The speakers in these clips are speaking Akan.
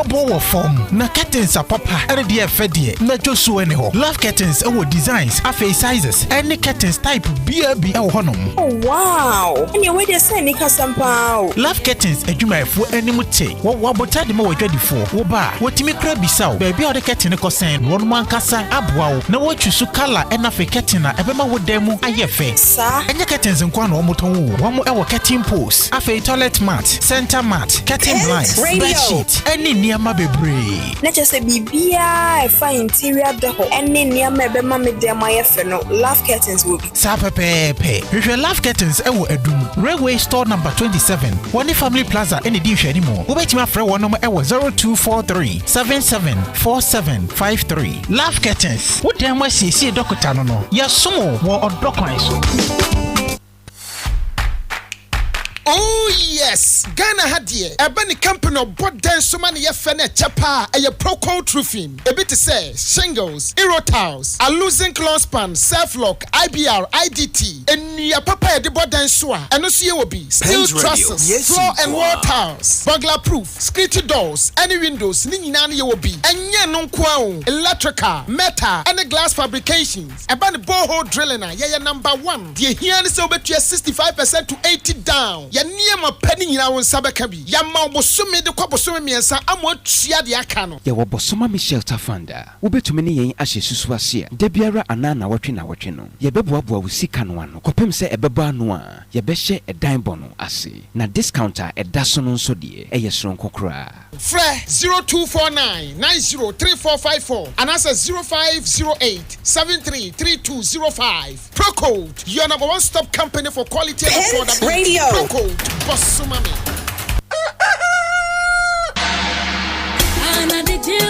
Bobo form. Na curtains are papa. Ere die fedie. Na josu ene ho. Love curtains ewo designs, afi sizes. Any curtains type BB ewo honom. Oh wow. And you wait dey say ni kasampa. Love curtains adwumayefo animute. Wo botade ma wadwadifo. Wo ba, wotimi kra bisaw. Baby o de curtain ko sen. Won man kasa aboa wo. Na wo twusu color na afi curtain na ebema wo demu ayefe. Sa. Enye curtains nkwa na omoton wo. Wo ewo curtain post. Afi toilet mat, center mat, curtain blinds, bed sheet. Any niama bebre. Na just say bibia fa interior decor. Any niama ebema me dem ayefe no. Love curtains will be. Sa pepepe. Hwehwe Love curtains ewo Adum. Railway store number 27. One Family Plaza any di hwe anymore. Obetima frɛ wo no ewo 0243 774753. Love curtains. Wo dem wa siesie dokota no no. Ya somo wo odokwan so. Oh yes, Ghana hadie. Ebani company of Boden Sumani Yefene Chapa, a Procoat roofing. A bit to say shingles, Euro tiles, a losing clothespan, self-lock, IBR, IDT, and ya papa de Boden Sua, and no be steel trusses, yes, floor and wall tiles, burglar proof, screechy doors, any windows, Ninani will be, and Yanon Kwao, electrical, metal, and the glass fabrications. Ebani boho drilling, yeah, number 1. The here is over to 65% to 80 down. Ya niema penny in our sabakabi. Ya ma bosome de kwa bosome miensa amo tua de aka no. Ya wobosoma mi shelter funda. Wobetumi ne yen ahye susu ase. Da biara anana watwe na watwe no. Ye beboaboa wo sika no ano. Kopem se ebeba ano a, ye behye edan bono ase. Na discounter edaso no nso de eye soronko kra. Fre 0249 903454 and answer 0508 733205. Procode, your number one stop company for quality and affordability. Radio. Procode, Bossumami.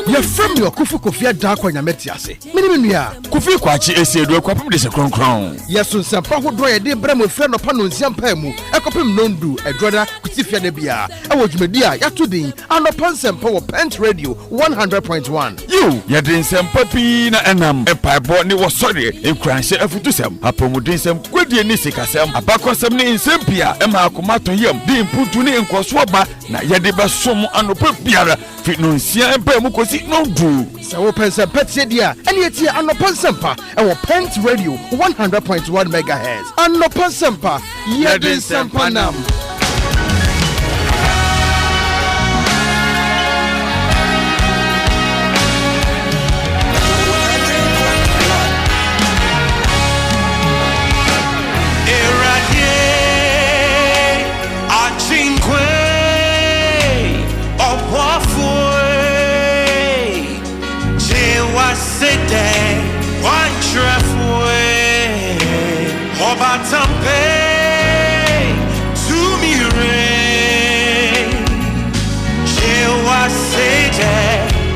Your friend your Kofi Adarkwah Nyametease. Minimia. Kofi kwachi esiedu akwapem de se kronkron. Yesu Nsempa hodro ye de brem friend Anopa Nsempa mu. Ekopem nondu edroda kutifia de bia. Ewo dwumedi a yato din Anopa Nsempa wo Pent Radio 100.1. You ye de Nsempa pi na enam epaebo ni wo sori enkranhye afutusem apomudin sem kwedie ni sikasem abakosem ni nsempia ema akomato yam di mputu ni enkoso ba na ye de besom anopa biara fi no nsia empa mu kosi no du. So pensa petie dia ene etie Anopa Nsempa ewo Pent Radio 100.1 MHz. Anopa Nsempa ye de Nsempa nam.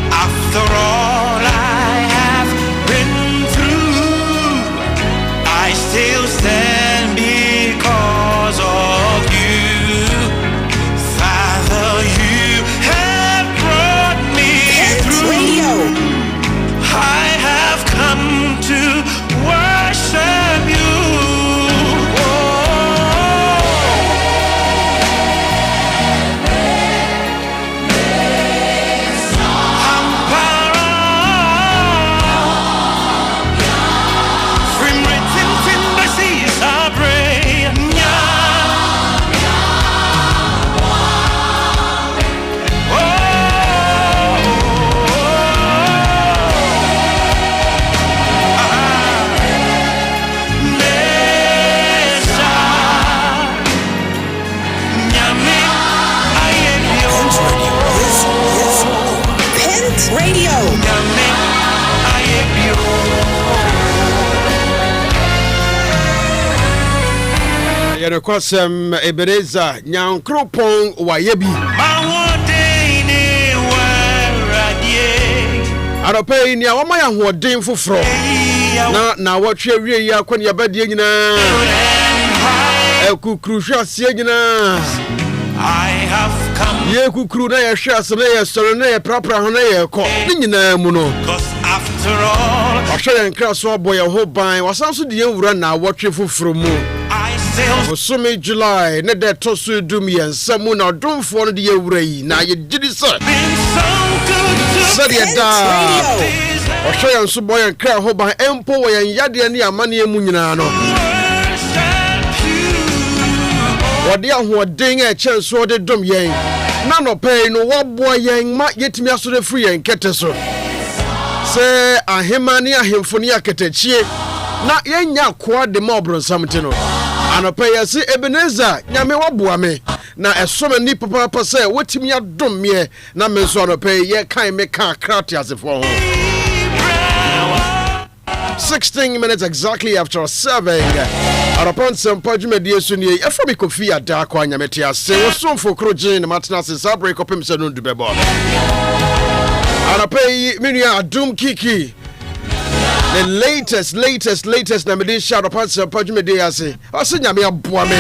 After all I have been through, I still stand because of you. Father, you have brought me through. I have come to worship you. Kwasem Ebereza Nyankropon Wayebi Arope ni awama ya hoden foforo na watwe wie ya kwani abadie nyina ekukruhwa asie nyina ye kukru na ye hwe asem na ye soro na ye prapra ho na ye ko ni nyina mu no ahwe nkra so aboye ho ban wasanso de ewura na watwe foforo mu Osome July ne de tosu dum yensa mu na domfo no de ewura yi na ye gidi so Sadia da. Osho yan so boy and cry ho ban empo wo yan yade ne amane emu nyina no. Wode ahoden e chenso de dom yen. Na no pay no wo boy yen ma yetimi asore free yen kete so. Se ahemani ahemfo ne aketachie na yenya kwa de ma obronsam ti no. Anopa yesi Ebenezer nyame waboa me na esome ni papa se wetimi adom me na me so anopa ye kan me kan krati asefo ho 16 minutes exactly after 7 Anopa Nsempa dwumadi so ni efo me Kofi Adarkwah Nyametease wo somfo krogin na matena se sabre kopem se no dubebo Anopa minua adum kiki the latest na me dey shout upon Nsempa dwumadi ase o se nyame aboa me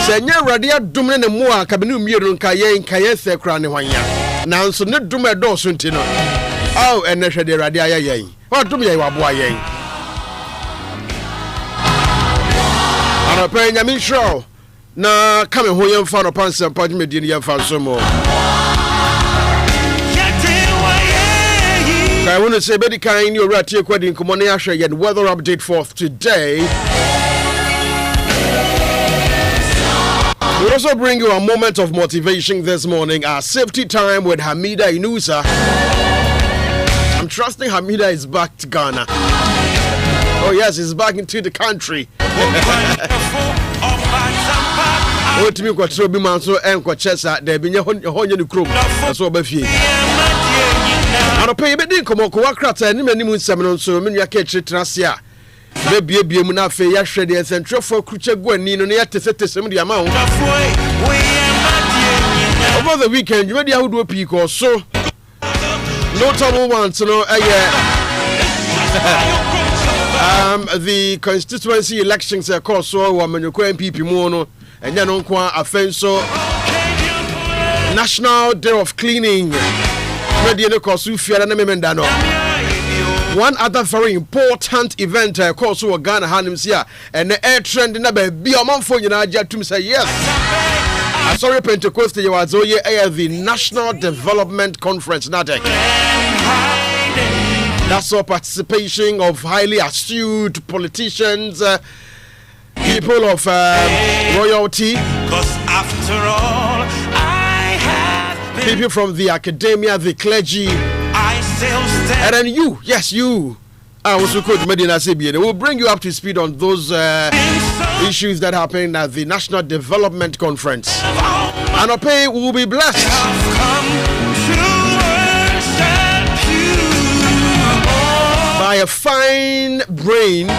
se nya awrade adum ne mu a kabenu miero nka ye se kra ne hwanya nanso ne dum edo so nti no aw ene hwede awrade ayayen o dum ye waboa yen ana pe nyame show na kame ho ye mfa no pan Nsempa dwumadi ne ye mfa so mo I want to say, Betty Kine, you're right here, Quadin Commoniasha, and weather update for today. We'll also bring you a moment of motivation this morning, our safety time with Hamida Inusa. I'm trusting Hamida is back to Ghana. Oh, yes, he's back into the country. Oh, to me, what's so be man so and what chesa, there be your honey crew. That's what Buffy. I pay be din komo ko wakrata ni mani mu nsem no so me nua ka trasia be bie mu na fe ya hwede ensentrofo kruche guani no ya tesetesem dia ma ho over the weekend you dey ahodo pii ko so notable ones no the constituency elections course so wa manukwa MPP mu no enya no kwa afenso National Day of Cleaning. One other very important event, of course, we Ghana Hanim's here, and the air trend in a baby a month for you now, to say yes. I saw Pentecost, you was the National Development Conference, NADEC. That's all participation of highly astute politicians, people of royalty. Because after all, people from the academia, the clergy, I still stand. And then you, yes, you. I also quote Medina Sebiene. We'll bring you up to speed on those issues that happened at the National Development Conference. And Anopa will be blessed by a fine brain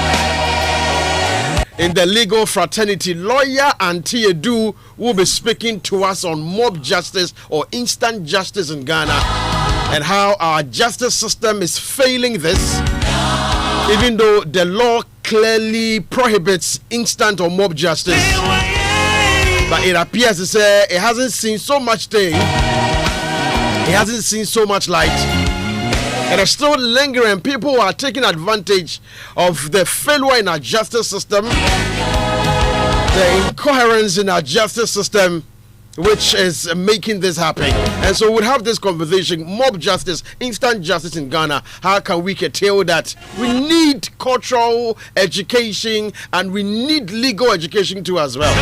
in the legal fraternity. Lawyer Auntie Edu will be speaking to us on mob justice or instant justice in Ghana and how our justice system is failing this, even though the law clearly prohibits instant or mob justice. But it appears to say it hasn't seen so much thing, it hasn't seen so much light. And are still lingering. People are taking advantage of the failure in our justice system, the incoherence in our justice system, which is making this happen. And so we'll have this conversation: mob justice, instant justice in Ghana. How can we curtail that? We need cultural education and we need legal education too as well.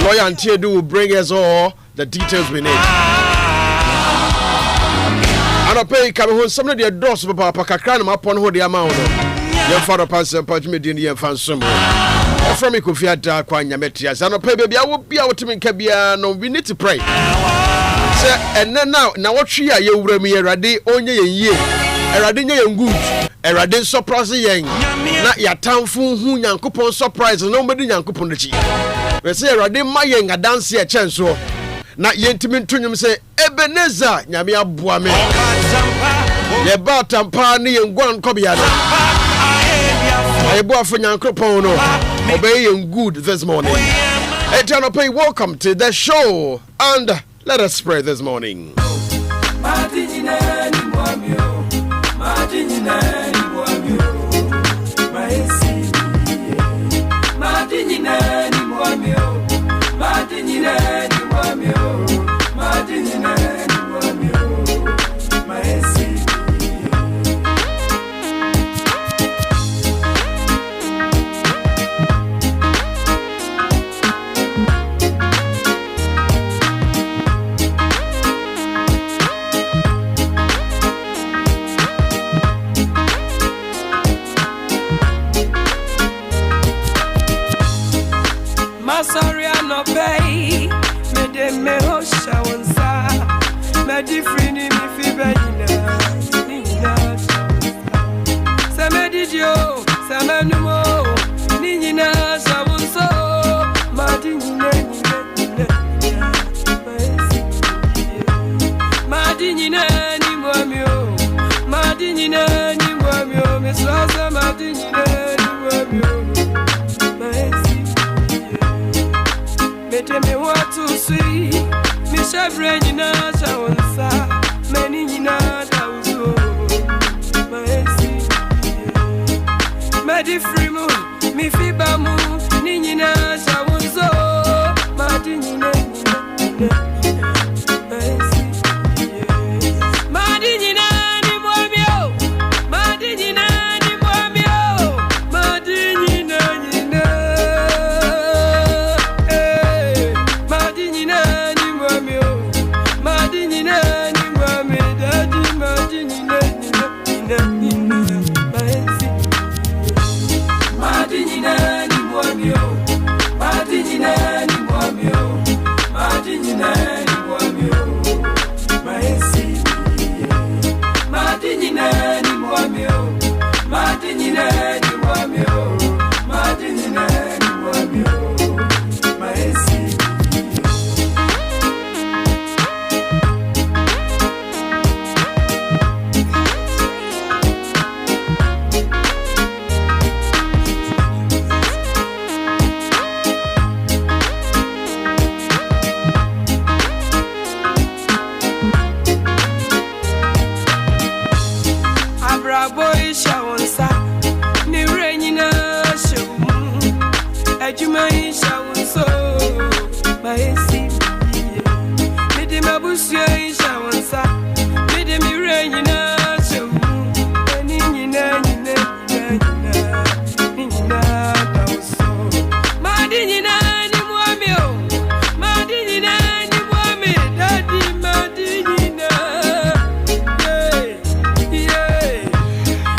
Lawyer Auntie Edu will bring us all the details we need. Anopa come home some of the doors papa kakra na mapon ho de amount no your father pass Nsempa ye fan som from Kofi Adarkwah Nyametease Anopa baby I will be out to me kabia no we need to pray say and now what twi a ye wura mi erade onye ye erade nye ye good erade surprise yen na ya tamfu hu nyankopon surprise no mbedi nyankopon na chi we say erade ma yen adanse e chenso na yentimi ntonyum say Ebenezer nyame aboa me ye ba tampa ne ye ngwan kobia no ye bo afo nyankopon no obey ye good this morning. Anopa, welcome to the show and let us pray this morning. Medifrini mi fibayina Nina Samedidio Samanumo Nina Sabunso Madinina Madinina ni mwamio Madinina ni mwamio Meswasa madinina ni mwamio Meteme watu sui Mishavre nina shawansa Meni nina dauzo Maesi Madi frimu Mifibamu Nina shawanzo Madi nina Maesi Madi nina ni mwamio Madi nina ni mwamio Madi nina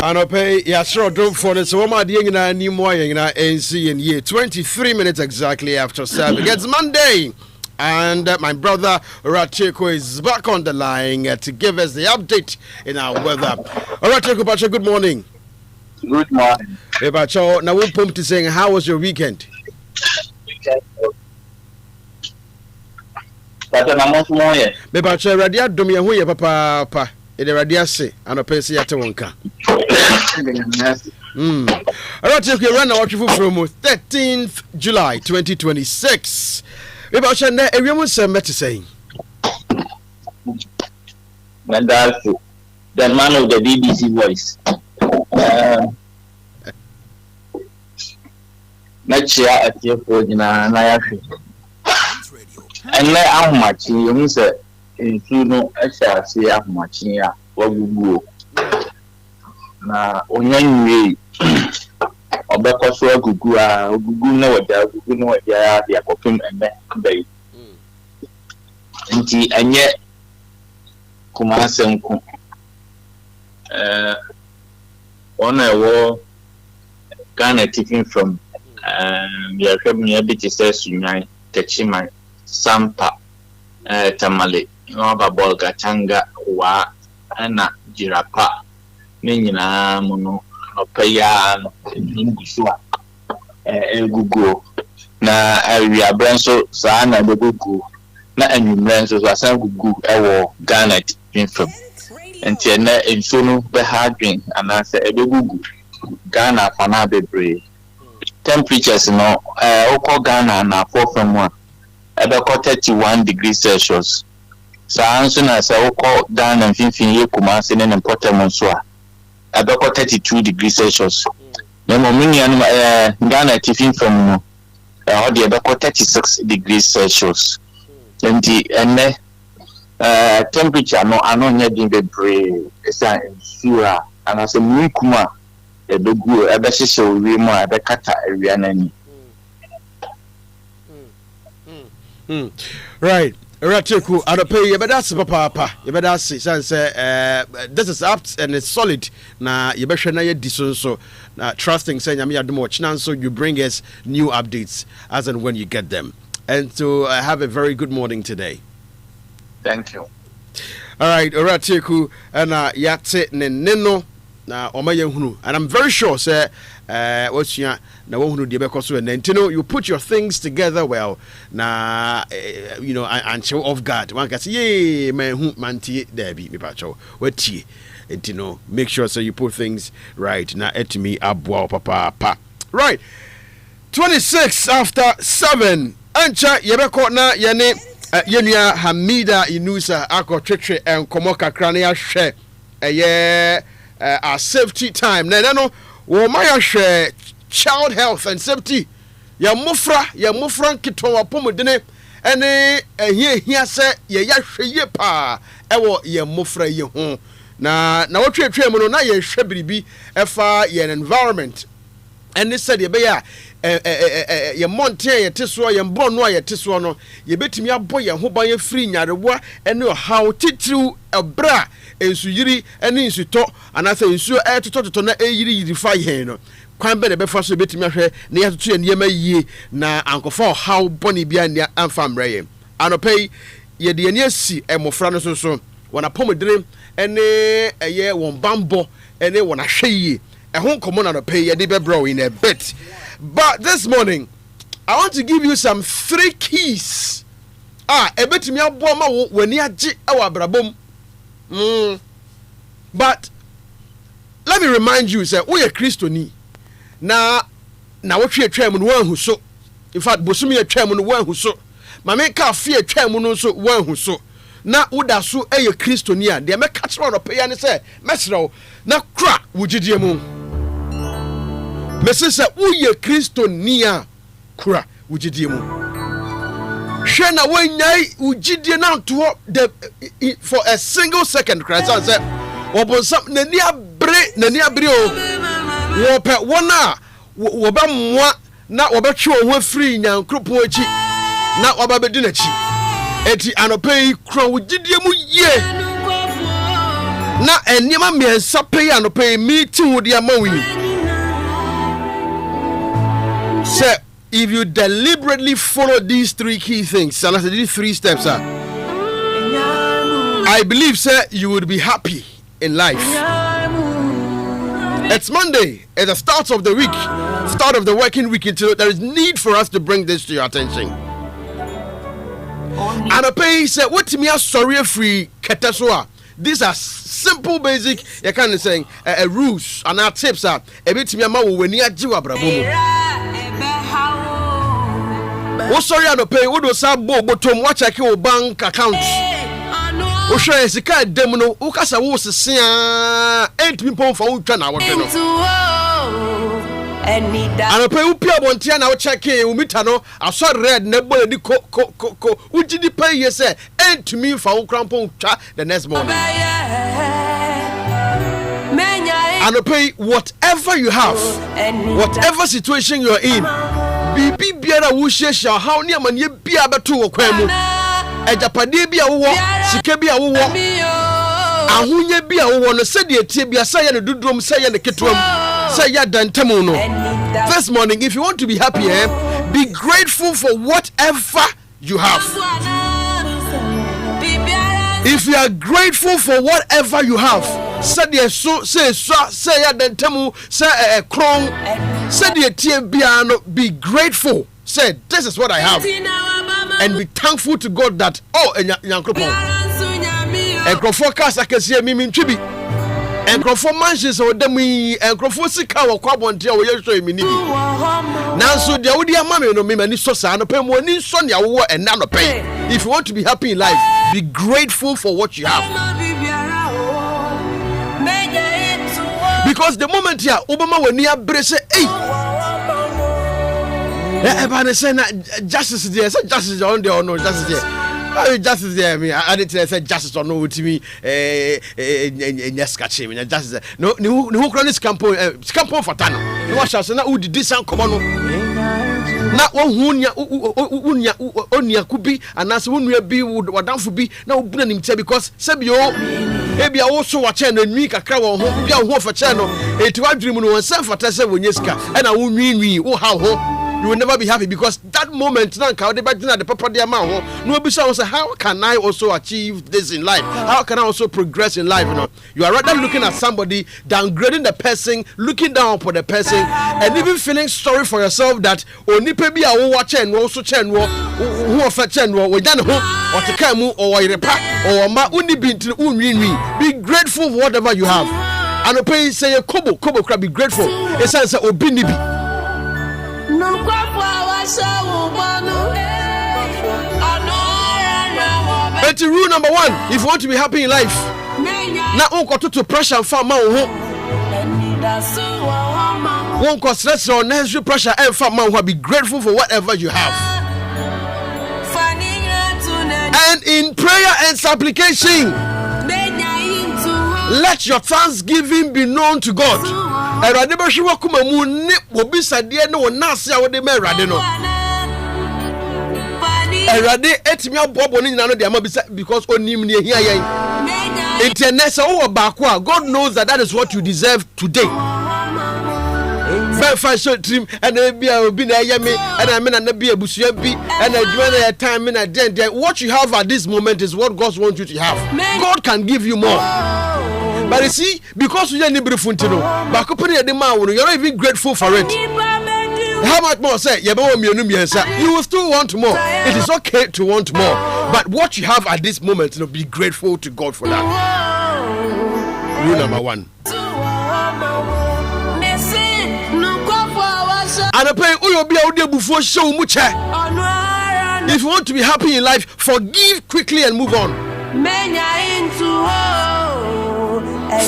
Anopa Yasro drove for the Soma Dingina Nimoy in ANC in year 23 minutes exactly after 7. It's Monday. And my brother Ratiko is back on the line to give us the update in our weather. Ratiko Pacho, good morning. Good morning. Hey Pacho, now we'll pump to saying, how was your weekend? Pacho, I'm not more yet. Pacho, Radia Domia, who ya papa, in the Radiasi, and a Pesi Atawonka. Ratiko, you run out from 13th July 2026. Pacho, now everyone's met to saying. Mandalfu, the man of the BBC voice. Nature at your phone in Nayafi. And let how much you say in Suno, I shall see how much here. What we go now, on way. Obeko so gugu na wada gugu na wada ya kopim eme bai. Nti anye kuma senku ona wo Ghana tipping from ya kwemi abiti say sunyan Techima Sampa Tamale no babol gatanga wa ana jirapa ne nyina muno opaya ngusua gugu na area branso sa na de gugu na anwumren so asan gugu ewo Ghana tipping from enti na ensonu be hardwin anase ebe gugu Ghana fana bebre temperatures no oko Ghana na for from one ebe 31 degrees Celsius sa anso na sa oko Ghana finfin ye kuma se ne important so a ebe 32 degrees Celsius na momini anu Ghana tipping from no odi ebe 36 degrees Celsius enti ene temperature no anonya din bebre esa ensura anase munkuma edogu ebehyehe owie mu a bekata awia nani. Right. Ratiku, Anopa, you better say papa, you better say this is apt and it's solid. Na you better na ye disonso. Na trusting saying yami adumo chinan, so you bring us new updates as and when you get them. And to have a very good morning today. Thank you. All right, Orateku and Yate Neno na Omaya Hunu. And I'm very sure, sir, what's ya na wonu de bekoso and then you put your things together well na you know and show off guard. One can say, yay, man, who manti there be me pacho. What ye? And make sure so you put things right. Na etimi abwa papa. Right. 26 after 7. Ancha yebeko na yene Yenia Hamida Inusa Ako Tretre and Komoka Krania She a safety time. Nano, Womaya She child health and safety. Ya mufra kitowa pomodine ene here say ye pa ewo ye mufra ye ho na what twe mu no na ye hwe biribi efa ye environment ene said ye be ya ye monte ye teso ye mbonu ye teso no ye betimi abo ye ho ban ye free nyarewa ene how titru ebra ensu yiri ene ensu to anase ensu tototo na yiri fa ye no kwan be be fa so betimi ahwe na ye toto ye niema yie na ankofo how boni bia ne amfa mreye anopei ye de ne asi emofra no so wona pomodire ene eye won bambo ene wona hwe yie ehon komo na anopei ye de be bro in a bit. But this morning, I want to give you some 3 keys. Ebetimi abo ma wo wani age awa brabom. But let me remind you, say, we are Christoni. Na wo twe twam no wan hu so. In fact, bosumi ya twam no wan hu so. Ma me ka fie twam no so wan hu so. Na woda so eye Christoni a de me ka kire no pe ya ne say, mesrew na kra wugidie mu. Mesesa uye Kristo niya kura ujidie mu. Shena wenyai ujidie na to for a single second Christ say obonsam nani abre o. Wo pe wona wo ba mwa na wo be twe ho free nyankropo achi na wo ba bedi nachi. Eti anope kura ujidie mu ye. Na enima me sape anope meeting wo dia mawi. So, if you deliberately follow these 3 key things, and I said these 3 steps, I believe, sir, you would be happy in life. It's Monday, at the start of the week, start of the working week. There is need for us to bring this to your attention. And I pay, sir, what to me are sorry free kataswa. These are simple, basic, you can say, rules and our tips are a bit to me when you are jiwa. Oh, sorry, I don't pay. What was our bottom? Watch your bank account. Oh, sure, it's a kind of demo. Oh, because I was a singer. 8 people for 10 hours. I pay Upia Montiana. I'll check in. Umitano. I saw red nebula di co. Would you pay? Yes, sir. And to me for crampon the next morning. And I pay whatever you have, whatever situation you're in. Bibi biara wo hyehyɛ how ne amane bia beto wo kwan mu ejapade bia wo sika bia wo ahunye bia wo no sɛ de tie bia sɛ yɛ ne dudrom sɛ yɛ ne ketwam sɛ yɛ dantam no. This morning, if you want to be happy, be grateful for whatever you have. If you are grateful for whatever you have, say yɛ dantam sɛ kron. Said the Tiabiano, be grateful. Said, this is what I have. And be thankful to God that, and Yankropo. And Crofocas, I can see a mimi chibi. And Crofo mansions or demi, and Crofosika or Quabon Tia or Yasho Mini. Now, so the Audia Mammy no Mimani Sosa and a pen one in Sonia war and none pay. If you want to be happy in life, be grateful for what you have. Because the moment here, Obama when near Bresse, everybody say justice there, justice on there or no justice there. Justice there, me. I didn't say justice or no to me. Yes, catch him. Justice. No, who chronic campo for Tano. You watch us now. Who did this sound? Come on. Na unya kubi anase wonu bi wadanfo bi na obuna nimtia because sebio ebia wo so wa che na nwi kakra wo ho bia wo fa che no eti wadwiri mu no won san fata se wonye sika e na wo nwi wo ha ho you will never be happy because that moment now the papa no be say how can I also achieve this in life? How can I also progress in life? You are rather looking at somebody, downgrading the person, looking down upon the person, and even feeling sorry for yourself that only maybe I will watch and also chen who offer chen or done or to come or or ma uni be grateful for whatever you have. And the pay say a kobo crab be grateful. It says obinibi. But rule number 1, if you want to be happy in life, now unko to pressure and farm won't cause stress or unnecessary pressure and farm will be grateful for whatever you have. And in prayer and supplication, let your thanksgiving be known to God. Because God knows that is what you deserve today. And what you have at this moment is what God wants you to have. God can give you more. But you see, because you're not even grateful for it. How much more say you will still want more. It is okay to want more. But what you have at this moment, be grateful to God for that. Rule number 1. And if you want to be happy in life, forgive quickly and move on.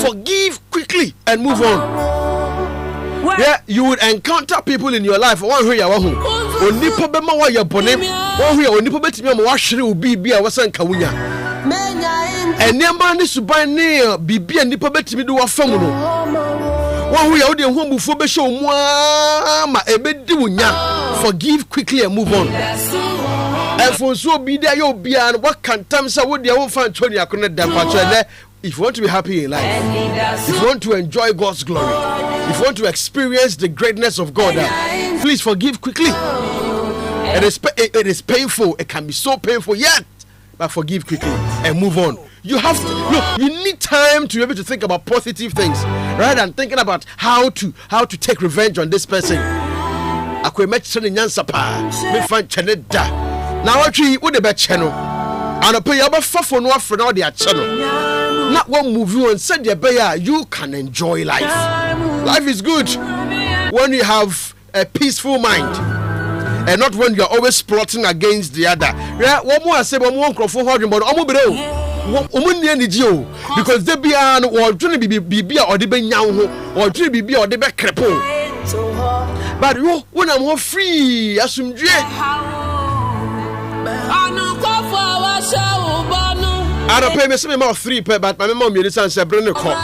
Forgive quickly and move on. Yeah, you would encounter people in your life. One way, only problem why you're born. One way, only problem wash will be a wasan kawunya. And near man is to buy near BB and nipple bet me do a family. One way, only home before be show ma ebedunya. Forgive quickly and move on. And for so be there, you'll be and what can times I would your find 20 I couldn't damn. If you want to be happy in life, if you want to enjoy God's glory, if you want to experience the greatness of God, please forgive quickly. It is painful. It can be so painful yet, but forgive quickly and move on. You have to look. You need time to be able to think about positive things rather than thinking about how to take revenge on this person. Now actually, what about channel? And I pay about for no for now their channel. Not one move you and said you can enjoy life. Life is good when you have a peaceful mind and not when you're always plotting against the other. Yeah, one more I say one more for holding, but because they be an or trying to be or the be or trying to be or the back crepo. But when I'm more free, assume I don't pay me some more 3 pay, but my mom is answer bring a call.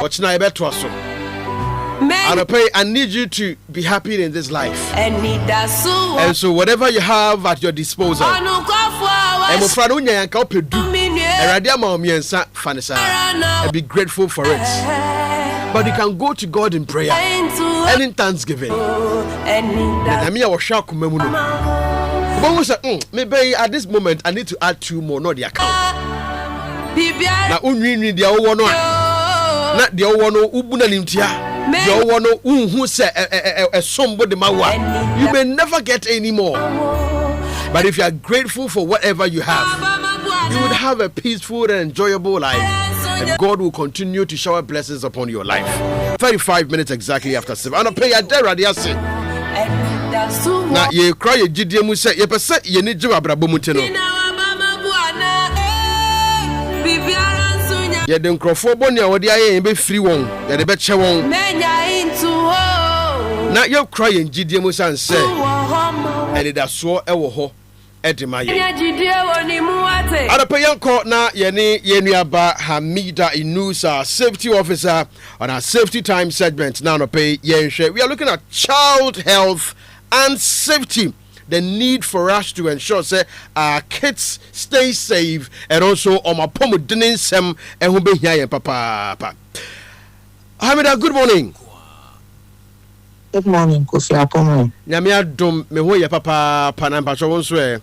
What's not about to us? I don't pay. I need you to be happy in this life. And so whatever you have at your disposal, and be grateful for it. But you can go to God in prayer and in thanksgiving. Maybe at this moment I need to add 2 more, not the account. Now, unni the one, not the one who limtia, the one who said a somebody mawa. You may never get any more. But if you are grateful for whatever you have, you would have a peaceful and enjoyable life. And God will continue to shower blessings upon your life. 35 minutes exactly after 7. And I pay a deradiasi. Now, you cry a GDM, say, you per se, you need to have a bomutino. Yeah, the Crawford or the I be free one, that the betcha won't. Now you're crying, GDM and say, and it has so ever at my other pay court now, Yeniaba Hamida Inusa, safety officer on our safety time segment. Now, no pay yen share. We are looking at child health and safety. The need for us to ensure say our kids stay safe and also on my pomo dinin sem and who be here papa. Hamida, good morning. Good morning, Kofi Adarkwah. Nyame adom me ho ye papa panampa so won so e.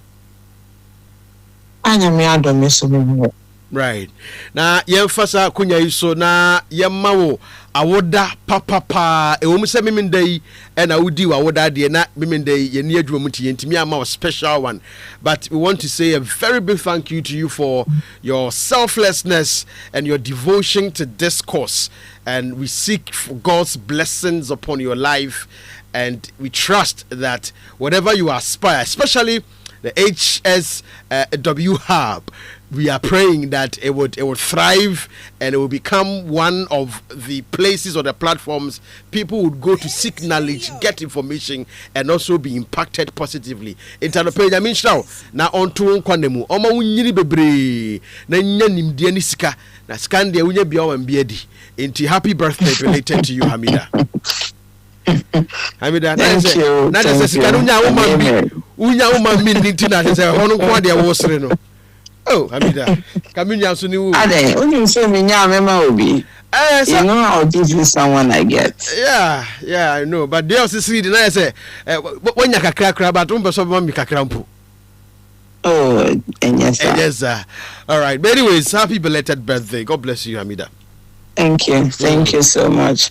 Nyame adom me so me. Right. Na yemfasa kunya iso na yemma wo awoda papa e wo mu se memendai e na wudi wa awoda de na memendai ye ni adwuma muti yentimi ama a special one. But we want to say a very big thank you to you for your selflessness and your devotion to this cause, and we seek for God's blessings upon your life, and we trust that whatever you aspire, especially the HSW hub, we are praying that it would thrive and it will become one of the places or the platforms people would go to seek knowledge, get information, and also be impacted positively. Intanope mean now na onto nkwanemu oma wunyiri bebre na nya nimde ni sika na scan de wunya bia o mbiadi. Inti happy birthday related to you, Hamida. Hamida, thank you. Na se sika unya uma mi nti na se hono kwa de wo sere no. Oh, Hamida, Kaminya Suni. Ade, only say me nya mema obi. You know I'll give you someone I get. Yeah, I know. But they also see the nice say when you kakra but umbe so mami kakra mpo. Oh, and yes, sir. Yes, sir. All right. But anyways, happy belated birthday. God bless you, Hamida. Thank you. Thank you so much.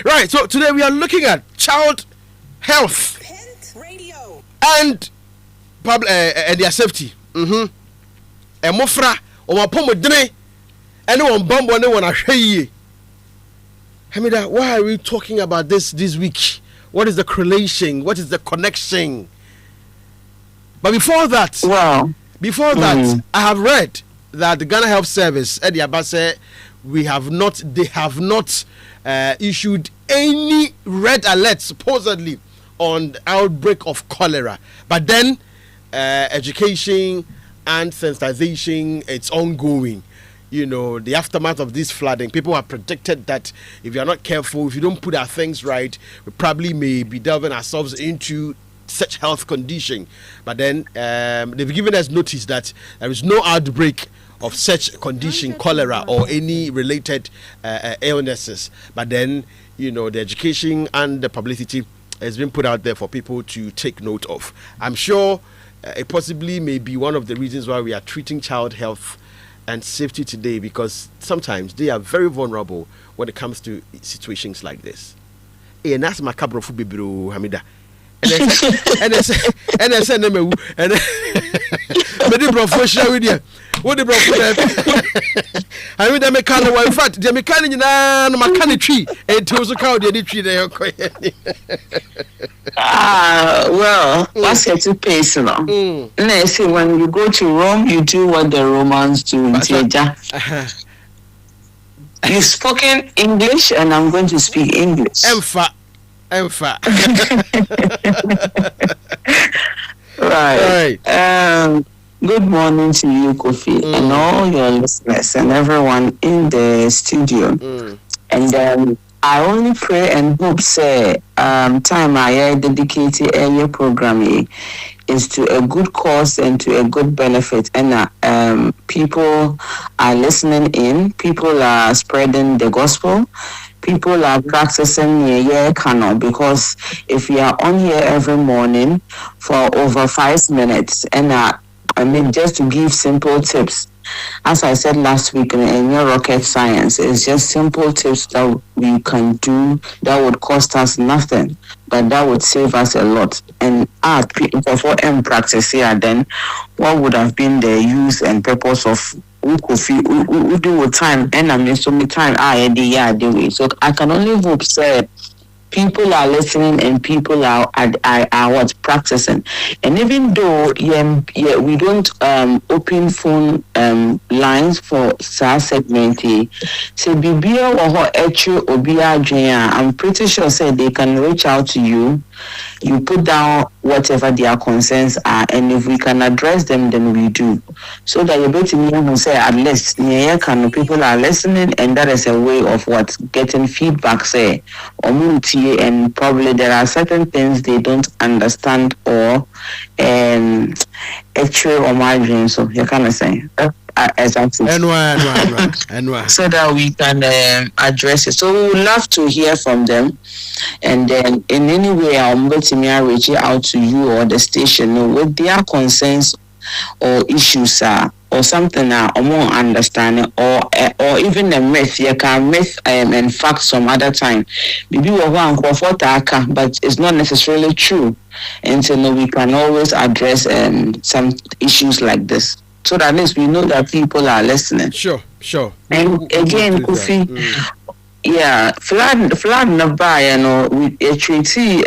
Right. So today we are looking at child health and their safety. Emofra omapomodene ene won bambo ne won ahwe Hamida, why are we talking about this week? What is the correlation? What is the connection? But before that, I have read that the Ghana Health Service, Eddie Abase, they have not issued any red alert supposedly on the outbreak of cholera. But then education and sensitization, it's ongoing. You know, the aftermath of this flooding, people have predicted that if you are not careful, if you don't put our things right, we probably may be delving ourselves into such health condition. But then they've given us notice that there is no outbreak of such condition, cholera or any related illnesses. But then, you know, the education and the publicity has been put out there for people to take note of. I'm sure it possibly may be one of the reasons why we are treating child health and safety today, because sometimes they are very vulnerable when it comes to situations like this. And that's my cabro for Bibro Hamida. And I said, and the professional with you. What the professional? I mean, the mechanic, in fact, the mechanic in a mechanic tree, and to also count the tree there. Well, what's it to pay, so now? Let's say when you go to Rome, you do what the Romans do. You've spoken English, and I'm going to speak English. Right. Good morning to you, Kofi, and all your listeners and everyone in the studio. And I only pray and hope, say, time I dedicated your program is to a good cause and to a good benefit. And people are listening in, people are spreading the gospel. People are practicing because if we are on here every morning for over 5 minutes, and just to give simple tips, as I said last week in your rocket science, it's just simple tips that we can do that would cost us nothing, but that would save us a lot. And before practice here, then what would have been the use and purpose of we do with time, and I mean so many time so I can only hope that people are listening and people are what practicing. And even though we don't open phone lines for SAR segment, say Bibia or Echu Obia Jaya, I'm pretty sure say they can reach out to you. You put down whatever their concerns are, and if we can address them, then we do. So that you're able to say at least people are listening, and that is a way of what getting feedback, say, and probably there are certain things they don't understand or actually or margin. So you kind of say exactly. So that we can address it. So we would love to hear from them. And then in any way, I'm going to reach out to you or the station with their concerns or issues or something or more understanding or even a myth. You can myth and fact some other time. Maybe we're going but it's not necessarily true. And so we can always address some issues like this. So that at least we know that people are listening. Sure. And again, Kofi, yeah, flood nearby, with a treaty,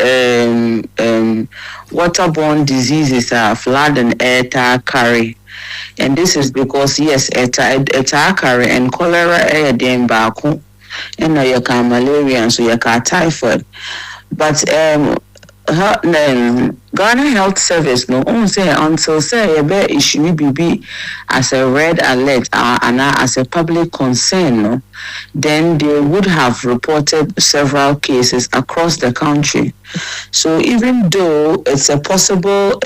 waterborne diseases flood and air carry. And this is because, yes, air carry and cholera air den baku, and you can malaria and so you can typhoid. But Ghana Health Service no say until say it should be as a red alert and as a public concern, no, then they would have reported several cases across the country. So even though it's a possible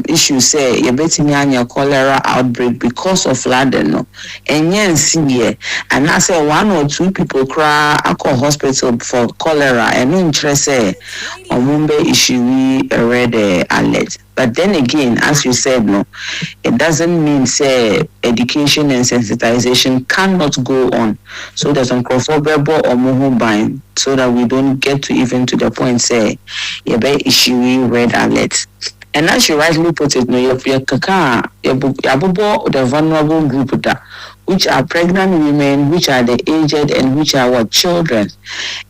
issue, say you betting cholera outbreak because of flooding, no, and and I say 1 or 2 people cry at hospital for cholera and interest say on Mumbai issue a red alert. But then again, as you said, no, it doesn't mean say education and sensitization cannot go on. So there's uncrophobable or mobile so that we don't get to even to the point say you be issuing red alert. And as you rightly put it, no, you the vulnerable group that which are pregnant women, which are the aged, and which are what children.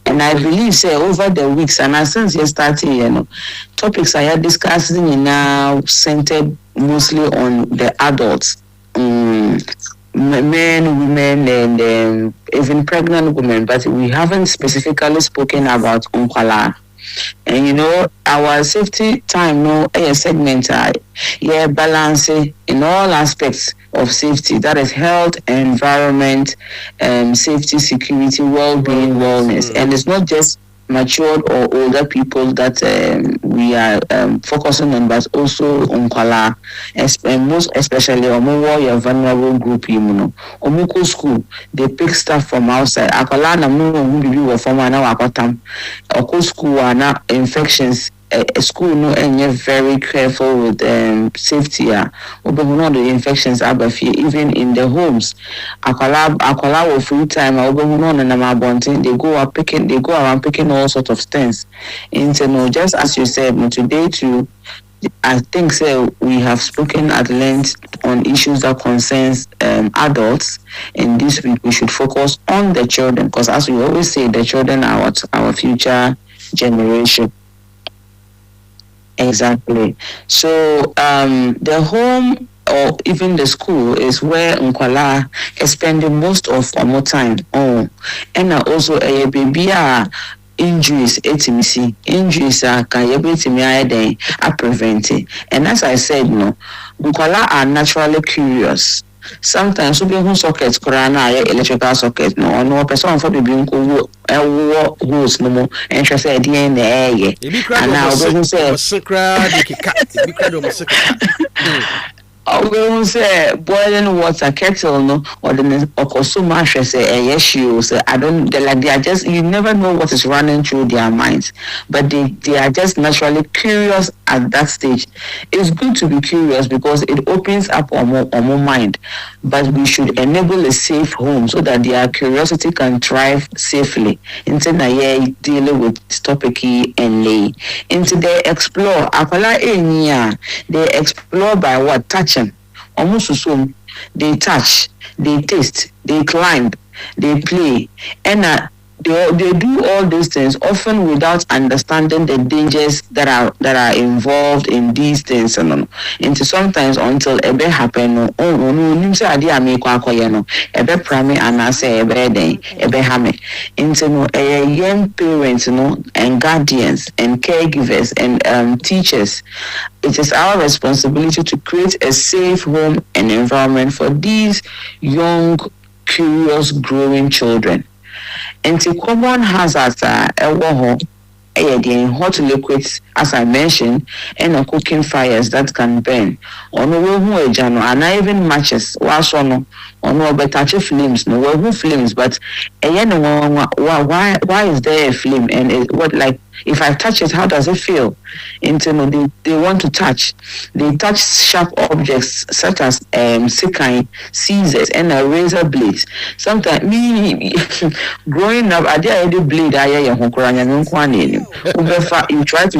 And I believe, say, over the weeks, and since yesterday, topics I are discussing now centered mostly on the adults, men, women, and even pregnant women. But we haven't specifically spoken about Unkwala. And our safety time, a segment, balance in all aspects of safety. That is health, environment, safety, security, well-being, wellness. And it's not just matured or older people that we are focusing on, but also on Kwala, and most especially on your vulnerable group. Omuko school, they pick stuff from outside. Akwala na who be from now Oko school are now infections. A school no and you're very careful with safety. The infections even in the homes. Akwala will free time. They go around picking all sorts of things. And just as you said, today too, I think we have spoken at length on issues that concerns adults, and this week we should focus on the children, because as we always say, the children are our future generation. Exactly. So the home or even the school is where Nkwala is spending most of our time on. And also a baby injuries injuries are prevented. And as I said, Nkwala are naturally curious. Sometimes we have sockets, electrical sockets, no person for the being holes no more, and she said, and now we say boiling water kettle no or the consumer say yes you say I don't they are just you never know what is running through their minds, but they are just naturally curious at that stage. It's good to be curious because it opens up our mind, but we should enable a safe home so that their curiosity can thrive safely instead of dealing with topic and lay into they explore they explore by what touching. Almost so they touch, they taste, they climb, they play, and they do all these things often without understanding the dangers that are involved in these things. And sometimes until ebe happen, nimse adi ame kwa ebe prame anase ebe hame. Into young parents, and guardians and caregivers and teachers. It is our responsibility to create a safe home and environment for these young, curious, growing children. And the common hazards are the hot liquids, as I mentioned, and cooking fires that can burn. On and even matches, was on but touch flames, no who flames, but why is there a flame and what like if I touch it, how does it feel? They want to touch. They touch sharp objects such as sikai, scissors, and razor blades. Sometimes me growing up, I did a blade. You try to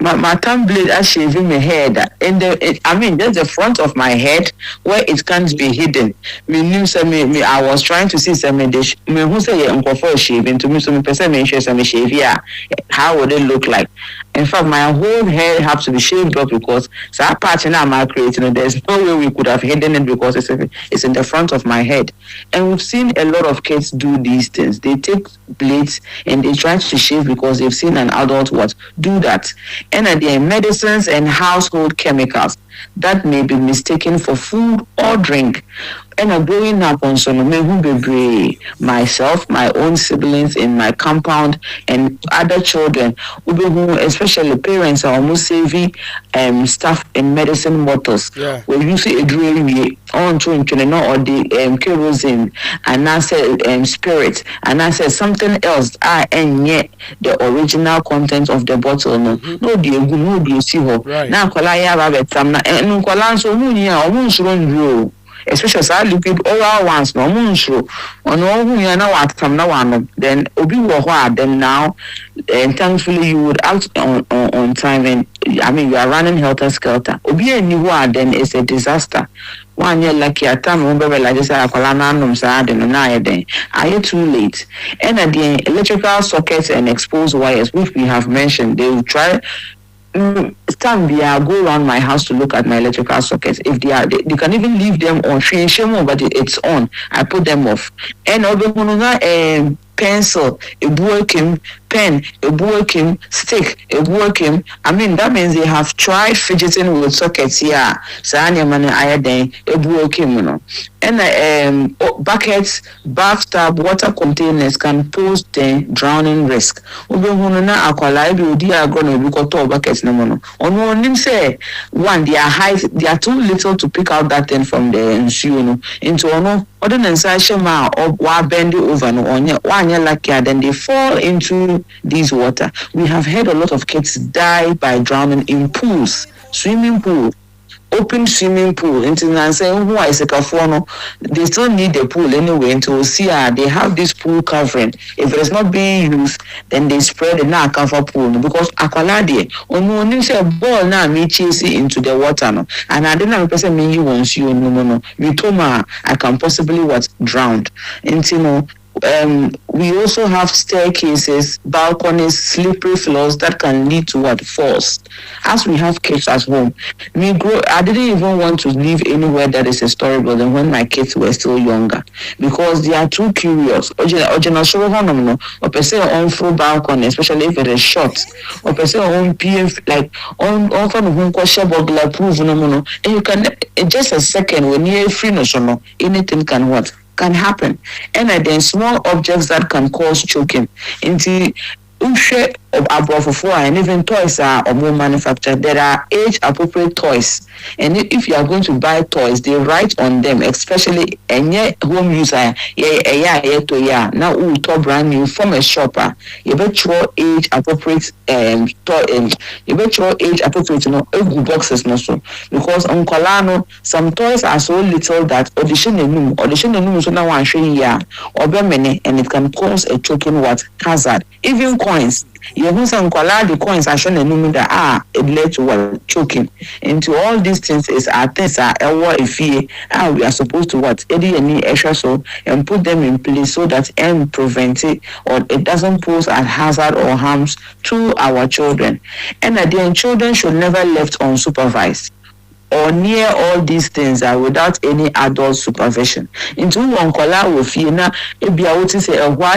my thumb blade is shaving my head, and that's the front of my head where it can't be hidden. I was trying to see some dish. Who say for shaving to me some percent shave, yeah. How would it look like? In fact, my whole head has to be shaved up because that part in our creating, there's no way we could have hidden it because it's in the front of my head. And we've seen a lot of kids do these things. They take blades and they try to shave because they've seen an adult do that. And there are medicines and household chemicals that may be mistaken for food or drink. And growing up on myself, my own siblings in my compound, and other children, especially parents, are almost saving stuff in medicine bottles. Yeah. When you see a drawing on to or the kerosene, and I said spirit, and I said something else, and yet the original content of the bottle, no, do you see her? Now, Kolaya Rabbit, and Kolanso Munia, almost run you. Especially as I liquid all once, no moonshow, on all who you know what come now, then Obi Wahwa, then now, and thankfully you would act on time, and you are running helter skelter. Obi and you are, then it's a disaster. 1 year lucky at time, remember like this, I call an sad and are you too late? And at the electrical sockets and exposed wires, which we have mentioned, they will try. Go around my house to look at my electrical sockets. If they can even leave them on, but it's on. I put them off. And pencil, a working pen, a working stick, a working. That means they have tried fidgeting with sockets here. So I a working, and buckets, bathtub, water containers can pose the drowning risk. Buckets one, they are high, they are too little to pick out that thing from the into other than Sashama or bend over one year like then they fall into these water. We have heard a lot of kids die by drowning in pools, swimming pool, open swimming pool. Into saying who is a kafono, they still need the pool anyway until see they have this pool covering. If it is not being used, then they spread the now cover pool because aqualade on say ball now me chasing into the water no. And I didn't have a person mean you once you no. You told me I can possibly drowned. Into we also have staircases, balconies, slippery floors that can lead to falls. As we have kids at home, I didn't even want to live anywhere that is historical than when my kids were still younger because they are too curious. Or person on full balcony, especially if it is short, or person on PF like on from home burglar proof and you can in just a second when you're free no anything can happen. And then small objects that can cause choking. Into and even toys are more manufactured. There are age-appropriate toys, and if you are going to buy toys, they write on them, especially any home user. Now we talk brand new from a shopper. You better age-appropriate toy. You better age-appropriate boxes no so because on Colano some toys are so little that audition so now one share or many and it can cause a choking hazard. Even coins. You know some the coins are shown in that it led to choking. Into all these things is things are we are supposed to any extra so and put them in place so that prevent it or it doesn't pose a hazard or harms to our children. And again, children should never left unsupervised. or near all these things are without any adult supervision. Into one color with Fiona, if you are to say a why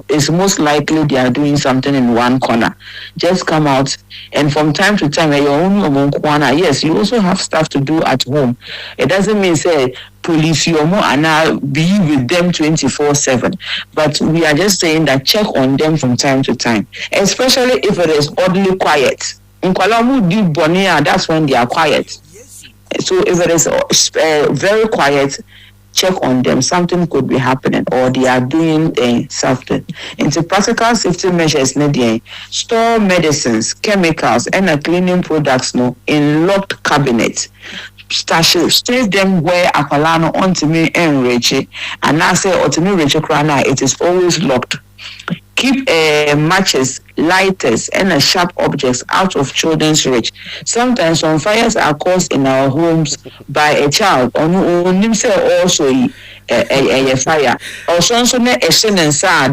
it's most likely they are doing something in one corner. Just come out, and from time to time, your own corner. Yes, you also have stuff to do at home. It doesn't mean say police you more and now be with them 24/7. But we are just saying that check on them from time to time, especially if it is oddly quiet. In Kwalamu di Bonia, that's when they are quiet. So if it is very quiet, check on them. Something could be happening, or they are doing something. Into practical safety measures, store medicines, chemicals, and cleaning products in locked cabinets. Save them where Akwalano onto me and Reche, and I say Otimi Reche Krana, it is always locked. Keep matches, lighters, and sharp objects out of children's reach. Sometimes when fires are caused in our homes by a child, also a fire, or something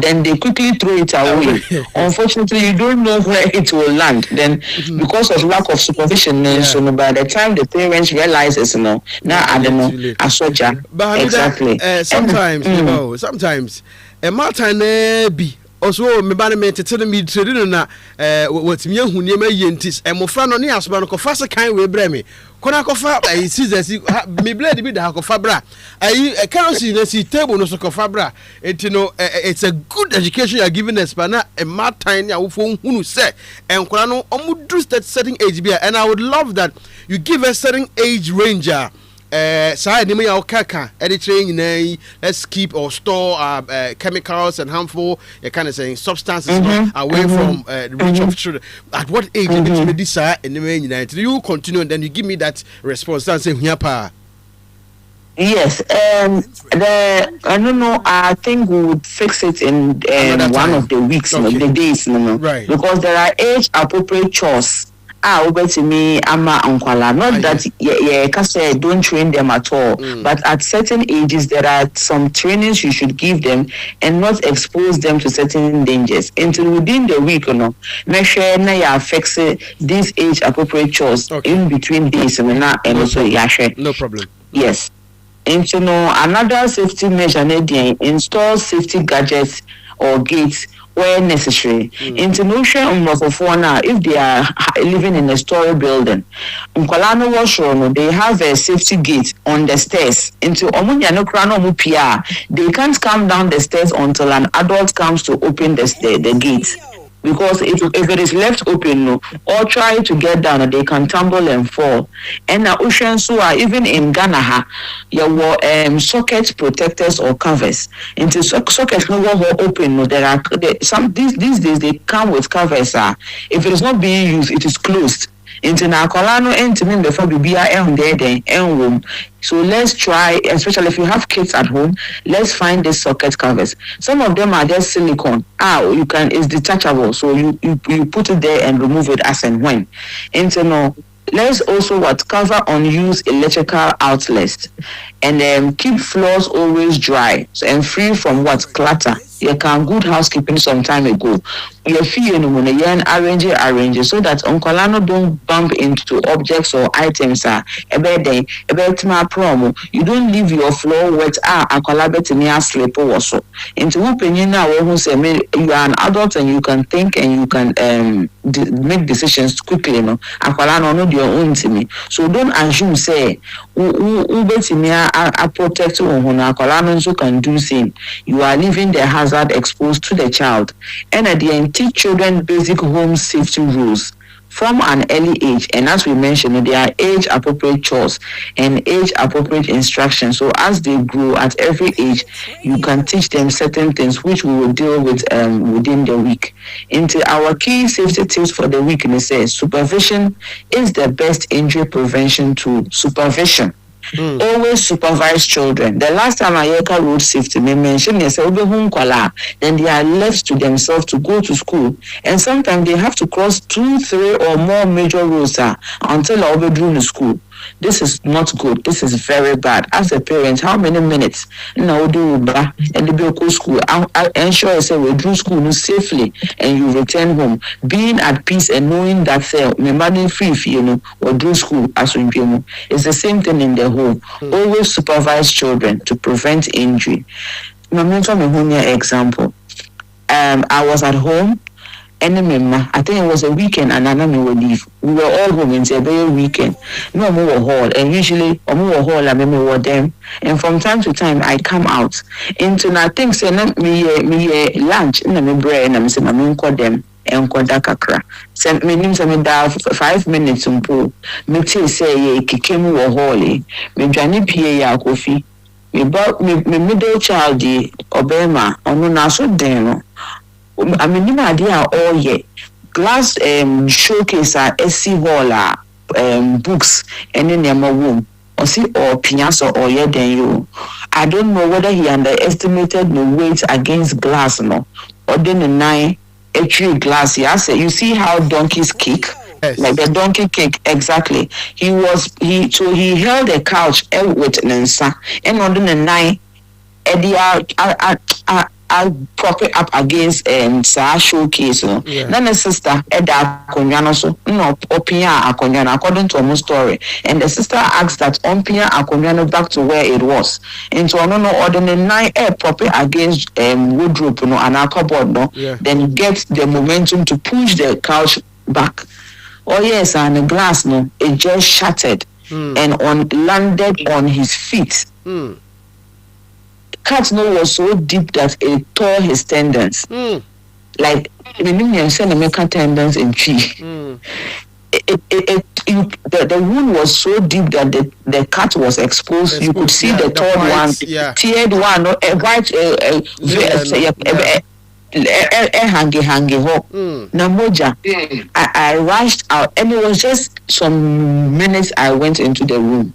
then they quickly throw it away. Unfortunately, you don't know where it will land. Then, because of lack of supervision, so by the time the parents realizes, now I don't know, a soldier. Exactly. Sometimes a Martin be. Also, me bana me tete me trade na watimi ahunie ma yentis e mofra no ne asoba no kofa se kan we brɛ me kona kofa scissors me blade bi da kofa bra currency na si table no so kofa bra etino it's a good education you are giving us bana e martin ya wo fo hunu se enkora no omudru certain age bia, and I would love that you give a certain age range. Let's keep or store chemicals and harmful kind of saying substances away from the reach of children. At what age you continue, and then you give me that response and say yes, I don't know. I think we would fix it in one of the weeks, the days, right? Because there are age appropriate chores. Over to me, Ama Unkwala. Not that don't train them at all, but at certain ages there are some trainings you should give them and not expose them to certain dangers until within the week. Make sure you fix these age appropriate chores in between days and also no problem. Yes. And another safety measure, install safety gadgets or gates where necessary. Into notion if they are living in a story building. Mkolano washroom, they have a safety gate on the stairs. Into Omunya no krano mupia, they can't come down the stairs until an adult comes to open the gate. Because if it is left open, or try to get down, they can tumble and fall. And ocean sewer, even in Ghana, you were socket protectors or covers. Into sockets no open. There are some these days they come with covers. If it is not being used, it is closed. Into Nakolano and before BBI and there room. So let's try, especially if you have kids at home, let's find the socket covers. Some of them are just silicone. It's detachable. So you put it there and remove it as and when. Let's also cover unused electrical outlets and keep floors always dry and free from clutter. You can good housekeeping some time ago. Your fee arrange so that Uncolano don't bump into objects or items. You don't leave your floor wet. Sleep also. Into who say you are an adult and you can think and you can make decisions quickly. Uncolano know your own to me. So don't assume say I protect Uncolano so can do same. You are leaving the hazard exposed to the child, and at the end teach children basic home safety rules from an early age. And as we mentioned, there are age appropriate chores and age appropriate instructions. So as they grow at every age, you can teach them certain things which we will deal with within the week. Into our key safety tips for the week, it says supervision is the best injury prevention tool. Supervision. Always supervise children. The last time I heard road safety, they mentioned then they are left to themselves to go to school, and sometimes they have to cross 2, 3 or more major roads until they go to school. this is not good. This is very bad. As a parent, how many minutes now do and the go school? I ensure I say we do school safely and you return home, being at peace and knowing that my money free, or do school as we do. It's the same thing in the home. Always supervise children to prevent injury. My example. I was at home. I think it was a weekend and Anna will leave. We were all home in the weekend. No more hall. And usually more hall I remember them. And from time to time I come out into nothing say me lunch in my bread and I'm saying I'm call them and kakra. Send me names me da 5 minutes umpo. Me say ye kikemu wo hall. Me dwane pie ya Kofi. Me middle child Obama ono na so den no. I mean, you idea all year. Glass showcase SC hall books and in your room. Or see or piñaso or yeah then you. I don't know whether he underestimated the weight against glass no. Or then a 9 tree glass. Yeah, say you see how donkeys kick. Yes. Like the donkey kick, exactly. He held a couch with Nansa and on the 9 I prop it up against Sa showcase. No, then the sister Eda Akonyano so no Opia Akonyano according to my story. And the sister asked that Opia Akonyano back to where it was. And so no ordinary 9 prop it against wardrobe no and a cupboard no. Then get the momentum to push the couch back. Oh yes, and the glass no, it just shattered and landed on his feet. Cut no was so deep that it tore his tendons. Like the tendons in tree. The wound was so deep that the cut was exposed. You could see the third one, teared one, a white hangy ho. Namoja. I rushed out and it was just some minutes I went into the room.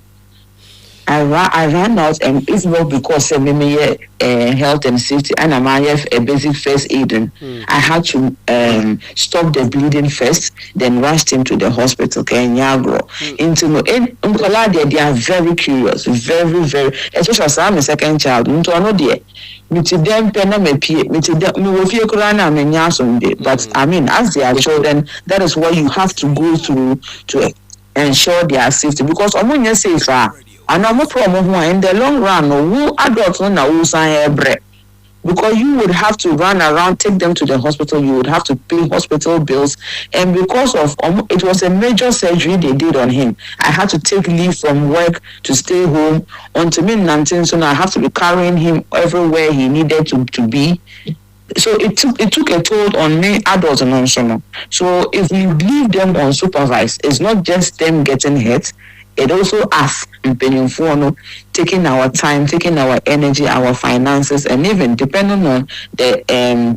I ran out and it's not because of health and safety and I'm a basic first aid. I had to stop the bleeding first, then rushed him to the hospital. They are very curious, very, very, especially as I'm a second child. But I mean, as they are children, that is what you have to go through to ensure their safety. Because when you say and I'm not problem in the long run, who adults who sign bread. Because you would have to run around, take them to the hospital, you would have to pay hospital bills. And because of it was a major surgery they did on him, I had to take leave from work to stay home until me-19, so now I have to be carrying him everywhere he needed to be. So it took a toll on me, adults and non. So if we leave them unsupervised, it's not just them getting hit. It also us taking our time, taking our energy, our finances, and even depending on the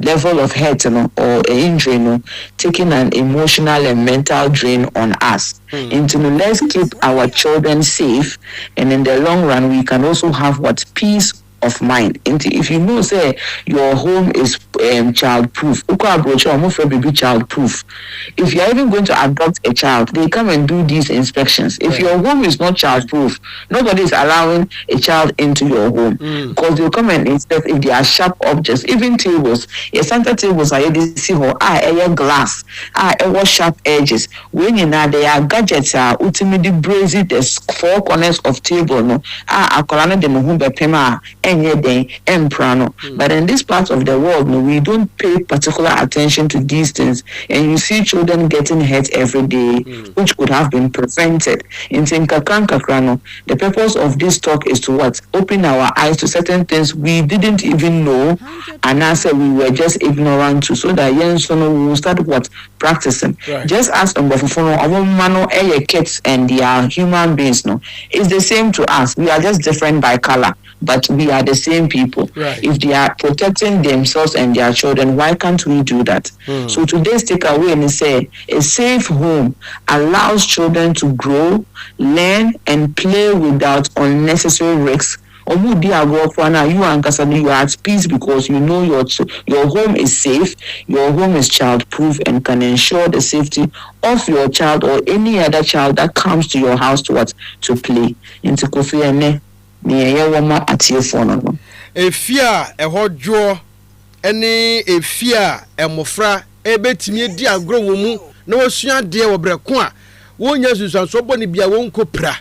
level of hurt or injury, taking an emotional and mental drain on us. Let's keep our children safe, and in the long run, we can also have peace of mind. If you know, say your home is child-proof, child-proof. If you are even going to adopt a child, they come and do these inspections. If your home is not child-proof, nobody is allowing a child into your home because they'll come and inspect if they are sharp objects, even tables. Your center tables are glass, sharp edges. When you know they are gadgets, ultimately brazy the 4 corners of table. But in this part of the world, we don't pay particular attention to these things, and you see children getting hurt every day, which could have been prevented. The purpose of this talk is to open our eyes to certain things we didn't even know, and answer we were just ignorant to, so that we will start practicing. Just as kids and they are human beings, it's the same to us. We are just different by color, but we are the same people. If they are protecting themselves and their children, why can't we do that? So today's takeaway and say a safe home allows children to grow, learn, and play without unnecessary risks omu di agofo na you and Kasani, you are at peace because you know your home is safe, your home is child proof and can ensure the safety of your child or any other child that comes to your house to play. Into Kofi ene ni woma atiefo no. Efia ehodwo ene efia emofra ebetimi di agro wo mu na wasua de wo breko a wonya susanso bɔ ne bia wonko pra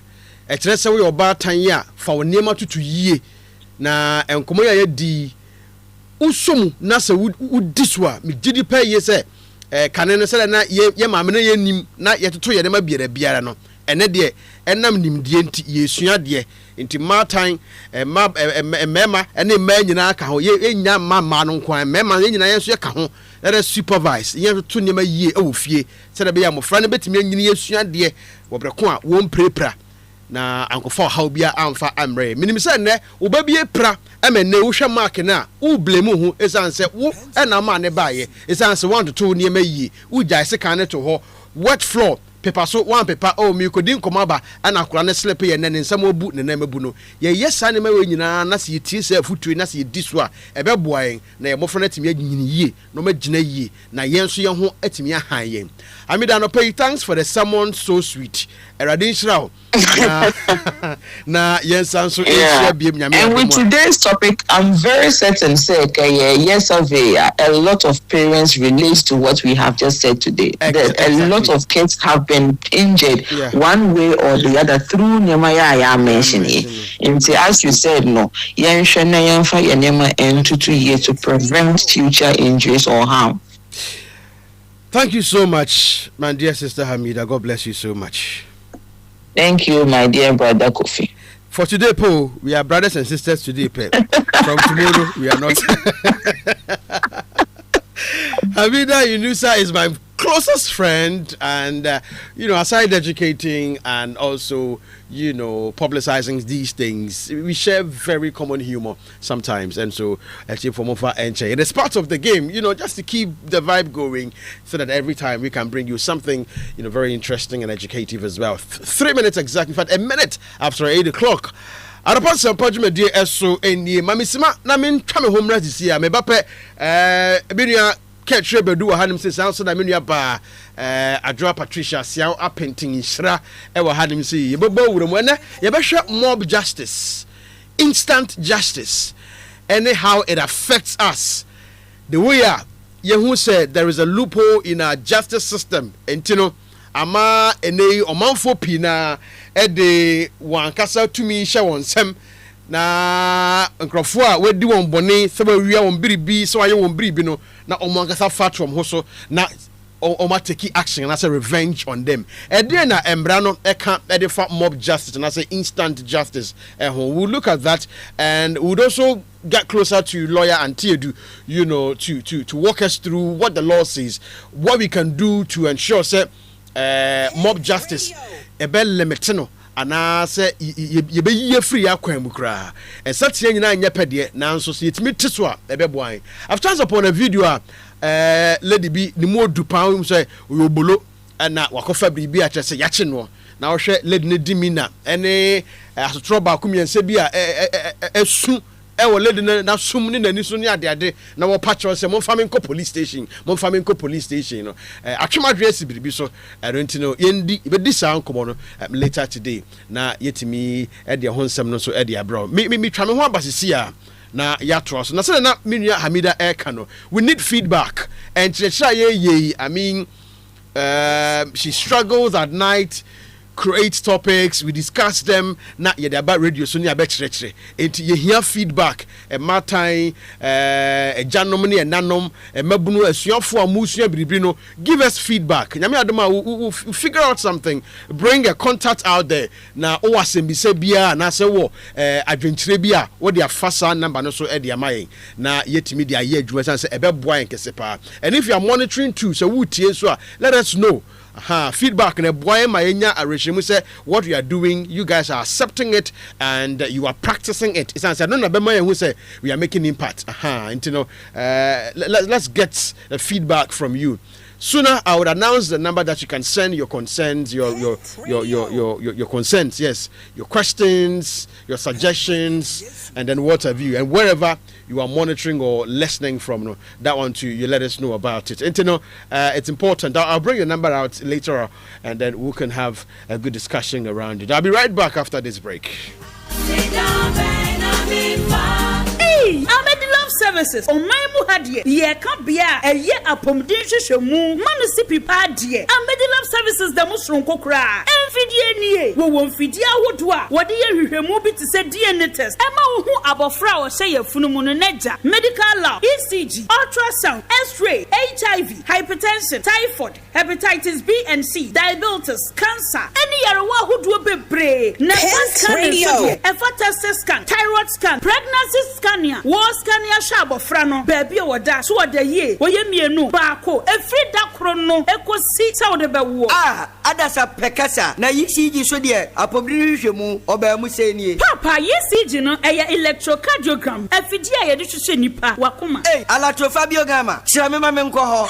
ɛkyerɛ sɛ wo yoba tan ya fa wo niema tutu yie na enkomo ya di usom na sɛ wudi so a me gidi pa yie sɛ kane no sɛ na ye maame no ye nim na ye toto ye ne ma biara no ene de enam nimdie nti yesua de nti matan mema ene ma nyina ka ho ye nya mama no nko mema nyina ye so ye ka ho let us supervise ye to ne ma yie e wo fie sɛ da be ya mofra ne betimi nyina yesua de wo breko a wo mprepra na ankofo how bia amfa amre minim sɛ ne wo ba bie pra emene wo hwɛ mark na wo blame ho esan sɛ wo na ma ne baaye esan sɛ want to ne ma yie wo jai se kan ne to ho wet floor paper so one paper oh mi ko din komaba ana akura ne slip ye ne nsam obu ne na mabu no ye yesa ne ma we nyina na se yiti se afutu na se yedi so a ebe boayen na ye mofo na timi agyini yie no ma gyina yie na yen so ye ho atimi ahan yen amida no pay thanks for the sermon so sweet erade nshira na yen sanso e biem nyame. And with today's topic I'm very certain say yes of a lot of parents relate to what we have just said today. A lot of kids have been injured one way or the other through Nemaya I mentioning. And as you said, no, yen shana yanfa yenema and to prevent future injuries or harm. Thank you so much, my dear sister Hamida. God bless you so much. Thank you, my dear brother Kofi. For today, Paul, we are brothers and sisters today, Paul. From tomorrow, we are not. Hamida Yunusa is my closest friend, and aside educating and also publicizing these things, we share very common humor sometimes, and so actually for Mofa and it is part of the game, just to keep the vibe going, so that every time we can bring you something very interesting and educative as well. 3 minutes exactly, in fact, a minute after 8 o'clock. Anopa Nsempa dwuma die eso enie mamisima na men twa me home this year me bape benua Ketre bedu hanim se sanso na menua ba Adwoa Patricia Siao apenting nhira e wo hanim se yebebo wuram ene yebehwe mob justice, instant justice, anyhow it affects us the way yehu said there is a loophole in our justice system entino ama ene omanfo pina de wankasa tumi hye wonsem na nkrofo a wedi won bone se ba wia won biribi so aye won biribi no na omankasa fatrom ho so na oma take action na say revenge on them ede na embra no eka ede fa mob justice na say instant justice we'll look at that, and we'll also get closer to lawyer Antiedu, to walk us through what the law says, what we can do to ensure say mob justice ebe limitino ana say ye be ye free akwan mu kra e satie nyina anya pede na nso so yetimi tiso a ebe boan. I've chanced upon a video lady bi ni mo du pan say oyobolo na wakofa biribi a kyerɛ sɛ yache no na wo hwɛ lady ne dimina ene asotro ba kumiense bi a esu ewo lady na sum ni nani so ni ade na wo pa kyerɛ sɛ momfa me police station no atwemadwe asi biribi so erenti no yendi bedi saa nkomo no later today na yetimi de ho nsɛm no so de abro me twa me ho abasisi a na yatro so na say na menua Hamida Ekano, we need feedback and I mean she struggles at night, creates topics, we discuss them na ye about radio so ni abechire enti ye hear feedback matai janom ne nanom mabunu asuafo amusua biribi no, give us feedback nyame adoma we figure out something, bring a contact out there na o asem se bia na se wo adwenkyire bia wo de afasa number no so e de amayen na yetimi de aye adwuma san se ebeboa enkese pa. And if you are monitoring too, so wo tie so let us know. Feedback and boy my arrangement say what we are doing, you guys are accepting it and you are practicing it. It's answered no who say we are making impact. Let's get the feedback from you. sooner I would announce the number that you can send your concerns, your concerns, yes, your questions, your suggestions, and then what have you, and wherever you are monitoring or listening from, that one too, you let us know about it. And it's important. I'll bring the number out later, and then we can have a good discussion around it. I'll be right back after this break. Hey, Ahmed Love Services. On my muhadie. Ye can be a ye apomdin shemu. Manu sipi padie. Ahmed Love Services da musron kokra. Enfidie nie. Wo wonfidie ahodwa. Wode ye hwehwemu bi te se DNA test. Ema wo hu abofra o hye ye funumu no neja. Medical lab, ECG, ultrasound, X-ray, HIV, hypertension, typhoid, hepatitis B and C, diabetes, cancer. Any yarewa ahodwo bebre. Na radio. Efa test scan, thyroid scan, pregnancy scanner, war scanner shabo frano, baby or da, so the ye, wo ye mienu, bako, every da chrono, ekosi sa de bewo. Ah, adasa pekasa, na ECG so de, apobirihwemu, obamu se nie. Papa, ECG no, eya electrocardiogram, efidia ye de hwehwe nipa, wakoma. Hey, electrofabiogama, chira me nko ho.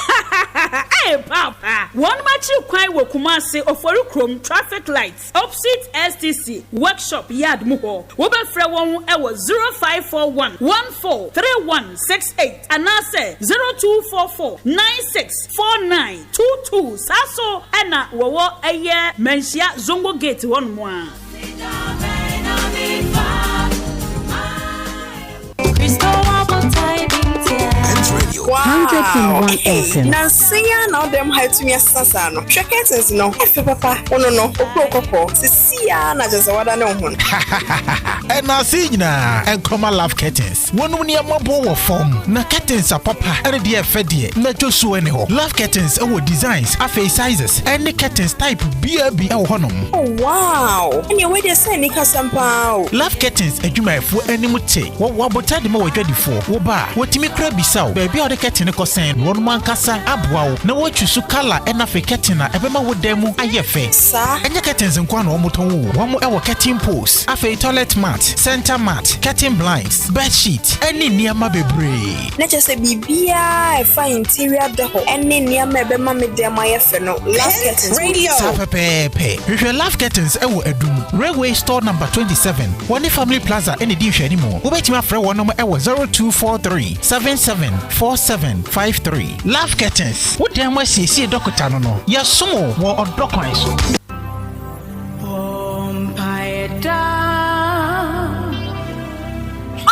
Hey, Papa, one machi kwan wo Kumasi ofori krom traffic lights, opposite STC, workshop yard muho. Wo be frɛ won e wo 0541 143168 and I say 0244 964922 saso ena wo eye mensia zongo gate won mo a. Wow. Nansia now them had to me assassin. Shaketens no. Efe papa. Oh no. Okoko. Sisia na just wada no hun. And now see na and come love curtains. One when you mabo form. Na curtains are papa. And the fedie. Na josu anyhow. Love curtains our designs, afe sizes, and the curtains type BB our honum. Oh wow. And you wait they say nika sampa. Love curtains ejuma fu animute. What bota de mo we ready for. Wo ba. Wotimi kra bisao. Baby or the curtain ko sen. One man kasa abwa. Na wo chusu color and afe curtain na ebema wo demu ayefe. Sa. Enya curtains nkwa na omoton wo. Wamo ewo curtain post. Afe toilet mat, center mat, curtain blinds, bed sheet, any niama bebre. Na just say bibia fa interior deco. Any niama ebema me dem ayefe no. Love curtains radio. Sa pepe. We love curtains ewo edum. Railway store number 27. One family plaza any di hwe animo. Wo betima frɛ wo number ewo 0243 774753. Love curtains. Wo dem wa siesie dokota no no. Ya sumo wo odokwan so.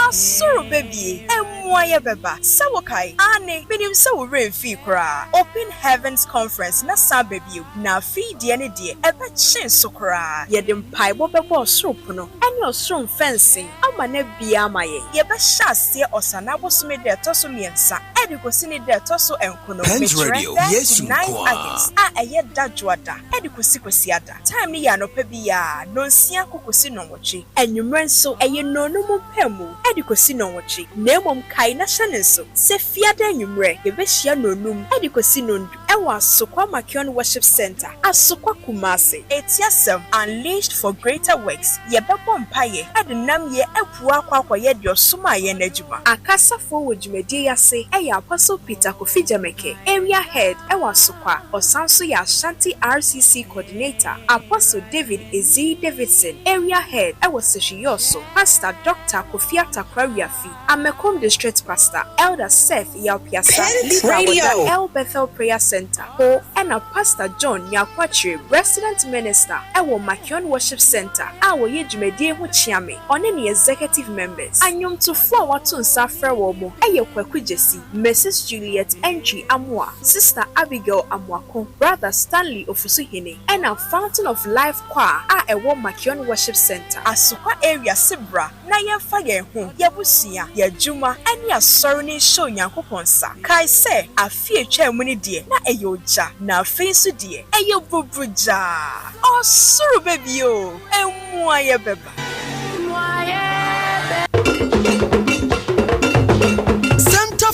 Asuru baby, emwaye beba. Sawokai, ane, minim sa wo remfi kra. Open Heavens Conference na sa baby na fi die ne die ebe chen so kra. Ye dem paibo bebo osoro no. Ene osoro fencing ama na bia maye. Ye be hyase osana bosume de toso miensa. Edi kosi ne de toso enkono. Radio, yes you 9 August. Eye dadwoada. Edi kosi ada. Time ni ya no pa bia no nsia kokosi no wochi. Enwumren so eye no no mu pemu. Edikosi no wochi nemom kai na hyane so se fiada nwumre ye be hia no num edikosi no ndu ewa Asokwa Makion Worship Center Asokwa Kumasi etiasem unleashed for greater works ye bebo mpaye ednam ye apua kwakwa ye de osuma ye najuma akasafo wodwumadi yase eya Apostle Peter Kofi Jameke area head ewa Asokwa osanso ya Ashanti RCC coordinator Apostle David Ezi Davidson area head ewa Seshiyoso Pastor Dr. Kofi Adarkwah Nyametease Amekom District Pastor Elder Seth Yaupiasa Leader El Bethel Prayer Center Ho and Pastor John Nyakwachiri Resident Minister Ewo Makion Worship Center Awo Yejumedie Ho Chiame Oneni executive members Anyom to floor watu nsafre womo Eye Kwaku Jesi Mrs. Juliet Entry Amwa Sister Abigail Amwako Brother Stanley Ofusuhine and a Fountain of Life Choir Ewo Makion Worship Center Asokwa area Sibra na yemfa ye ho yebusia ye dwuma ani asori ni show Nyankopon sa kai se afie twa mu ni de na eyoja na afin su de eyebubruja osuru baby o emu aye beba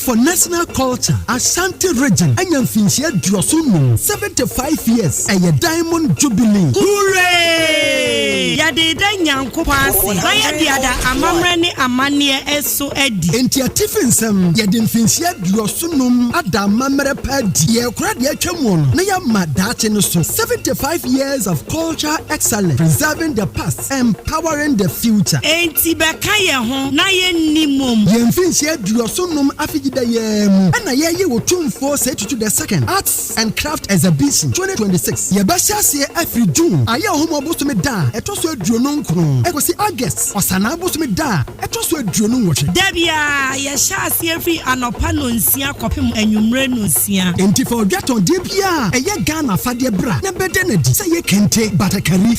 for National Culture, Ashanti Region, Anyamfinchia Drosunu, 75 years, a Diamond Jubilee. Hooray! ye yade da nyanko pase na yade ada amamre ne amane eso edi enti atifi nsem yɛde mfinsia duosunum ada amamre padi ye kura de atwamu no na ya madache no so 75 years of culture excellence preserving the past empowering the future enti beka ye ho na ye nimom ye mfinsia duosunum afigida ye mu na ye ye wotumfo say to the second arts and craft exhibition 2026 ye bashase every June aye homo bosome da etoso aduonu nkron ekosi August osana bosome da etoso aduonu nwoche Debia ye shase every Anopa Nsempa kopem anwumre no nsia enti for dwaton de bia eye Ghana fade bra na bede na di say ye kente batakari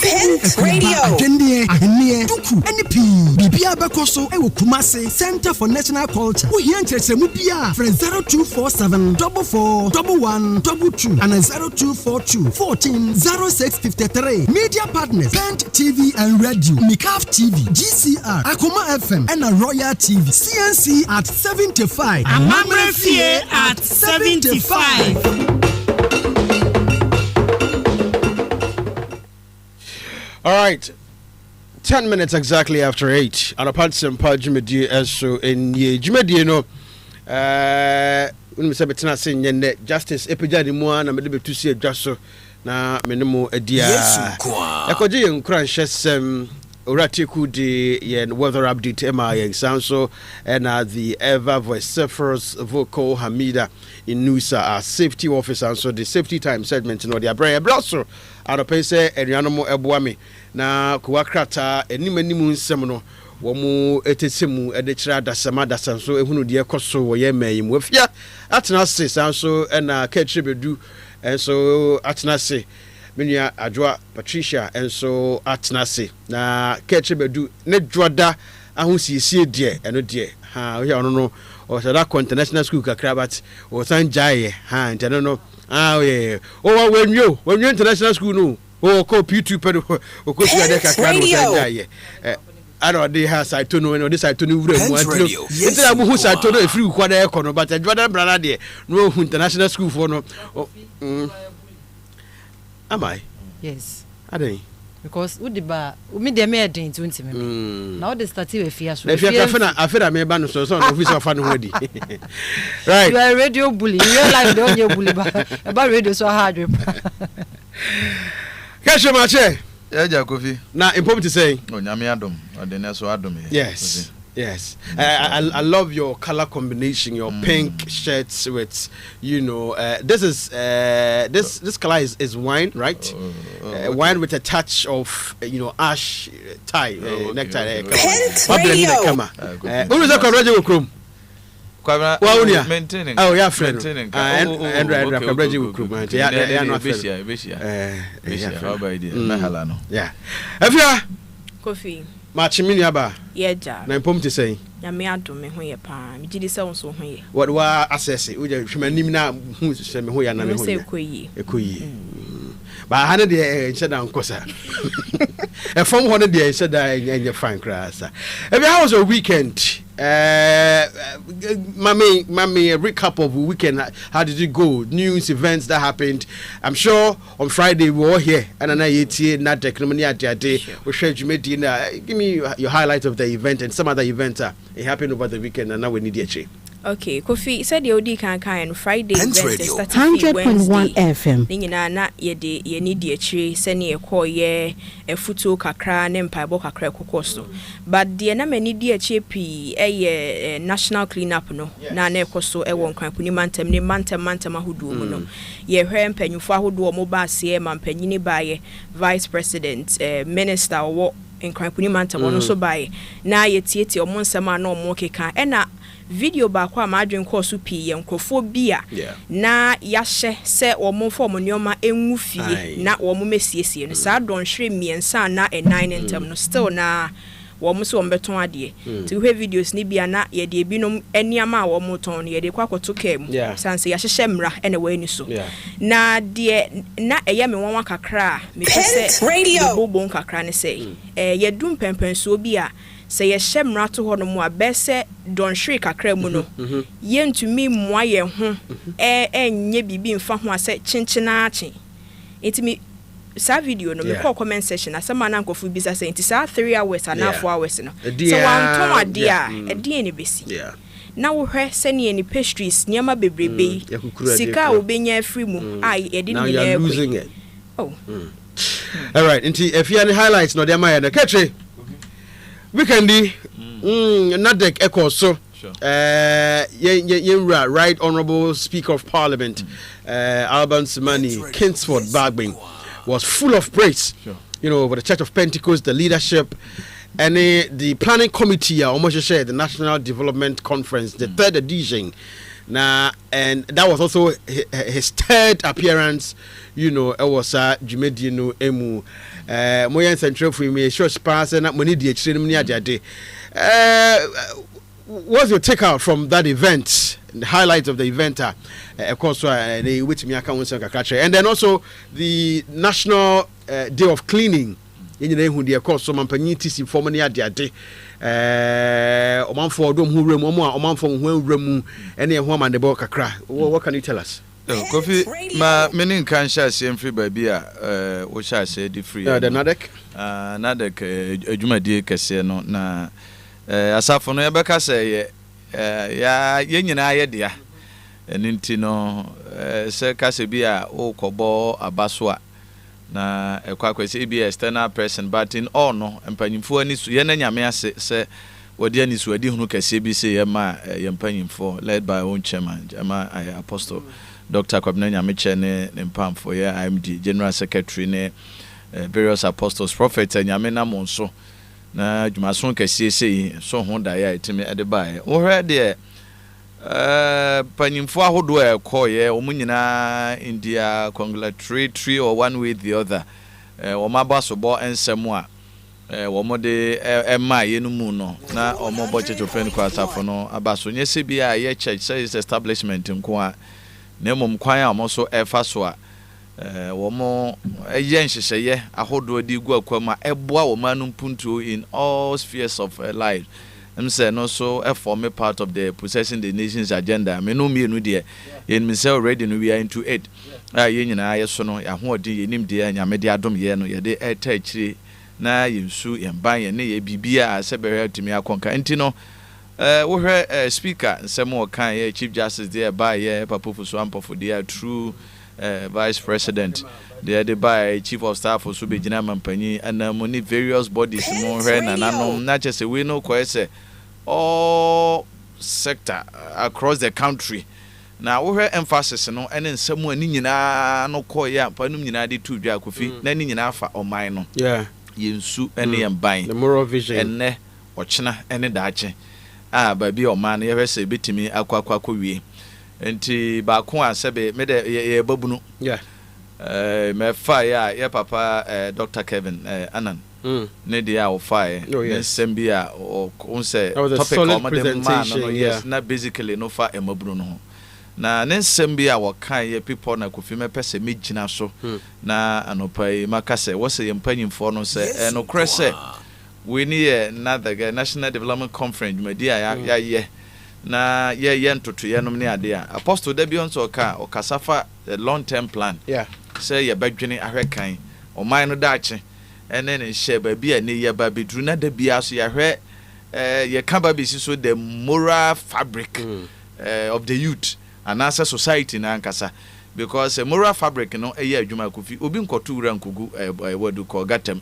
radio agende ahene duku NP bibia bekoso e wo Kumasi Center for National Culture wo hia nkyerɛkyerɛmu bia fra 0247 441122 and 0242 14 0653 media partners Pent TV and Radio Mikaf TV GCR Akoma FM and Royal TV CNC at 75 Amamre Fie at 75. All right. 10 minutes exactly after 8. Anopa Nsempa Jumedi eso enye. Jumedi no when me say betena say nyene justice epejade mu na me de betusi adwaso na menemo adia. Ekoje yenkura nhwesem Oratiku de yen weather update ema yen sanso and the ever vociferous vocal Hamida in Nusa our safety officer and so the safety time segment no dia brand also Anopa say enuanomo eboame na kuwakrata enimanimu nsem no womu etesemu edechira dasama dasanso ehunu de ekoso wo ye mayim wafia atena se sanso na katribedu enso atena se Minya Adwa Patricia and so atnase na Ketchebedu ne dwoda ahusiesie de eno de ha we no o sada international school kakra but o san jaye ha ntano no we o wenyo international school no o ko P2 pedo o ko suade kakra no san jaye I don't they have side to no and this side to no radio. Instead of who side to no free kwada e kono but dwoda brother de no international school for no Am I? Yes. Are they? Because Udiba, me de me adin 20 minutes. Now they start with fear. If you I feel I may ban so officer fan ready. Right. You are a radio bully. You real life don't you bully about radio so hard. Catch your match. Yeah, Kofi. Now important to say. No, Nyame Adam. Or the next Adam. Yes. Yes, I love your color combination. Your pink shirts with, this is this color is wine, right? Wine with a touch of ash tie, necktie. Who is that called? Maintaining. Oh, yeah, friend. And yeah. If you Kofi. Machimini aba. Yeja. Na impom te say. Nyame adom me ho ye pa. Me gidi se wonso ho ye. What wa assess it. Uja hwemanim na hu se me ho ya na me ho. Se ekoyi. Ekoyi. Ba ha ne de encheda nkosa. E from ho ne de encheda enye fine crasa. Every how was your weekend? Mommy, a recap of the weekend. How did it go? News, events that happened. I'm sure on Friday we were all here. And I not day. We shared you made dinner. Give me your highlight of the event and some other events it happened over the weekend. And now we need it. Okay, Kofi said the OD can Friday event 100.1 FM. Nina na ye need the tree, send ye call ye a futu kakra nem paibo kakra kokoso. But the na many dear chippy a national cleanup no na ne koso e won kwan mantem ne mantem ahudu no. Ye hwem panyufa ahudu mobile CM panyini baye vice president minister or in kwan mantem no so baye. Na ye tieti omo nsema na omo keka e na video ba kwa madwen course pi ye nkrofobia na yahye se omo form nyoma enwu fie na omo mesiesie no sa don hwe miensa na 9 ntem no still na womo so ombeton ade ti hwe videos ni bia na ye de binom eniama a womo ton ye de kwakoto kem sanse yahye mra ene we ni so na de na eye me wonwa kakra me pese bobo kakra ne se ye dum pempen so bia se ye hyemra to ho no mo abese don hwe kakra mu no ye ntumi moa ye ho enye bibi mfa ho ase chinchina achi etimi sa video no me call comment section asema na nkofo bisa say nti sa 3 hours and 4 hours no so wan ton ade a ade ni besi na wo hwe sene ni pastries niama bebrebe sika obenya free mu ai ede ni na losing it. All right, if you any highlights no dey my na catch weekendi nadek echo so right honorable speaker of parliament Alban Simani Kingsford Bagbing was full of praise for the Church of Pentecost, the leadership and the planning committee almost shared the National Development Conference, the 3rd edition. And that was also his 3rd appearance. It was Jumedino Emu Moyen Central for me, church pass and money the extremely. What's your takeout from that event? The highlights of the event are, of course, the which me account and then also the National Day of Cleaning. Of course, some companies in formally at their day. Oman for them who remove Oman for who remove any woman the Bokakra. What can you tell us? Kofi, my meaning can share same free baby, which I say the free. The Nadek? Nadek, a Jumadi Casino, na. Asafo no yebeka say yen na ye dia enti no se kase bia o kobo abaso a na ekwakwese bia external person but in all no empanyimfo ani so ye na nyame ase se wodi ani so adi hunu kase bi se ye ma ye empanyimfo led by own chairman Jama Apostle Dr. Kofi Nyametease ne mpamfo ye IMD General Secretary ne various apostles prophets nyame na monso na jumason kase sei so ho da ya etime ede bae wo hwe de panyimfo ahodo e koye omunyina India congratulatory or one way the other wo mabaso bo ensem a wo mode ema yenumu no na omobo church of Pentecost afo no abaso nyese bia ye church says establishment nko a na mom kwan a mo so efa so a womo yen hyehyeye ahodo di gu akwama eboa wo manu puntu in all spheres of life. I'm saying also form a part of the possessing the nation's agenda. Me no me no de in me say already no we are into it. Yen nyina yeso no ya ho odi yenim de nyame de adom ye no ye de eta chiri na yinsu yemban ye ne ye bibia se be timi akonka enti no wo hwe speaker nsem wo kan ye chief justice there by ye papofu so ampofo there true vice president the by chief of staff so be gina mampani and money various bodies mo hwe na nanom na chese we no kwese all sector across the country na wo hwe emphasis no ene nsem ani nyina no koya panum nyina de tu dwa Kofi na ni nyina afa oman no yensu ene yemban the moral vision ene ochena ene daache baby oman ye hwe se betimi akwakwa wie enti ba ko asebe me de ye babunu me fire ye papa Dr. Kevin Anan ne dia o fire sembia o say topic of the man no yes na basically no fa emabunu no na ne sembia wo kan ye people na Kofi me pese me gina so na Anopa makase wo say empanyimfo no say no krese we need another National Development Conference media ya na ye ntoto ye nom ne ade a Apostle da bi onso ka o kasafa long term plan say ye badwene ahwekan o man no daache ene ne hye ba bi a ne ye ba bedru na da bi aso ye hwe ye ka ba bi so the moral fabric of the youth and as a society na ankasa because moral fabric no ye adwuma Kofi obi nkoto wura nkugu wadu ko gatem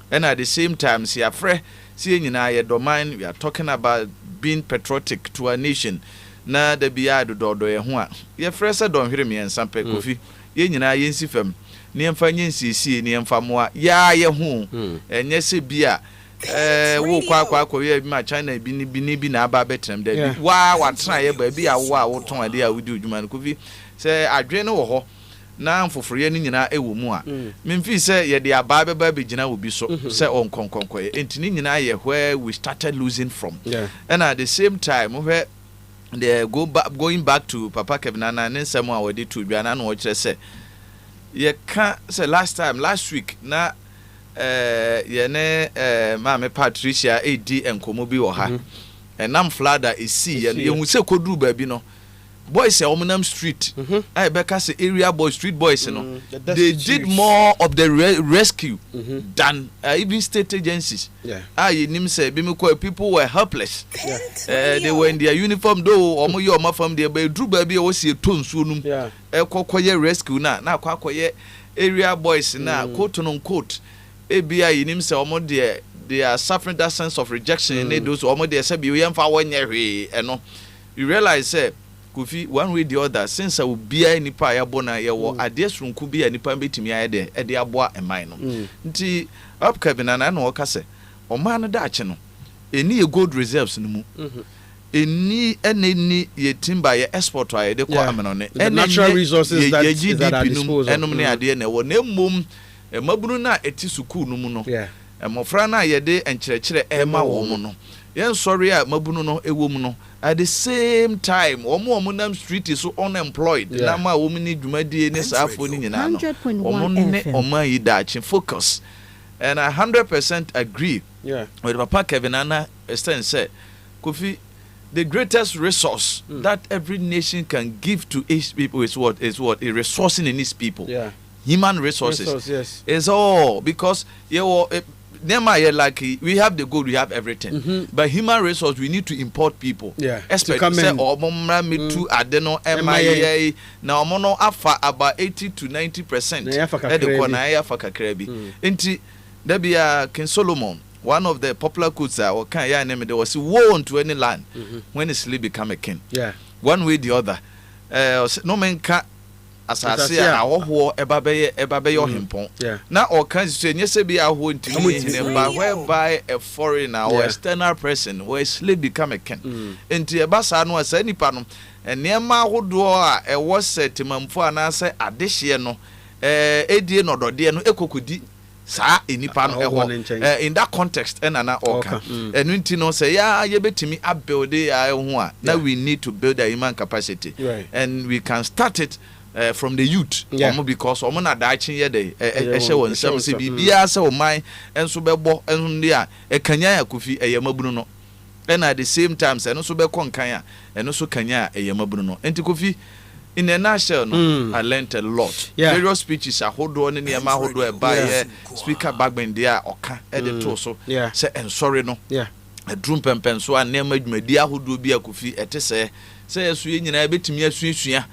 and at the same time see afre see nyina ye domain we are talking about being patriotic to a nation na da biya dodo ye ho a ye frese don hwere me ensampe Kofi ye nyina ye nsifam ne emfa nyensisi ne emfa moa ya ye ho enye se bia wo kwa ye bi ma China bi na aba betrem da bi wa tra ye ba bi a wo ton ade a wudi odwuma no Kofi se adwe no wo ho na mfoforo ni nyina ewo mu a memfi se ye de aba beba be gina obi so se on konkonko enti ni nyina ye where we started losing from and at the same time where they going back to Papa Kevin and nsem a wodi to bia na no kire se ye ka se last week na ye ne Mama Patricia edi enkomo bi wo ha enam flada esi ye hu se koduru ba bi no boys omunam street I beka say area boys street boys they did more of the rescue than even state agencies. Nim say people were helpless. They were in their uniform though omo ye omo fam there be dru ba bi o see tonsuo num kokoye rescue na kwakoye area boys na quote on quote ebia nim say omo there they are suffering that sense of rejection in those omo there say bi we yemfa wonye hwe eno you realize say Kofi one way the other since we bia nipa ya bona ye wo ade srunku bia nipa betimi aye de e de aboa eman no nti up cabin na no ka se o man no da ache no eni gold reserves no mu eni ye timber ye export aye de ko ameno ne natural resources that is at our disposal enom ne ade na wo na mom mabunu na eti suku no mu no mofra na ye de enkyerechire ema wo mu no yen sorry a mabunu no ewo mu no at the no time omo street is so unemployed na ma wo ni dwumadie ne saafo ni nyina no omo ne omo yi dachi focus and I 100% agree with Papa Kevin Anna Esten said Kofi the greatest resource that every nation can give to its people is what a resourcing in its people human resources is all because like we have the gold, we have everything. But human resource, we need to import people. Especially say me too adeno MIA now mono afa about 80 to 90%. Inti there King Solomon, one of the popular quotes or can ya name there was woe unto any land when his slave become a king. One way or the other. No man can asase a wo ebabe ohimpon na o kan so nyese bi aho ntimi himba whereby a foreigner or external person where slave become a king enti ebasa no asa nipa no enema ahodo a ewo setimamfo anase adehye no edie nodode no ekokodi sa enipa no eho in that context na oka enu nti no say ya yebetimi abuild ya ho a now we need to build a human capacity and we can start it from the youth because omo na da achi ye de ehye won sam se bibia se o man enso bebo enso ndi a ekanya ya Kofi eyamabunu no and at the same time se enso be konkan a enso kanya eyamabunu no enti Kofi in a nutshell no I learned a lot various speeches ahodo ne niam ahodo e ba speaker backbend dia oka e de to so se sorry no drum pempen so anem adwumadi ahodo bi a Kofi ete se yesu nyina betimi asuasua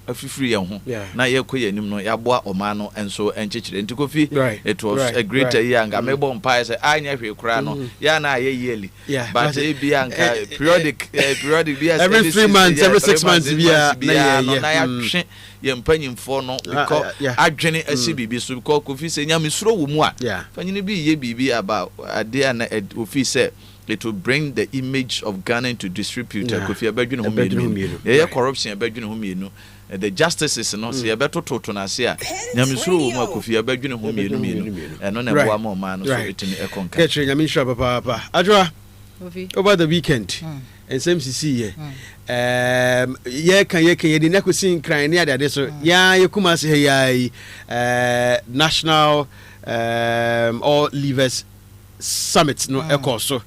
afifiri ye ho na ye koye nim no yaboa omano enso enchechire enti Kofi it was a great year nga mebo mpa say anya hwe kura no ya na ye yearly but e bia nka periodic bia every 3 months every 6 months bia na ya hwe ye mpanyimfo no because adwene asibibi so because Kofi say nyame suro wo mu a fanyine bi ye bibi about ade na Kofi say it will bring the image of Ghana into disrepute. Kofi abadwene ho mienu ye corruption abadwene ho mienu the justices no say abetoto to na se a nyamesuro wo mu Kofi abadwene ho mienu eno na boa ma ma no so etini ekonka ketche nyamesuro papa Adwa over the weekend and same see here ye kan ye de nakosin kran ne ade so ya ye kuma se ya national all leaders summit no ekoso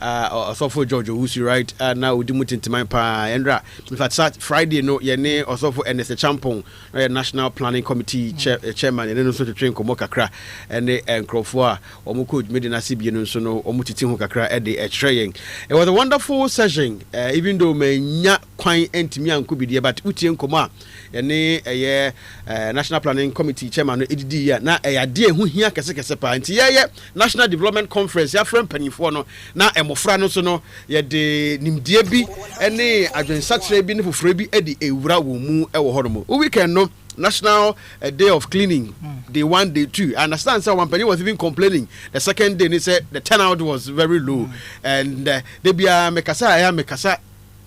Osofo George Owusu right now we do mutintimai pa endra in fact Friday no ye ne Osofo NS Champon National Planning Committee chairman and no so to train komo kakra and enkrofo a omuko dwumedi na sibie no so no omutiti ho kakra e de etreyen. It was a wonderful session even though menya kwan entimi ankobidie but utie nkomo a ye ne National Planning Committee chairman no edidi ya na ade hu hia kese pa nti ye National Development Conference ya friend panifo no na mofra no so no ye de nimdie bi ene adwensatre bi ne foforo bi e de ewura wo mu e wo hono weekend no National Day of Cleaning, day 1, day 2. I understand so one penny was even complaining. The second day they said the turnout was very low and they be mekasa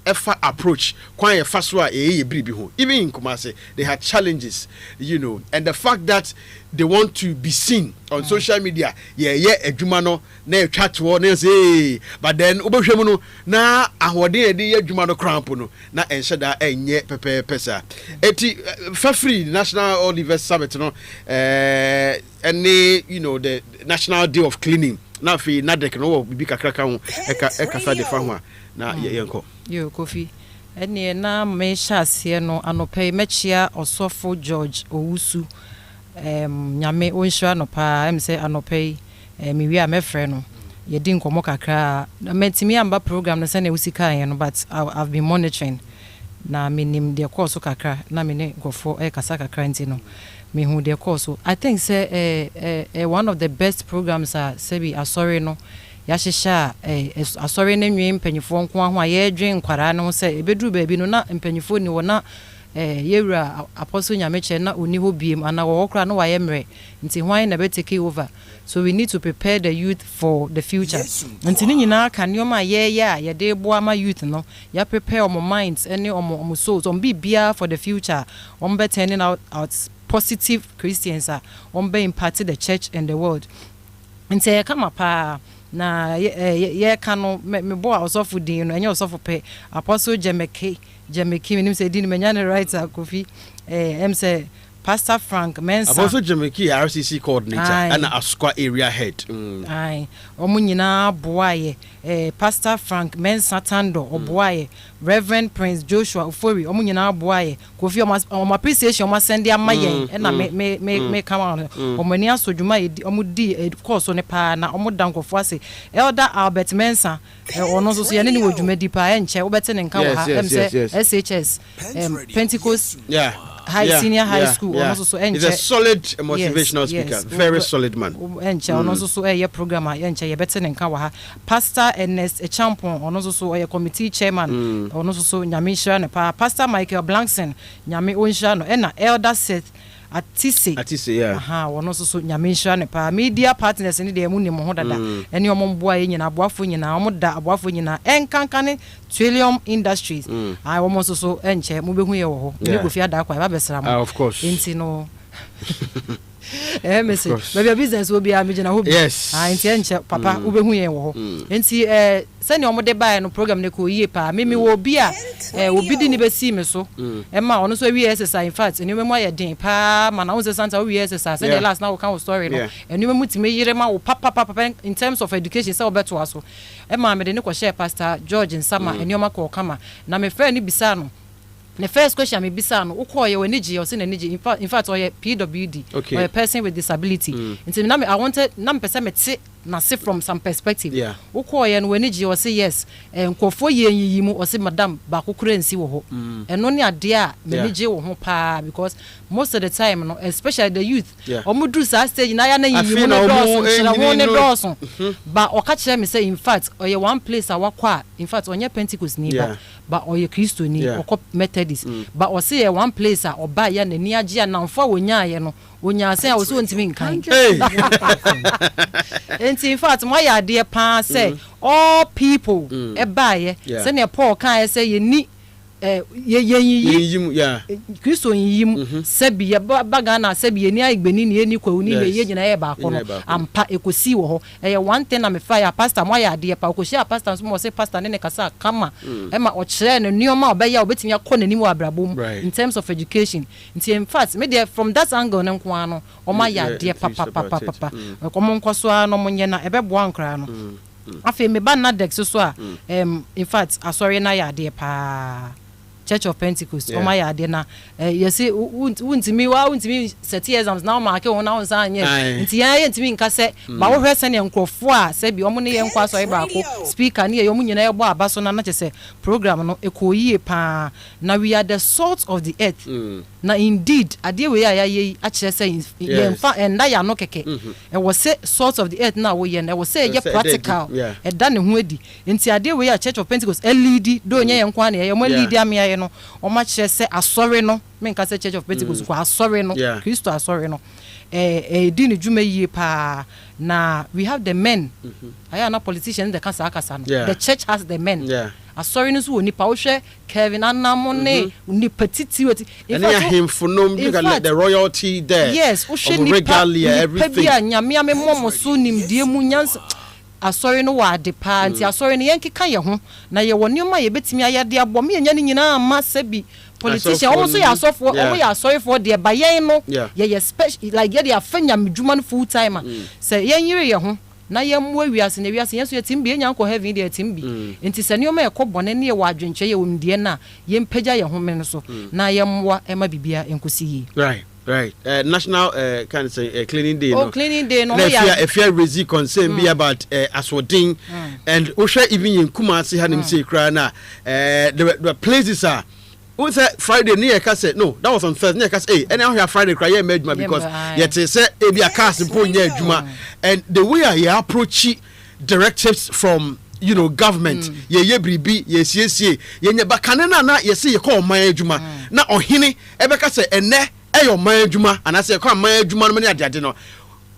effort approach quite a fast way even in Kumasi they had challenges, you know, and the fact that they want to be seen on social media edwumano na chat wo na say but then obehwemu na ahode ede edwumano cramp no na enhyeda enye pepe pesa eti free National Oliver Summit no any you know the National Day of Cleaning na fi nadek no bibi kakra ka ho eka fa de fa ho na yenko yo Kofi ene na me hyase no anopa mechia osofo George Owusu nyame onhira no pa em say anopa me wi a mefre no ye din komo kakra mentimi amba program no say na usika yen no but I've been monitoring na minim de course kakra na me ne gofo kasa kakra nti no me hu de course. I think say one of the best programs are sebi asori no ya hihya asori na nwi mpanyifo nko ho aye dwen kwara no say ebedru ba bi no na mpanyifo ni wona yewura apostle Nyameche na oni ho biem ana wo kra no wa yemre nti hwan na be take over. So we need to prepare the youth for the future. Nti ni nyina ka nioma ye de boa ma youth no ya prepare our minds any our souls on be bia for the future. On be turning out positive Christians on be impacting the church and the world. Nti kama pa na ye ka no me boa osofo din no enye osofo pe apostle Jemeke menim say din menya ne right Kofi say Pastor Frank Mensa. Apostle Jemeke RCC coordinator and Asqua area head. Aye. Omo nyina boaye. Pastor Frank Mensa Tando oboaye. Reverend Prince Joshua Ofori omo nyina boaye. Kofi omo appreciation omo send dia mayen na me come on. Omo ni asodwuma omo di course ne pa na omo dankofo ase. Elder Albert Mensa ono so ye ne wodwuma di pa enche obete ne nka wa SHS Pentecost senior high school. He's a solid motivational speaker, very solid man. Programmer Pastor Ernest Echampon onoso committee chairman onoso Nyamisha ne Pastor Michael Blankson Nyame Onshano and Elder Seth Atise onoso Nyamisha ne media partners ni de mu ne mo dada ene omomboa nyina aboafo nyina omoda aboafo nyina enkankane Trillium Industries I almost so enche mu behu ye wo ho ne Kofi Adarkwah ba besra mo of course enti no maybe a business will be a major hobby. Yes. Enche papa ube hu ye wo ho enti send your mode buy no program ne ko yie pa me wo bia obi di ni be see me so ma ono so wi exercise in fact enu memo ye den pa ma na wo santa wi exercise send the last now we can story no enu memo ti me yire ma wo papa in terms of education say obeto aso ma me de ne ko share Pastor George Nsama enu ma ko kama na me friend ni bisa no. The first question me bisa no uko ye weniji or say neniji in fact or ye PWD or a person with disability nti na me I wanted na me person me ti na see from some perspective uko ye no weniji or say yes nkofo ye yiyimu or say madam ba kokura nsi wo ho eno ne ade a meniji wo ho pa because most of the time no especially the youth omudru sa stage na ya na yiyimu no doso ba oka kire me say in fact or ye one place awakwa in fact onye Pentecost ni ba or ye Christo ni okop method but o say one place oba ya na ni age na mfa wonya ye no wonya say o so ntimi nkan enti in fact my idea pa say all people e ba ye say na Paul kan say ye ni Kristo yim sebi ya baga na sebi ye ni agbeni ni eni kwa uni le ye nyina ye ba ko no ampa ekosi wo ho one thing na me fire pastor mo ya de pa ko share pastor so mo say pastor ne kasa kama e ma o kire no nioma obeya obetimi akọ nani mu abrabom in terms of education in fact me there from that angle ne nko ano o ma ya de papa ko mo nko so ano mo nye na ebebo ankra no afi me ba na dex so a in fact asori na ya de pa Church of Pentecost o my ade na you see untimi set exams now ma ke wona won san ye nti ya ye ntimi nka se ba wo hwese ne nkrofo a se bi omo ne ye nkwa so ba ko speaker ne ye omo nyina ye bo abaso na na chese program no ekoyie pa na we are the salt of the earth na indeed ade we ya ye a kire se ye mfa enda ya no keke e wo se salt of the earth na wo ye na wo se ye practical e da ne ho adi nti ade we ya Church of Pentecost LED do nye ye nkwa ne ye mo lead am no o ma kire se asori no me nka se Church of Pentecost ko asori no Kristo asori no di ne dwuma yie pa na we have the men aya na politicians the kasa no the church has the men asori no so oni pa wo hwe Kevin Anamone ni petiti weti in fact him for no you can let the royalty there yes wo hwe ni regalia everything pa nyame ame momo so nimdie mu nyans asori no wa de pa anti asori no yenkeka ye ho na ye woni ma ye betimi ayade abo me nya ni nyina ma sabi politician also ya asofo omo ya asori for de ba yen no ye special like ye de afanya medwuma no full time say yen yire ye ho na yɛmmoa wiase na wiase yɛso yɛtim bi enya nkɔ heaven deɛ yɛtim bi nti sɛ nneɛma yɛkɔ bɔne ne yɛwɔ adwenkyɛ yɛ wɔmdeɛ na yɛmpagya yɛ ho men so na yɛmmoa ɛma bibia ɛnkɔsi yie. Right. National kind of say cleaning day. Cleaning day. No. If you raise concern be about aswording and Osha even in Kumasi had him say cry now. The places are. Who said Friday near Cassette? No, that was on Thursday near Cassette. And now here Friday cry made because yet they said it be a cast and point near Juma. And the way I approach directives from government ye bribi yes ye ba kanena na ye say ye call my Juma. Na ohini ebeka say ene your man Juma and I say come my Juma money at no.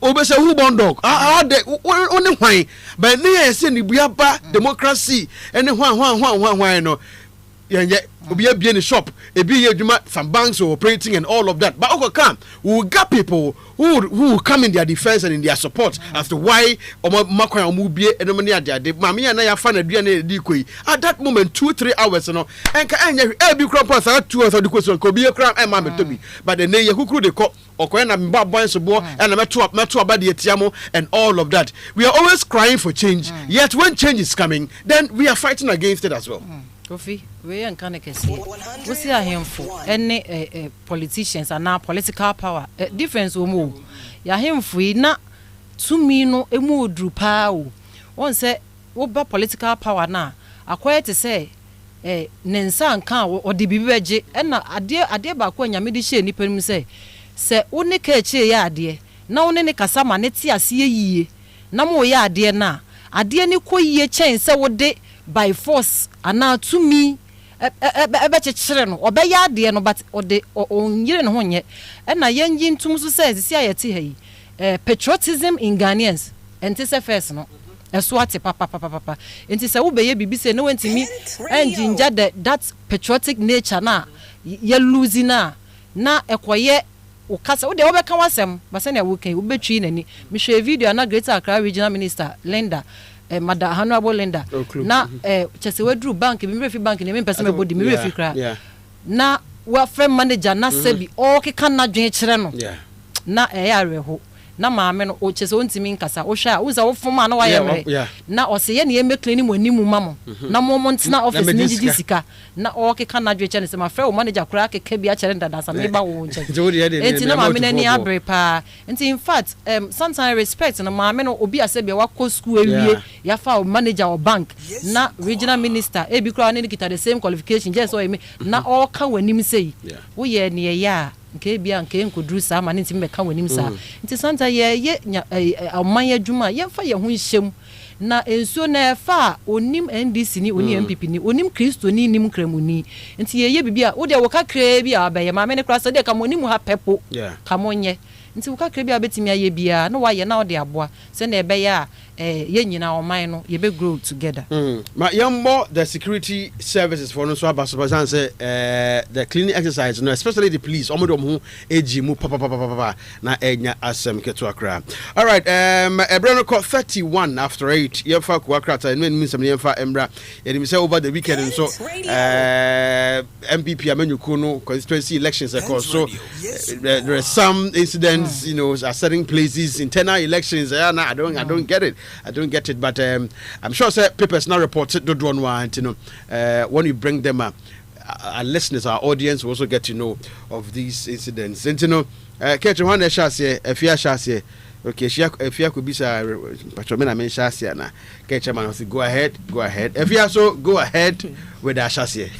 Obese who born dog de only why but near say ni buaba democracy any why no yeah be in the shop e be some banks are operating and all of that but okay come we got people who come in their defense and in their support as to why makwa omubie and money at their mama and I find at that moment 2-3 hours and be crop 2 hours the question could be a crime and mama to me but the name who could they call or and meto about the etiamo and all of that we are always crying for change yet when change is coming then we are fighting against it as well. Kofi, we ain't kind of can see. We see a handful. Any politicians are now political power. Difference we move. Ya handful na to me no emu drupa. One say oba political power na. Akwaye to say nensa nka o de bibeje. Na ade ba kwa nyamedi hye nipa nim say one ka eche ya ade. Na one ne kasa ma ne ti ase yie. Na mo ya ade na. Ade ni koyie chen say wo de by force ana to me ebechechere no obeya de no but ode onyire no honye na yenji ntum so says si ayete ha patriotism in Ghanaians enti se first no eso ate papa enti se wo beye bibi se no wantimi enjinja that patriotic nature na ye losing na ekoye ukasa wo de wo beka wasem ba se na wo kan wo betwi nani me hwe video na Greater Accra Regional Minister Linda Madam Honorable Linda na chese wedru bank bi mrefi bank ne me pese me body me refi kra na wa friend manager na sebi o keka na dwen kire no na areho na maame no o chese ontimi nkasa o hwa wo za wo foma na wa ye na o se ye ne me clean mo nimu mamo na mo ntena office ni gidi sika na o keka na dwen kire se ma friend manager kra keka bi a kire ndada sa me ba wo nche enti na maame na ni abre pa enti in fact sometimes respect na maame no obi asebi wa ko school ewie ya fa manager or bank na regional minister e bi kra na kita the same qualification just so me na o ka wanim sei wo ye ne ya nke bia nke nkoduru sa ma ne ntimi meka wanim sa nti santa ye amanya dwuma ye fa ye ho hyem na ensuo na fa onim NDC ni oni MPP ni onim Kristo ni nim kramuni nti ye bibia wo de wo ka kra bia abaye ma me ne kra so de ka monim ha pepo ka monye nti wo ka kra bia betimi aye bia na wa ye na wo de aboa se na ebe ya ye nyina oman no ye be grow together ma yambo the security services for no so abaso say the cleaning exercise no especially the police omodom ho eji mu papa na enya asem keto akra. All right, Ebrano call 31 after 8 yefa ku akra ta no nsem yefa embra ye say over the weekend and so MPP amanyuku no constituency elections occur so there are some incidents at certain places internal elections I don't get it. I don't get it, but I'm sure papers now reported don't want when you bring them up, our listeners, our audience will also get to know of these incidents. And catch one chassis, if you are chassis, okay, if you could be patron, I mean chassis, na catch a man, go ahead. If you also go ahead with that chassis.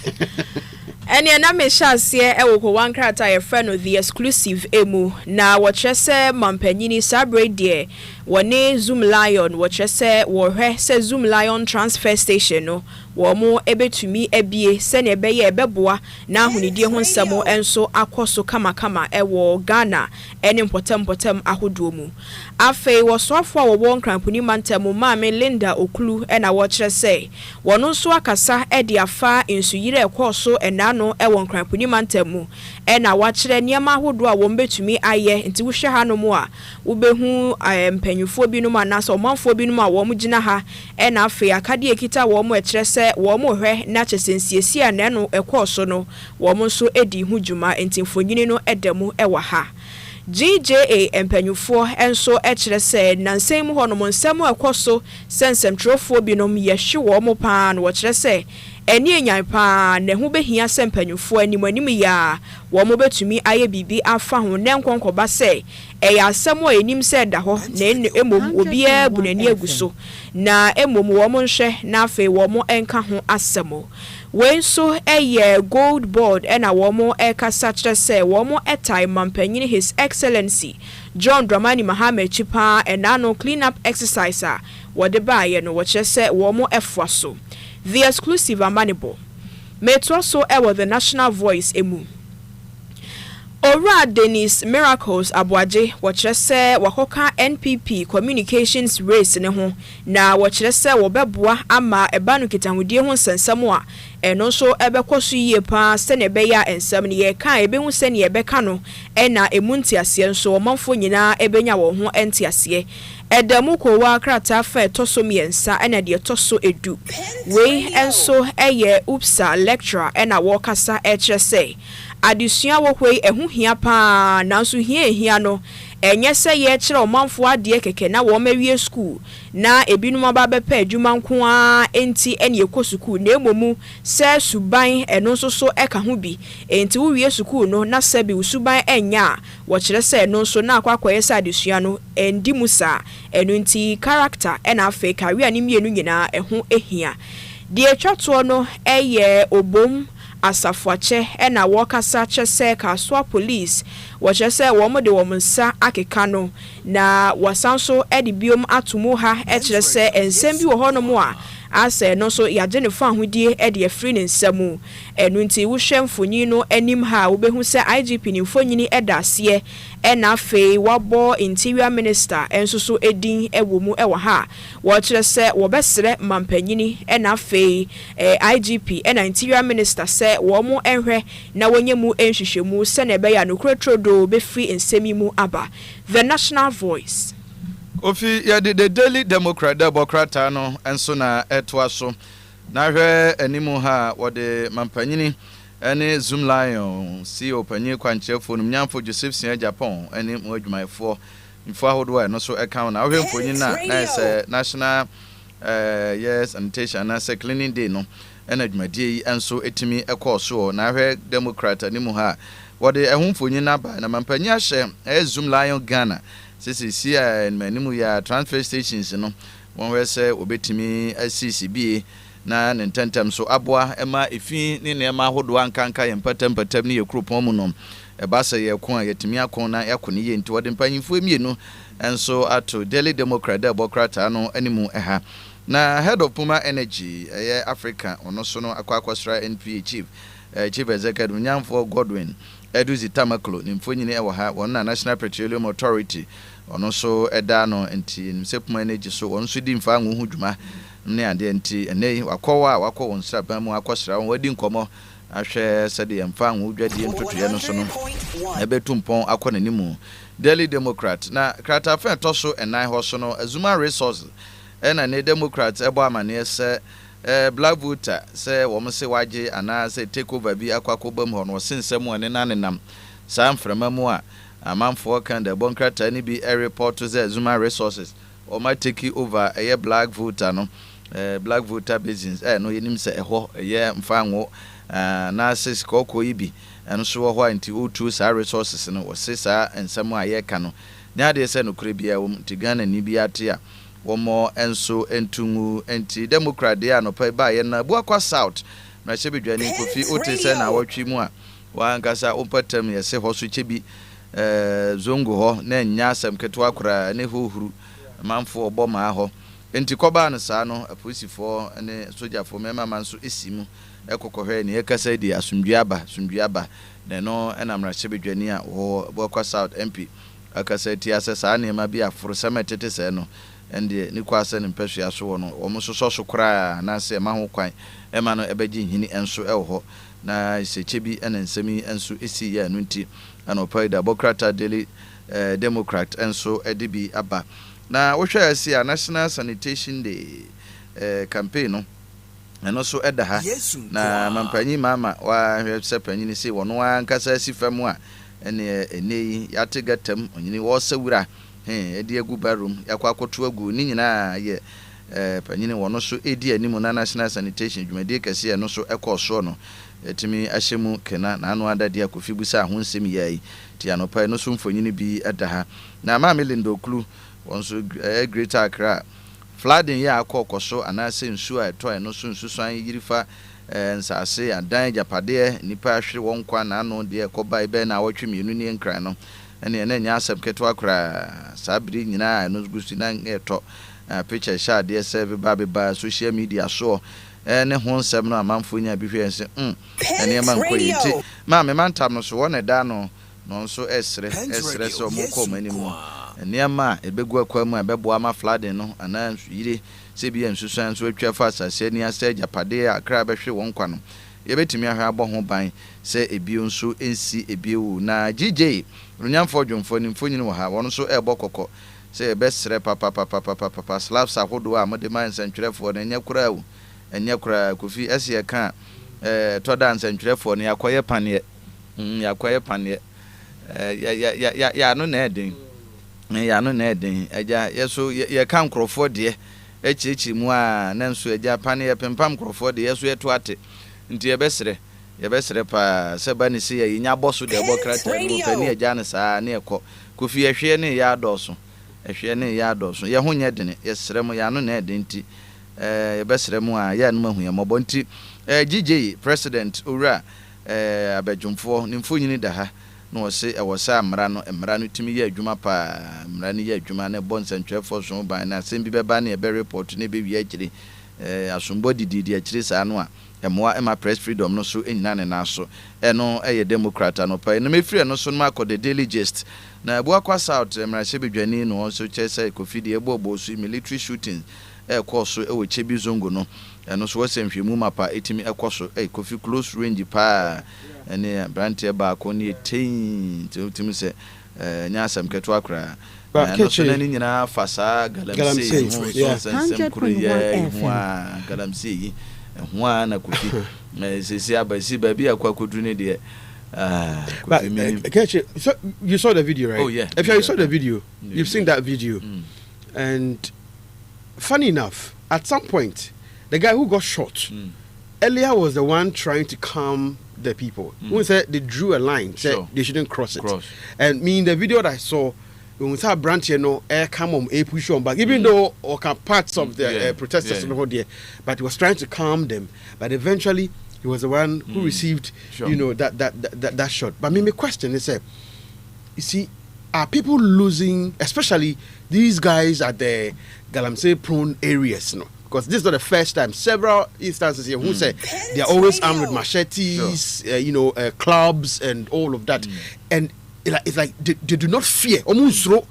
Ene na me shasie ewoko wan krata ye friend of the exclusive emu na wochese mampanyini sabre de wone Zoom Lion wochese wo hwe se Zoom Lion transfer station no wo mo ebetumi ebie se ne ebeye ebeboa na ahunidie ho nsamo enso akoso kama ewo Ghana ene mpotem ahoduo mu afei wo sofo wo won krampuni mantemu maame Linda Okulu ena wo kyerese wono so akasa ede afa nsuyire ekoso enano ewon krampuni mantemu ena wa kyere niam ahoduo a wo mbetumi aye nti wo hwe hanom a wo behu mpanyufo binum anaso omanfo binum a wo mugina ha ena afei akade ekita wo mo ekyerese wo mo hwe na kyesensiesie anano ekoso no wo mo so edi hu dwuma nti mfonyini no edemu ewa ha GJA empanyufo enso ekyere se nansem honom nsem ekoso sensem trofo binom yehwe wo mo pa no kyere se eni enyan pa ne ho behia sempanyufo anim ya wo mo betumi aye bibi afa ho ne nkonkoba se eya asem o enim se da ho na emom obi a bunani aguso na emom wo mo nhwe na afa wo mo enka ho asemo when so a gold board and a woman ekasa kyerɛ sɛ woman etai mampanyini His Excellency John Dramani Mahama Chipa and ano clean up exercise wɔde baayɛ no wɔkyerɛ sɛ woman ɛfoa so the exclusive amanebo metro so ɛwɔ the National Voice emu Ora Dennis Miracles Abuaje wɔkyerɛ sɛ wakoka NPP communications race ne ho na wɔkyerɛ sɛ wɔbɛboa ama ɛba no kitahudie ho nsɛnsɛm a ɛno so ɛbɛkɔ so yie pa sɛ ne ɛbɛyɛ nsɛm ne yɛka ɛbɛhu sɛ ne yɛbɛka no ɛna emu ntiaseɛ nso ɔmanfo nyinaa ɛbɛnya wɔn ho ntiaseɛ ɛdamu kowa krata fa ɛtɔso miɛnsa ɛna deɛ ɛtɔso edu wei ɛnso ɛyɛ UPSA lecturer ɛna wɔkasa ɛkyerɛ sɛ adesua wɔhwei ɛho hia pa nanso hia no enye se ye kyerɛ ɔmanfo adeɛ keke na wɔn mawie school na ebinom aba bɛpɛ adwuma nko a enti ɛne ekɔ school na emomu sɛ suban ɛno nso so ɛka ho bi enti wo wie school no na sɛ bi suban ɛnya wɔkyerɛ sɛ ɛno nso na akɔkɔyɛ sɛ adesua no ɛndi mu sa ɛno nti character ɛna afɛ career ne mienu nyinaa ɛho ehia deɛ twatoɔ no ɛyɛ obom asafuache ena wɔkasa kyɛ sɛ kaswa police wɔkyɛ sɛ wɔn de wɔn nsa akeka no na wasanso ɛde biom atomo ha ɛkyerɛ sɛ ensɛm bi wɔ hɔ no mo a asɛ no so yagye ne fa ahodie ɛde afiri ne nsamu ɛno nti wohwɛ mfonyi no anim ha wobehu sɛ IGP ne mfonyini ɛda aseɛ ɛna afei wabɔ interior minister ɛnso so edin ɛwɔ mu ɛwɔ ha wɔkyerɛ sɛ wɔbɛsrɛ mampanyini ɛna afei IGP ɛna interior minister sɛ wɔn ɛhwɛ na wɔnyɛ mu nhwehwɛmu sɛ na ɛbɛyɛ anokorɛtrodo bɛfiri nsɛm mu aba the National Voice Ofi ya the Daily Democrat Democrata no enso na etoa so na hwɛ animu ha wɔde mampanyini ene Zoom Lion CEO panyi kwankyerɛfo no nyamfo Joseph Sia Japan ene mo adwumayɛfo mfo ahodo no so ɛka na hwɛ mfonyi na is national yes sanitation na cleaning day no ene adwumadie yi enso etimi ɛkɔ so na hwɛ Democrat animu ha wɔde ɛho mfonyi na ba na mampanyi ahyɛ Zoom Lion Ghana sisi a manimu ya transfer stations no won we se obetimi ACCB na nententem so aboa ema efi ne nema ahodo ankanka yempatem ne yekropon mu no eba se yekon a yetimi akon na yakone ye nti wode mpanyimfo emienu enso ato Daily Democrat Democrata no animu ɛha na head of Puma Energy Africa ono so no akwakosra NPA chief executive nyamfo Godwin Eduzi Tamaklo ni mfonyini ewa ha wona National Petroleum Authority ono so eda no enti Puma Energy so won so di mfa anwo hu dwuma ne ade enti enei wakɔ won sraban mu akɔsra won wadi nkomo ahwɛ sɛde mfa anwo dwadi ntotoye no so no ebetumpon akɔ nanimu Daily Democrat na krata fa toso enai ho so no Azuma Resources ena ne Democrat ebo amane sɛ black voter say wo se waje ana say take over bi akwakobam ho no sensem one na nenam saa mframa mu a amanfo kan da bonkrata ni bi report to the Zuma Resources o ma take over black voter no black voter business no yenim se eho mfanwo na sis kokko yi bi eno so ho anti o2 saa resources no wo se saa ensem a ye ka no nya de se no kure bia wo tigana ni bi ate a womo enso entungu enti Democrat de Anopa ba ye na Buakwa South na chebedwane Kofi otese na watwi mu a wankasa ompatam ye se ho so chebi zongo ho na nya asem keto akora ne hohuru manfo oboma ho enti koba no saa no aposifo ne sojafo mema manso esimu ekokohwe ne ekasa di asumduaba na no enamra chebedwane a wo Buakwa South MP akasa ti asesa na ma bi aforo semetete se no ende ni kwase ne mpehwe aso no omo so kra na se ma ho kwan ema no ebeji hini enso ewo na sechebi ena nsemi enso esi ya no nti Anopa Democrata Daily Democrat enso edibi aba na wohwe asi a National Sanitation Day campaign no eno so edaha na mampanyi mama wa hwe se panyi ni se wono ankasa si famu a ene ene yate gatam onyini wo sawura edi agu barum yakwa akoto agu ni nyina ye panyini wono so edi animu na national sanitation dwumadi kase no so ekoso no etimi ahyemu kena na anu adade akofi busa ho nsem yayi ti Anopa no so mfonyini bi adaha na ma Melindo Klu wonso Greater Accra flooding ya akokoso anase nsu a eto no so nsusuan yirifa nsase adan japade nipa ahwe won kwa na anu de ekoba ibe na awotwe mienu ni nkran no ene nya asem keto akra sabiri nyina no gusi na eto picture shade serve ba social media so ne ho nsem no amanfo nya bi hwe nse ene ma nkoyiti ma me mantam no so wona da no nso esre so mo ko mani mu ene ma ebegu akwa mu abebo ama flooding no ana yire se bi ensusuan so atwa fa asase ni asa japade akra behwe won kwa no yebetimi ahwe abɔ ho ban se ebio nso ensi ebio na GJ runyamfo dwomfo ni mfonyini wo ha won so ebo kokɔ se ebesre papa slaps ahodo a mode man santwerefo na enya kura Kofi ese ka to dan santwerefo na yakoye pane ya no na eden eja yeso ye kan krofo de echichi mu a na nso eja pane ye pempam krofo de yeso yeto ate nti yebesre pa sebani se ye nya boso de bokrata no pani eja ne saa na ekɔ Kofi ehwe ne ya adoso ye ho nye dene yesre mu ya no na eden nti yebesre mu a ya no mahu ye mobɔ nti GJ president owura abadwumfo ne mfonyini da ha no wose ewose amra no timi ye adwuma pa amra ne ye adwuma ne bon santwefo so ban na sem bi beba ne be report ne be wi agire asombo didi agire sa no a emoa ema press freedom no so enyina ne na so eno eye democrat Anopa no mefiri no so no akọ the daily gist na ebu akwa south emrahye bedwani no so chese Kofi de ebo so military shooting course ewo chebi zongo no eno so wasemhwemu mapa etimi ekoso Kofi close range pa ene brantie ba ko ne tin timi se nya asem keto akra no so nani nyina fasa galamsey so kuriye hwa galamsey hwa na Kofi sisi abasi baby akwa kodru ne de so you saw the video, right? Oh yeah. If you saw the video, you've seen that video. And funny enough, at some point, the guy who got shot earlier was the one trying to calm the people. Who said they drew a line, said they shouldn't cross it. And me in the video that I saw, when we saw branch, air come on, air push on back, even though parts of the protesters there, but he was trying to calm them. But eventually, he was the one who received, that shot. But my question is, you see, are people losing, especially these guys at the Galamsey prone areas, because this is not the first time. Several instances here who say they are always armed with machetes, clubs, and all of that. And it's like they do not fear. Almost throw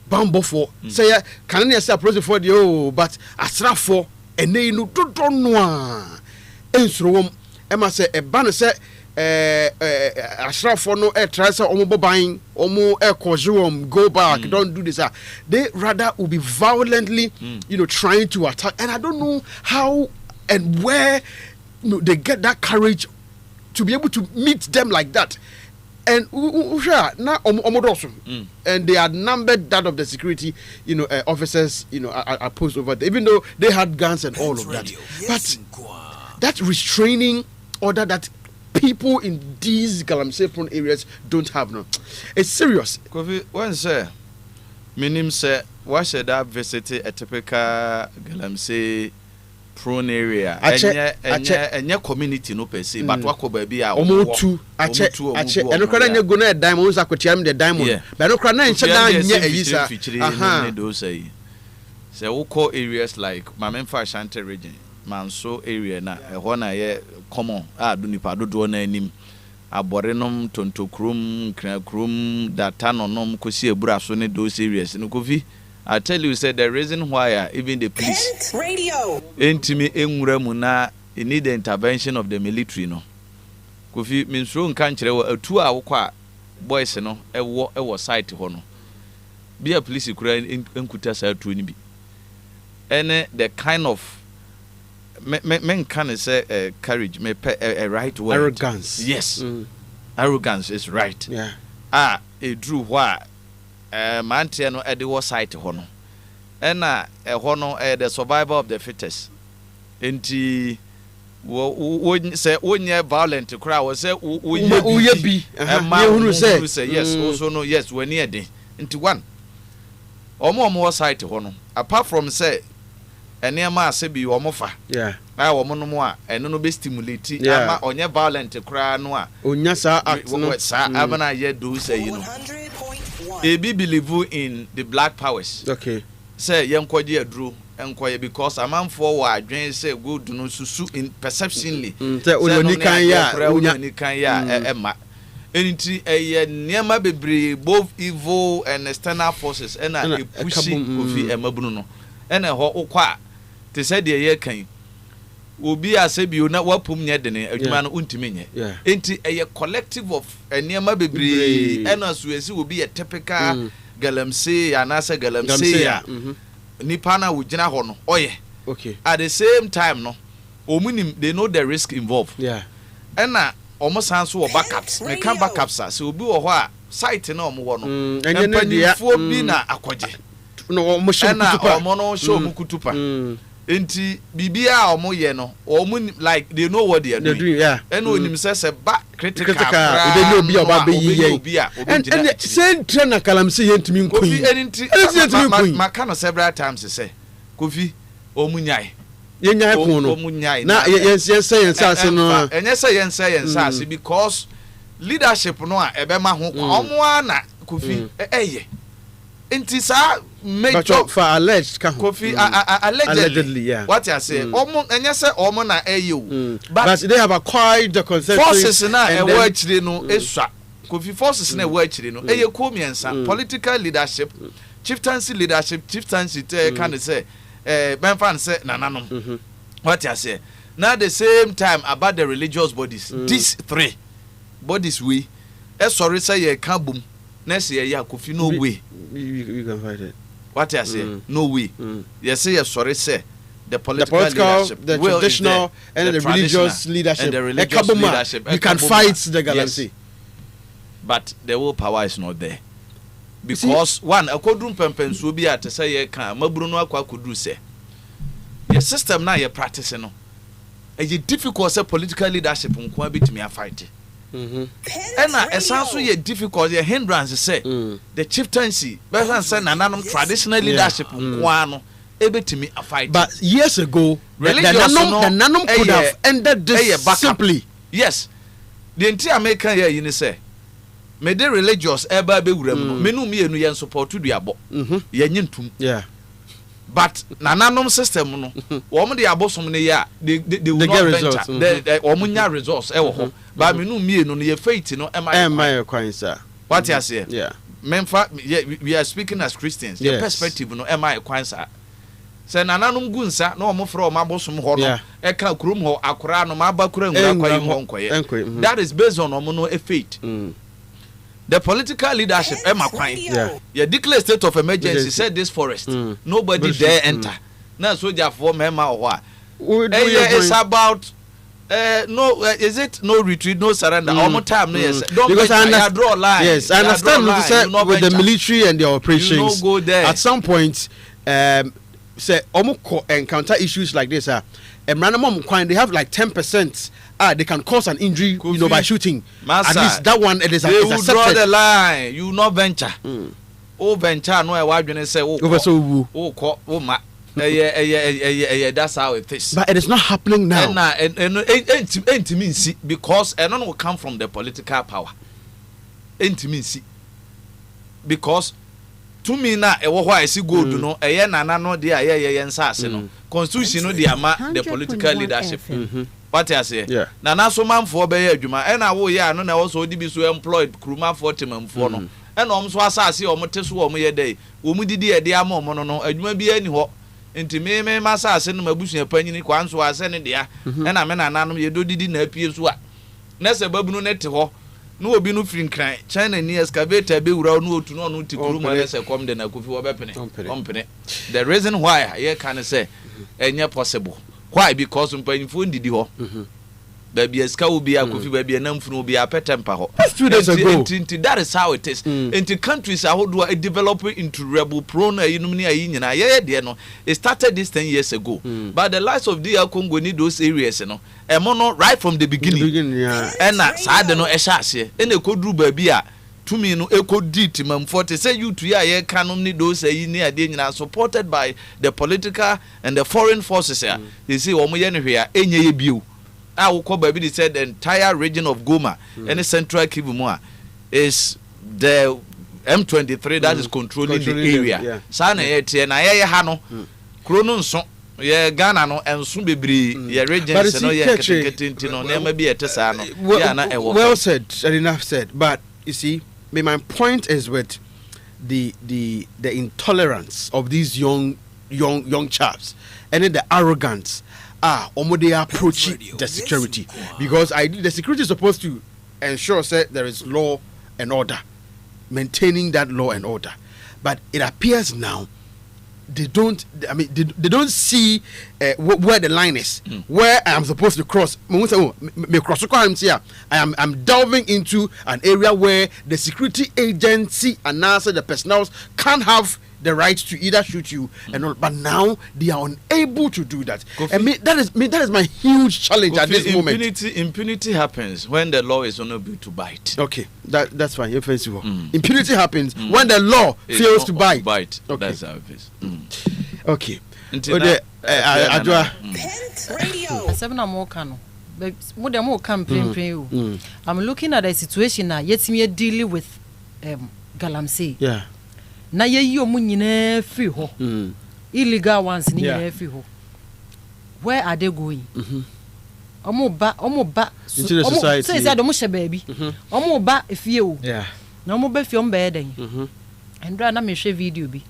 bambo for say, can I say approach for the but asra for and they don't know. And so Emma say a banner say ashrafo no try say omo buying omo kojuom go back don't do this they rather will be violently trying to attack, and I don't know how and where they get that courage to be able to meet them like that. And now and they outnumbered that of the security officers are posted over there, even though they had guns and all of that. But that restraining order that people in these Galamsey prone areas don't have now, it's serious. Kofi, when say minim say why should that visit a typical Galamsey prone area and community no per se, but wako baby are almost two and no credit go na diamonds aquatium the diamond but no credit say woko areas like Mamemfa Ashanti region Manso area na ehɔ na ye common do nipa dodo na anim aborenom tontokrum krakrum data nonom kosi ebura so ne those areas no Kofi. I tell you said the reason why even the police radio entimi enwura mu na need the intervention of the military no Kofi minstro nka nkire wo atu a wokɔ boys no ɛwɔ site hɔ no bia police kura enkuta sa atu ni bi ene the kind of men can say courage, a right word. Arrogance. Yes. Arrogance is right. Yeah. edru hɔ a mantie no ede wɔ site hɔ no ɛna ɛhɔ no the survival of the fittest enti wo say wonyɛ violent kra wo say woyɛ bi ehunu say yes also no yes wani ede enti one omo wɔ site hɔ no apart from say enema ase bi omo fa omo no mo a eno no be stimulate ama onye violent kra no a onya sa act no sa amana ye do say you know ebi believe in the black powers okay say yenkwaje aduro enkoye because amanfo wa adwen say good no susu in perceptionly say oni kan ya oni kan ya ema enti niema bebre both evil and external forces and a pushing Kofi emabunu no ena ho ukwa te say de ye kan obi asebi na wapum nye de ne adwuma no untimi nye enti collective of niema bebre ena so esi obi ye typical galamsey anasa galamsey ya nipa na wugina ho no oye okay at the same time no omunim they know the risk involved ena omo sanso wo backups me kan backups so obi wo ho a site na omo wo no empanifo bi na akoje no omo show kutupa omo no show kutupa enti bibia omo ye no omo like they know what they are doing ena onim se ba critical they know obi oba be ye and same trainer kalamse yentimi nkoyi enti maka no several times say Kofi omunyai yenya ko no na yensa ase no enye say yensa ase because leadership no a ebema ho omo ana Kofi eye enti sa major for alleged Kofi allegedly what I say omo enye say omo na eye o but they have acquired the concept forces na e wo akire no esua Kofi forces na e wo akire no eye ko miensa political leadership chieftaincy leadership chieftaincy can say benfan say nananom what I say now the same time about the religious bodies these three bodies we sorry say ye can boom next year ya Kofi no way you can fight it what I say no way yes say sorry say the political leadership the traditional and the religious leadership and the religious leadership you can fight the galaxy but the will power is not there because one akodrum pempenso bi at say ye kan maburu no akwa kodru say your system na ye practice no e difficult say political leadership nko abetimi a fight ena esanso ye difficult ye hindrance say the chieftaincy besan say nananom traditional leadership nko ano ebetimi a fight but years ago the nanom could have ended this simply yes the entire American here you say me de religious eba be wuram no me no mienu ye support duabo ye nyintum but nananom system no wo mo de abosom ne ya they will not venture wo mo nya results e wo ho but me no mienu no ye faith no am kwan sir what you say memfa we are speaking as Christians the perspective no am kwan sir say nananom gunsa na wo mo fra wo mabosom ho no e ka kurom ho akora no ma bakura ngura kwayi ho nkoye that is based on wo no faith the political leadership you declare state of emergency said this forest nobody dare enter na soldier for mema or it's about no is it no retreat no surrender all time no yes don't because I draw a line yes I understand what you said with the military and the operations go there. At some point say encounter issues like this random they have like 10% they can cause an injury by shooting. At least that one it is they will draw the line you not venture venture no why you say that's how it is but it is not happening now and because none will come from the political power because to me na ewo ho esi gold no eye nana no de aye nsase no constitution no de ama the political leadership what I say nana so manfo be ye adwuma e na wo ye ano na wo so di bi so employed kruma for temamfo no e na om so asase o mte so o mo ye dai o mu didi e de ama o mo no adwuma bi ani ho enti me masase no mabusua panyini kwanso ase ne de e na me nana no ye do didi na apie so a na se babunu ne te ho no obi no free nkran China ni excavator be wura no otu no no tikuru mo se come de na Kofi wo be pene the reason why I can say enye possible why because mpanyifo ndidi ho baby eska will be a coffee baby and namfunu will be a pet temper. That's 2 days ago. That is how it is. Into countries how do I develop into rebel prone it started this 10 years ago. But the likes of DR Congo need those areas, right from the beginning. And I don't know Eshas and a could do baby. To me, no echo did man 40 say you to ya canon need those near supported by the political and the foreign forces here. You see, here, any view. I will call baby said the entire region of Goma and the central Kivu is the M23 that is controlling the area. Sana eti na ye ha no. Krono nso ye Ghana no enso bebre ye regions no ye ketekete no na ma bi etesa no. Well said, and enough said. But you see, my point is with the intolerance of these young chaps and then the arrogance. They approach the security because the security is supposed to ensure that there is law and order, maintaining that law and order. But it appears now they don't see where the line is, where I am supposed to cross. I'm delving into an area where the security agency and also the personnel can't have the right to either shoot you and all, but now they are unable to do that. That is my huge challenge at this moment. Impunity happens when the law is unable to bite. Okay, that's fine. Impunity happens when the law fails to bite. Okay. That's how it is. Okay. I'm looking at a situation now. Yet me dealing with Galamsey. Yeah. Na ye yi omu nyina free ho illegal ones ni nyina free ho. Where are they going? Omo ba into the society. So is that omo she baby omo ba efie o yeah na omo ba fie omo ba den and na me share video bi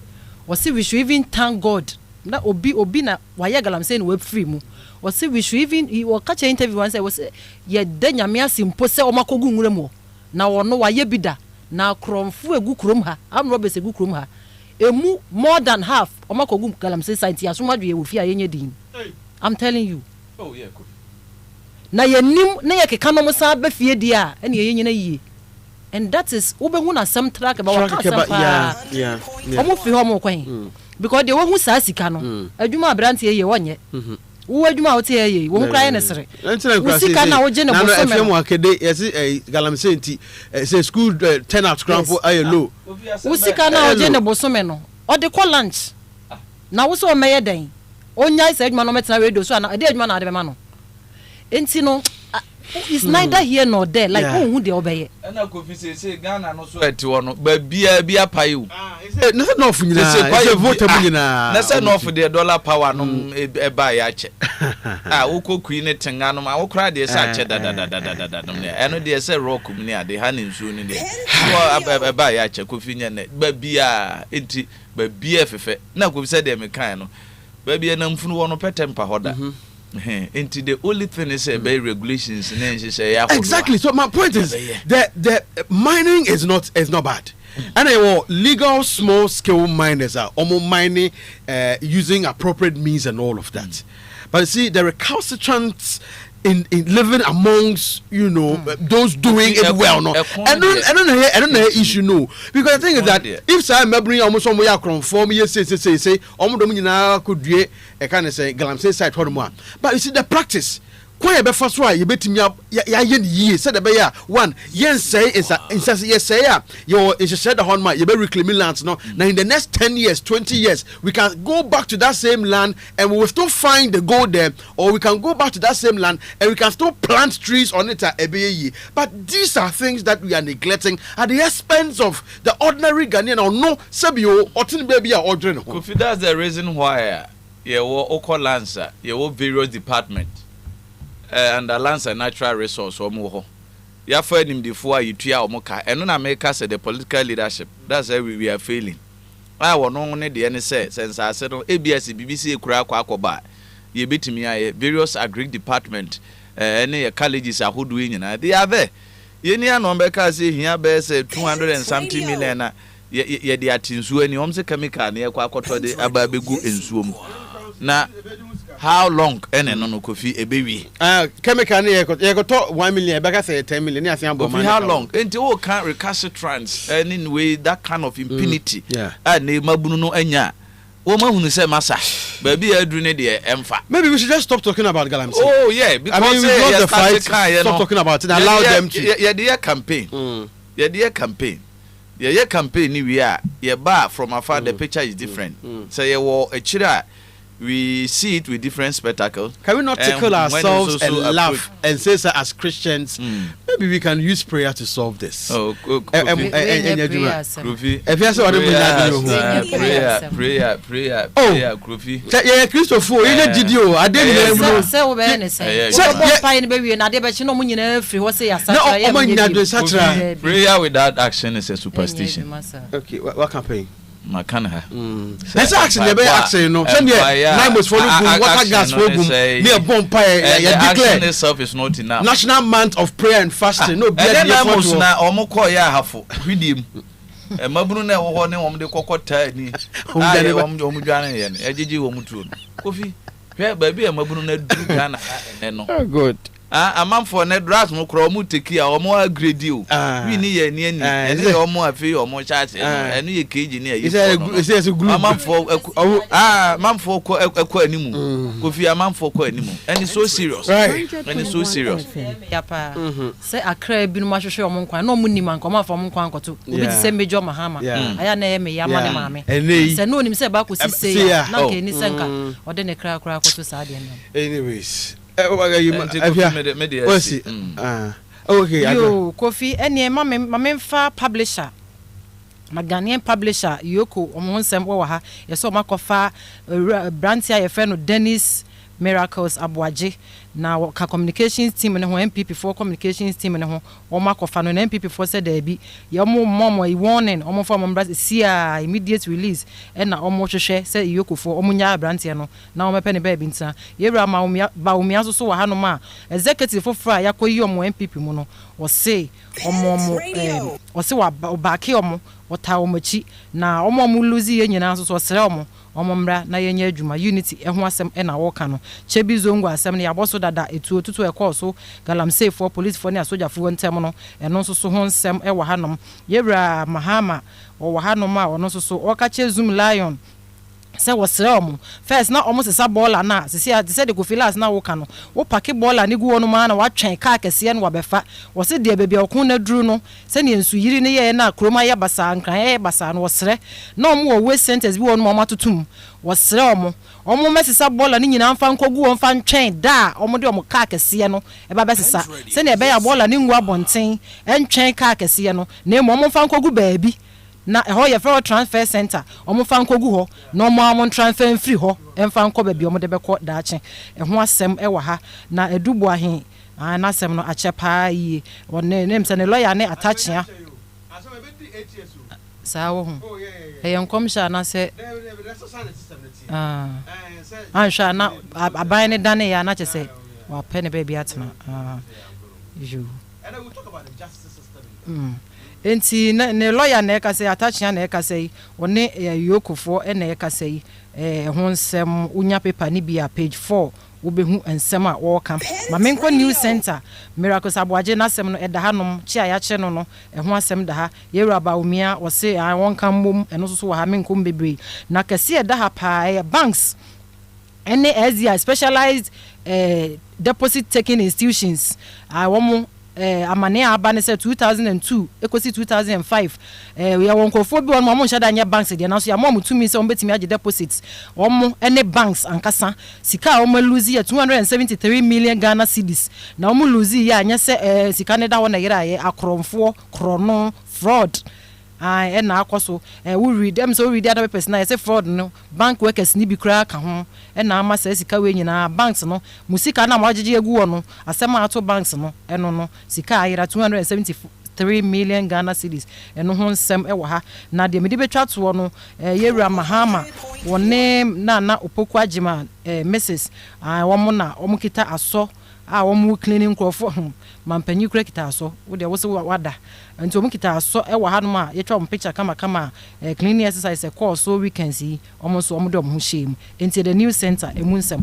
we should even thank God na obi na waye Galamsey no we free mu we should even he catch interview one say we say ye da nyame asimpo se omo akogu nwura mu na wono waye bi da na kromfu egu krom ha amrobes egu krom ha emu more than half omakogu Galamsey site asomadu wo fia yenye din. I'm telling you. Oh yeah, good. Na yenim na yekeka no musa ba fie dia ene yenye na yie, and that is obehu na some track about yeah omo fi ho mo kwan because they wo sa sika no adwuma abrante ye wonye wo adwuma wo te ye wo kra ne sere sika na wo je ne boso me no akede yesi Galamsey nti say school turnout cramp aye low wo sika na wo je ne boso me no o de call lunch na wo so o meye den onya say adwuma no metena radio so na de adwuma na de be ma no enti no it's neither here nor there like who de obeye na Kofi say Ghana no so eti wo no ba bia pai o na say no fu nyina say vote mu nyina na say no fu the dollar power no e ba ya che wo kokui ne tenga no ma wo kra de say che da no eno de say rock mu ne ade ha ne nsuo ne de so e ba ya che Kofi nya ne ba bia enti ba bia fefe na Kofi say de me kan no ba bia na mfunu wo no petempa hoda. Into the only thing is about regulations exactly. So my point is that the mining is not bad. And legal small scale miners are almost mining using appropriate means and all of that. But see, the recalcitrants in living amongst those doing it well, no. I don't know issue no, because the thing is that if I'm bring almost somewhere from me say almost could be a kind of say Galamsey side for more. But you see the practice. Quite a first why you bet me up ye said the one yes say is yes say your is said the horn you be reclaiming lands no now in the next 10 years 20 years we can go back to that same land and we will still find the gold there, or we can go back to that same land and we can still plant trees on it but these are things that we are neglecting at the expense of the ordinary Ghanaian or no sabio or tin baby or ordinary. Kofi, that's the reason why you oko lancer you various department and the lands and natural resource omo ya for him before you tua omoka eno na make us the political leadership. That's why we are failing. I won no ne de ne say since I said ABS BBC ekura akoba ye betimi aye various agri department any colleges ahodo nyina they are there ye ni anon be ka say hia be say 200 and something million na ye de atinsuo ani om se chemical na ye kwa akoto de aba begu ensuo mu na how long no Kofi ebewi chemical ne ye go to 1 million e beka say 10 million ne asan bo man how long until can recalcitrance anyway that kind of impunity and ne mabunu no anya wo mahunu say masa baby adru ne de emfa. Maybe we should just stop talking about galamsey. Oh yeah, because I mean, we lost the fight. Stop talking about it. Allow them to. Yeah, campaign. Yeah, campaign. Yeah, campaign. We are. Yeah, but from afar the picture is different. So yeah, a chira. We see it with different spectacles. Can we not tickle ourselves and laugh and say so as Christians? Maybe we can use prayer to solve this. Oh, prayer. Kofi. Yeah, Christopher. You know, Gidio. I didn't know. Say we be say. So, fine, baby. Na de be chi no mu nyina free. What say ya sacha? Prayer without action is a superstition. Okay, what campaign? Makana. Let's action. You be action. You know. Send here. Nine months for water gas for boom. Near bonfire. You declare. Itself is not enough. National month of prayer and fasting. No. Then nine months na omo call ya hafo. Redeem. Mabunu na wo ne omo de kokota ni. Omo dwane ye. Ejiji wo mutu. Kofi. Hwe baby mabunu na du Ghana no. Oh good. Amanfo ne drugs mo kro mo teki a omo agredi o wi ni ye ni ani ene omo afi omo charge ene ye keji ni ayi is glue amanfo amanfo ko animu Kofi amanfo ko animu and so serious and so serious yapa say akra bi no ma hwehwe omo nkwan na omo nim anka omo afa omo nkwan koto obi ti say Major Mahama aya na ye me yama ne maame say no nim say ba ko sisi na ke ni senka ode ne kra koto sa de no anyways okay yo Kofi ene ma fa publisher Ghanaian publisher Yoko Omonsem wo ha yeso makofa brantia ye fe no Dennis Miracles Abuaje na ka communications team ne ho MPP4 communications team ne ho o makofa no MPP4 said there be ye mo warning o mo for mo sia immediate release e na o mo hwehwe say Yoko for o mo nya brantia no na o mepe ne ba bi ntia ye bra ma o mi aso so wa ha no ma executive for fra yakoyi o mo MPP mu no o say o se wa back o mo wota o machi na o mo lose ye nyina so sere o mo omomra na yenya adwuma unity eho asem e na wo ka no chebi zongo asem ne yaboso dada etu otutu e course galamsey for police for ne asoja fo ntem no eno so ho nsem e wa hanom yebra Mahama wo wa hanom a ono so o ka che zoom lion say was realm first na almost a baller na say the Kofi last na wo ka no wo pake baller ni gu wono ma na wa twen ka kese no wa befa wo se de bebia okun na duru no se ne nsu yiri ne ye na kroma ye basa nkran ye basa no wo sere na omo wo waste sentence bi wono ma matotum wo sere omo mesisa baller ni nyina mfa nkogu wo mfa ntwen da omo de omo ka kese no e ba besisa se ne be ya baller ni ngu abonten entwen ka kese no na emo omo mfa nkogu baabi na ho ye for transfer center omo fa nkogu ho na omo transfer free ho emfa nko ba bi omo de beko daache ho asem e wa ha na edubu ahen na asem no ache pa yi wonne nem se ne lawyer ne attachia sa wo ho e yankom sha na se sha na aban ne dane ya na che se wa pe ne ba bi atena you and we talk about the justice system enti ne lawyer na eka say attachia na eka say one Yokofo na eka say ho nsem unya paper ni bia page 4 wo behu ensem a wo ka mamenko new center Miracles Abuaje na asem no eda hanom chi aya che no no ho asem da ha yewura ba omia wo say won kan mom eno so wo ha menko bebre na kase eda ha pa banks any Asia specialized deposit taking institutions womo amane abane say 2002 ekosi 2005 we won kofo bi won mo nshada nya banks de na so ya mo mutumi say on betimi age deposits omo any banks ankasa sika omo lose ya 273 million Ghana cedis na omo lose ya anya say sika ne da won na yira ye akromfo krono fraud e na akoso we read them so read other papers na say fraud no bank workers ni bi kra ka ho e na ama say sika we nyina banks no musika na majeje egu wo no asema ato banks no eno no sika ayira 273 million Ghana cedis eno ho nsem e wo ha na de mede betwa to no yewura Mahama wone na opoku agima Mrs womo na omo kita aso womo cleaning crofo mampanyi kura kita aso wo de wo se wada nti omo kita aso e wo ha no ma ye twa omo picture kama cleaning exercise e course so weekends yi omo so omo de omo ho shame nti the new center emunsem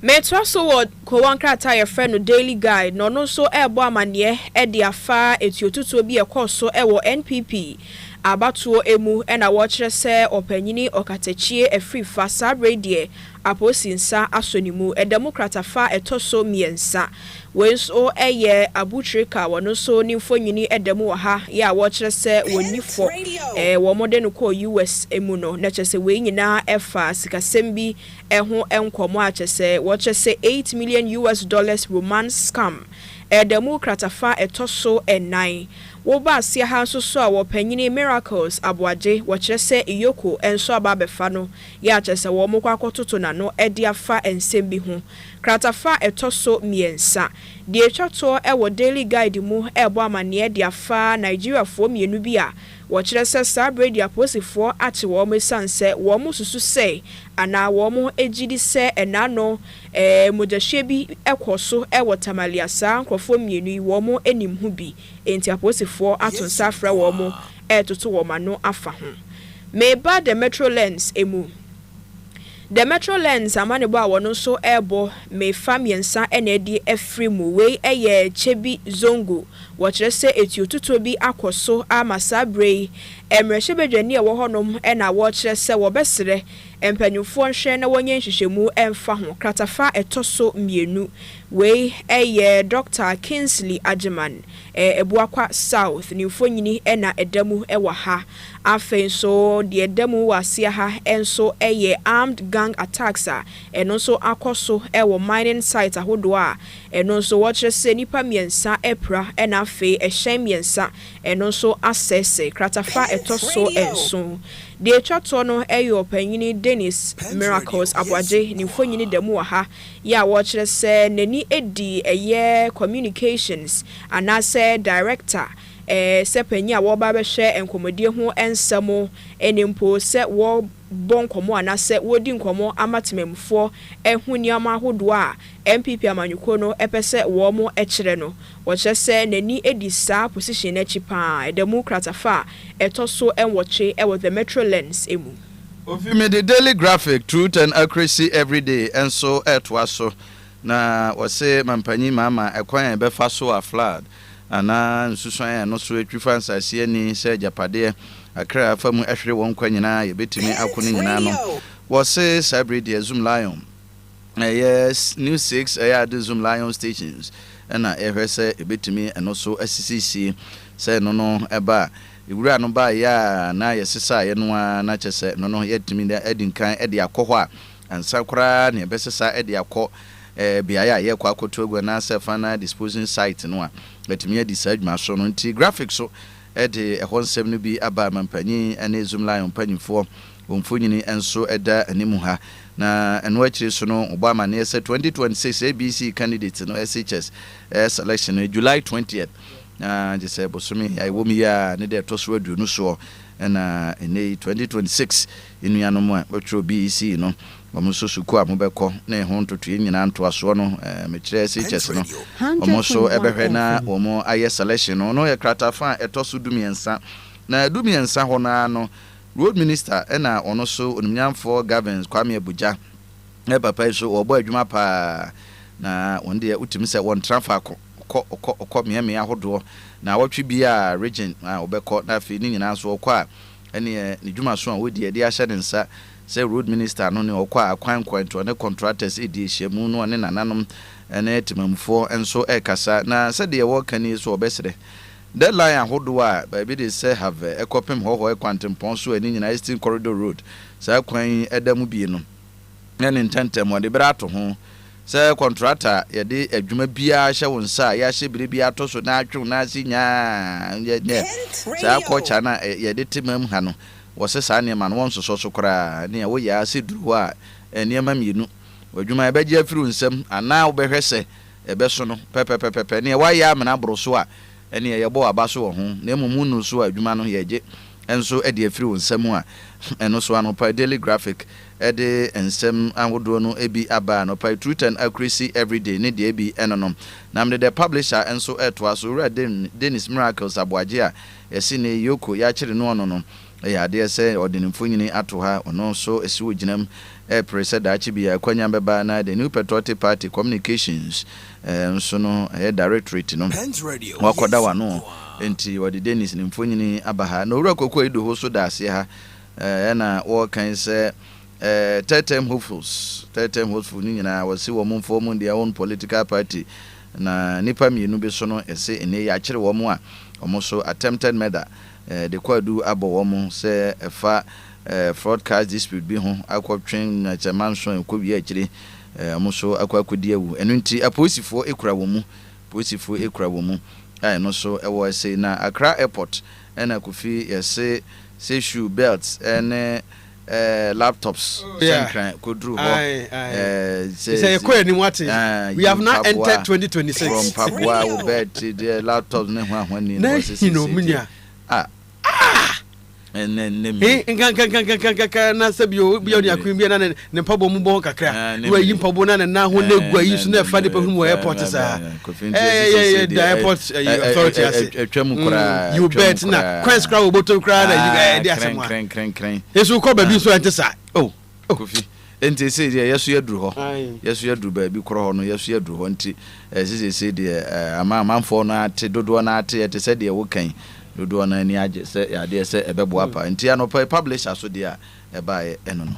Metro so word Kowankrata your friend no daily guide no no so ebo amane e de afa etiotutu bi ekoso ewo NPP abatuo emu e na wo kire se opanyini okatachie efri fa sabredie aposinsa asonimu e democrat fa etoso miensa wenso eye abutrika wono so nimfonyini edemu ha ya wo kire se wonifo wo modern ko US emu no na chese we nyina efa sikasembi eho enkomo a chese wo chese $8 million romance scam democrat fa etoso enai wo ba asia ha so so a wo panyini miracles aboaje wo kire se iyoko enso ababefa no ya chese wo mokwa kototo na no edi afa ensembi ho kratafa etoso miensa die twato ewo daily guide mu ebo amane de afa Nigeria fo mienu bi a wo kire se sabredi aposifo ate wo mesanse wo mususu se ana wo mo ejidi se enano mojahye bi ekoso ewo tamaliasa nkofo mienu wo mo enim hu bi enti aposifo atonsa afra wo mo etoto wo mano afa ho meba the metro lens emu the metro lens amane bo awono so ebo me famiensa enedi efri mu we eye chebi zongo wo kire se etiotuto bi akoso amasabre emrehye bedwani e wo honom na wo kire se wo besere empanyufo nhwe na wonye nhyehyemu emfa ho kratafa etoso mienu we eye Dr. Kingsley Ajiman ebuakwa South nimfo nyini na edamu ewa ha afen so de edamu wasia ha enso eye armed gang attacks eno so akoso ewo mining site ahodo a eno so wo kire se nipa miensa epra na afe ehyen miensa eno so assess kratafa etoso enso de twato no eyo panyini Dennis Miracles aboaje nimfo nyini damu ha ya wo kire se nani edi eye communications anase director se panya wo ba be hwe enkomodie ho ensamo enimpo se wo bonkomo anase wodi nkomo amatememfo ehuniama hodo a MPP amanyuko no epese wo mo ekire no wo kire se nani edi sa position na chipa democrat afa etoso enwoche ewo the metro lens emu Ofi me the daily graphic truth and accuracy every day and so etwaso na wose mampanyi mama ekwan be fa so a flood ana nsusuan no so etwifa nsase ani se japade akra famu ehwere won kwa nyina ye betimi akone nyina no wose sabredi zoom lion yes news 6 ade zoom lion stations na ehwese ebetimi eno so assisi se no eba iwura no ba ya na yesesa ye no na chese no yetimi da edinkan ede akọ a ansa kora na ebesesa ede akọ biaya ye kwa akoto agwa na sefana disposing site no a betimi adi sadwuma so no nti graphics so ede ehonsem no bi aba mampanyi ene zoom lion panyifo wonfonyini enso eda animu ha na eno akire so no obama na yesa 2026 ABC candidate no SHS selection July 20th jese bosumi ya iwomi ya ne de toso aduonu so na ene 2026 inuanom a wotro BEC no omo so suku a mobekọ na ehon totu nyina nto aso no mekire SHS no omo so ebehwe na omo aye selection no ye kratafa etoso dumiensa na dumiensa ho na no road minister na ono so onimnyamfo governance Kwame Abuja e papa so obo adwuma pa na onde utimi se won transfer ko miame ahodo na watwe bia region obekọ na afi ni nyina so okọ a ene ne dwuma so a wodi ade ahye ne nsa se road minister no ne okọ akwan kwanto ne contractors edi hyemu no ne nananom ene timamfo enso ekasa na se de wo kani so obesere deadline ahodo a ba bi de se have ekopem ho kwantempon so ani nyina Eastern Corridor Road sa kwan edamu bi no ne ntentem wode brato ho se contractor ye de adwuma bia hye wonsa ya hye bire bia to so na atwu na asinya ye sa ko cha na ye de timam ha no wo se sa ne ma no won so so kora ne wo ya se duru a ne ma mienu adwuma e beje afiru nsam ana wo behwese e be so no pepepepe ne wa ya amana broso a ene ye bo abaso wo ho na emu nu so adwuma no ye je enso e de afiru nsam a eno so Anopa daily graphic ede ensem ahodo no ebi aba Anopa truth and accuracy every day ne de ebi enonom na mde the publisher enso eto aso ra Dennis Miracles aboaje a yesi ne yoko ya kire no no ya de ese odinimfo nyini ato ha ono so esi woginam said Achibia Kwanyamba na the New Patriotic Party Communications so no directorate no wakwada wano enti wadi Dennis ni mfonyini abaha no wura kokɔ edu ho so da ase ha na wo kan sɛ third-term hopefuls ni nyina wasi wo mun form their own political party na nipa mienu bi so no ɛse ene ya kyere wo mu a omo so attempted murder de kwadu abɔ wo mu sɛ ɛfa fraudcast dispute bi ho akɔtwen na chairman so enkobi akyire omo so akɔakodi awu enu nti apolisifoɔ ekura wo mu ai no so ɛwɔ ɛse na Accra airport ɛna Kofi yɛse say shoe belts and laptops kodru ho say ni what we have now entered 2026 from Papua we bet the laptops ne ho ahwani no say and then na sabio bi odi akun bi na ne pabo mu bon kakra we yi pabo na na ho na gua yi so na fa de pa hu airport sa the airport authority atwam kura you bet na quest kra oboto kra na you dey asem kren yesu ko ba bi so ante sa Kofi enti say dey yesu yaduru ba bi kro ho no yesu yaduru ho enti say dey amanfo no ate dodo na ate ete say dey wo kan dodo na ni age se ya de se ebebo apa nti Anopa publisher so de a eba eno no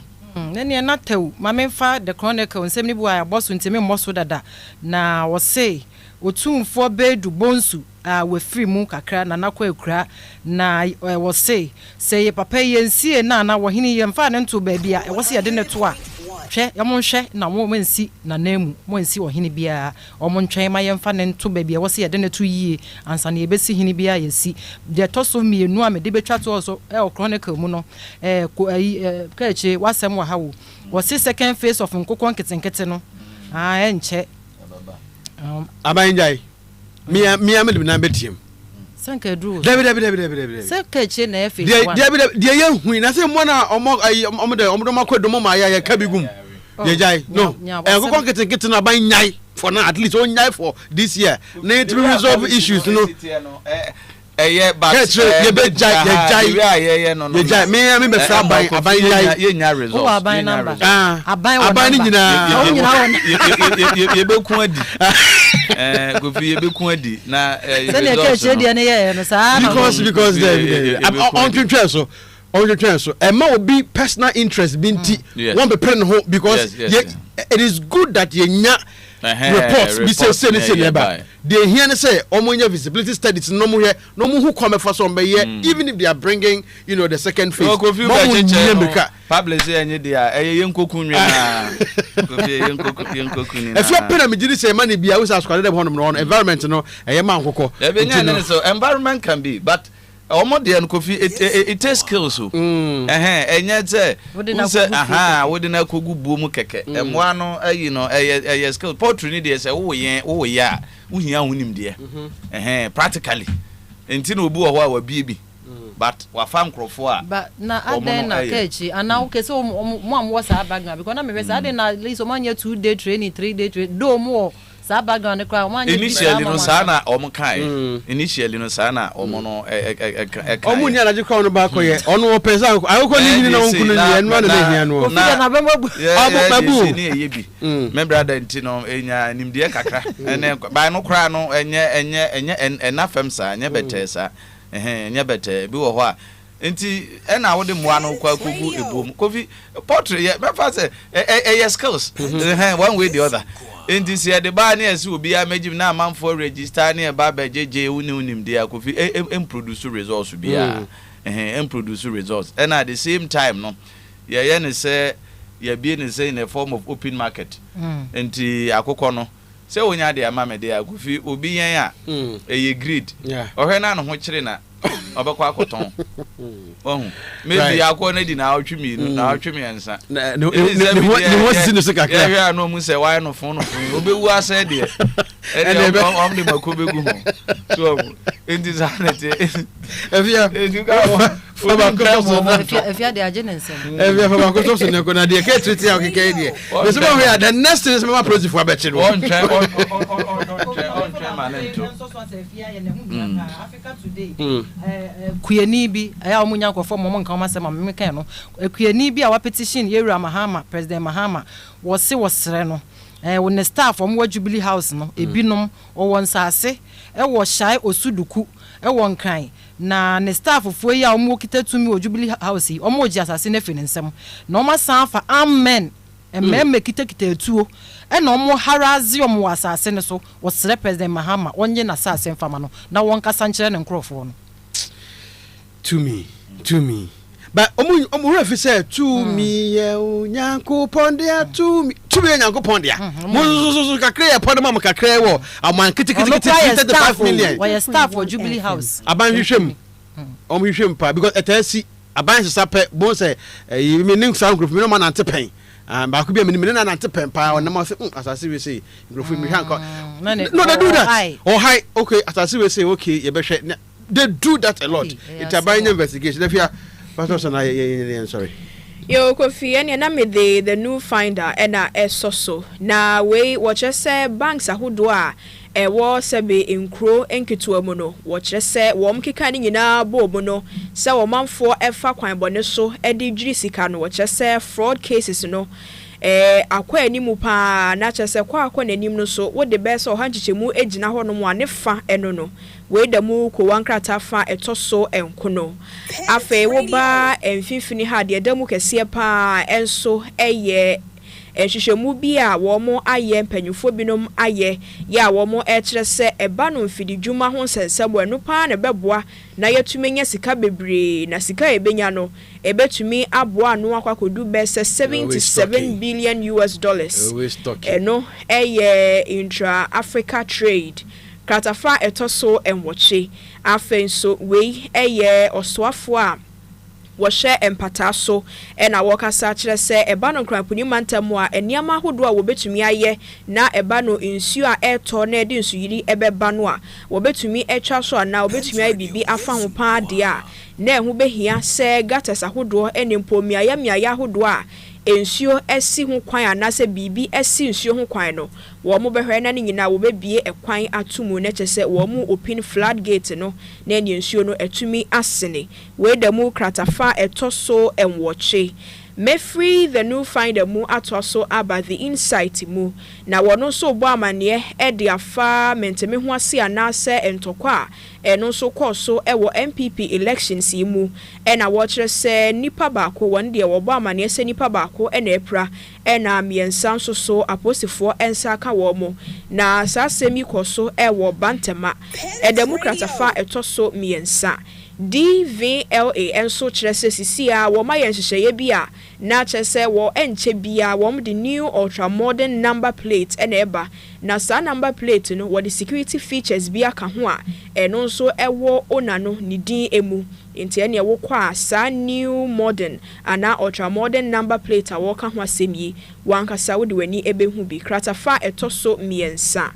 ne na tew mamemfa the chronicle nsem ni bu a boso ntimi mmoso dada na wo say otumfo bedu bonsu we free mu kakra na nakwa ekura na wo say ye papa yensie na wo hini yemfa ne nto ba bia wo say ye de ne to a hwe yamonhwe na mo nsi na namu mo nsi wo hini bia o mo ntwen ma yemfa ne nto ba bia wo say ye de ne to yie ansa na ye besi hini bia yesi de toso mienu a me de betwa to so chronicle mu no ka eche wasem wa hawo wo say second phase of nkokon ketenkete no enche abanjai mia me na betiem sanka dru David sanka che na efe dia ye hu na se mo na omo makodo mo ma ya ka bigum dia jai no go kete na banjai for now at least on jai for this year need to resolve issues no but ye be jai no me be fra abanjai ye nya result aban number aban nyina ye be ku adi Kofi ye be ku adi na sene ke chedi ne ye no sa because on twetwe so e ma obi personal interest binti won be pray no because it is good that ye nya reports be say never they hear and say omonya visibility studies no mu who come for some be even if they are bringing the second phase publish enye dia yenkoku nwe na Kofi yenkoku ni na if you pay me did say money bia we say squad dem hono environment no eye man kokko so environment can be but omo de Kofi it takes skills so enye say we na kogu buomu keke emoa no ayi skill poetry ni de say wo ya uhia hunim de practically enti na obu ho a wa bie bi but wa fam crofo a but na aden na kechi ana okay so mo am wo sa background because na me say aden na least o manya 2 day training 3 day training do mo sa background kwa o manya initially no sana o mo kai initially no sana o mo no o mo nya na je kwa no ba ko ye ono o pesa akoko ni na wonkunu ni enu na hia no na be mo abu ni eye bi me brother enti no enya nimde kakra ene ba no kra no enye enafem sa enye betesa nya bete bi wo ho a enti na wo de moa no kwa kogu ebom Kofi portrait ye me fa say skills one way the other enti se de ba na ese obi a magim na amanfo register na e ba ba jeje unim de Kofi produce results bi a produce results and at the same time no ye ne say ye bi ne say in a form of open market enti akokɔ no se wonya de ama me de Kofi obi yen a ye greed ohwe na no ho kire na obekwa akoton maybe akọ na di na awtwemi na awtwemi ansa ne ho sisi no sika kra ya no mu se why no fon obewu asa de on de makobegu ho so enti zanete if you the agency for ko so ne ko na de ke treat ya okeke de so we are the next is my project for beche on Africa Today. Kuyeni bi aya omunya nkofo mo nka ma sema me kan no. Kuyeni bi a wa petition Yewura Mahama, President Mahama, wɔsere no. When the staff from Jubilee House no ebinom o nsase wo hyai osuduku won kan na ne staff fo yi a omo kitatumi o Jubilee House omo gi asase na fi nsem na omo san fa amen emme kitakita etuo na omo harazi omo asase ne so wo sere President Mahama onye na asase mfama no na won kasa nkere ne nkrofo no to me but omo refi say to me nyanko pondia to me nyanko pondia mo so kakre e ponde ma kakre wo aman kitikiti 35 million why staff for Jubilee House aban hwehwem omo hwehwem pa because etasi aban sesa bon say me ning sound group me no man antepen ba ko bi me na antepen pa na ma say asase we say group me hwanko no they do that oh hi okay asase we say okay ye be hwe they do that a lot it's a buying investigation if you Pastor sorry. Yo Kofi ene na me the new finder ena esoso na we watch say banks ahodo a wo sebe enkro enketo mu no watch say wo mkeka ni nyina bo mu no say wo manfo efa kwan bone so e de dwiri sika no watch say fraud cases no akwa animu pa na chese kwa akwa nanim no so wo de best o hanchichemu egina ho no mu anefa eno no we da mu ko wankrata fa etoso enkono afa wo ba emfifini ha de da mu kese pa enso eye ehwehwemu bi a wo mo aye mpanyufo binom aye ya wo mo kire se eba no mfidi dwuma ho sensem enu pa na beboa na yetumenya sika bebre na sika ebenya no ebetumi aboa no akwakodu be 77 billion US dollars eno eye intra Africa trade kratafa etoso enwoche afenso we eye osoafo a wɔhwɛ empata so na wɔkasa kyerɛ sɛ eba no krampuni mantam a eniama hodo a wɔbetumi ayɛ na eba no nsuo a ɛtɔ na ɛde nsuyiri ɛbɛba no a wɔbetumi ɛtwa so na wɔbetumi ayi bibi afa ho paa de a na ɛho behia sɛ gatas ahodo ɛne mpomiaya ahodo a ensuo esi ho kwan anase bibi esi nsuo ho kwan no wo mo behwe na nyina wo bebie ekwan atumu na kyese wo mo open floodgate no na ne nsuo no atumi asene we da mu kratafa etoso enwoche mefree the new finder mu atoso aba the insight mu na wono so bo amane e de afa menteme ho ase anase entokwa eno so koso e wo MPP elections mu e na wo kire se nipa baako won de wo bo amane se nipa baako e na epra e na miensa nso so aposifo ensa ka wo mo na sasemi koso e wo bantema e demokratafa etoso miensa DVLA enso kyerese sisia wo ma yenhyehyeye bia na kyerese wo enche bia wo the new ultra modern number plate ena eba na sa number plate no wo the security features bia ka ho a eno nso ewo onano ni din emu enti ene wo kwa sa new modern ana ultra modern number plate a wo ka ho asemi wankasa wo de wani ebehu bi kratafa etoso miensa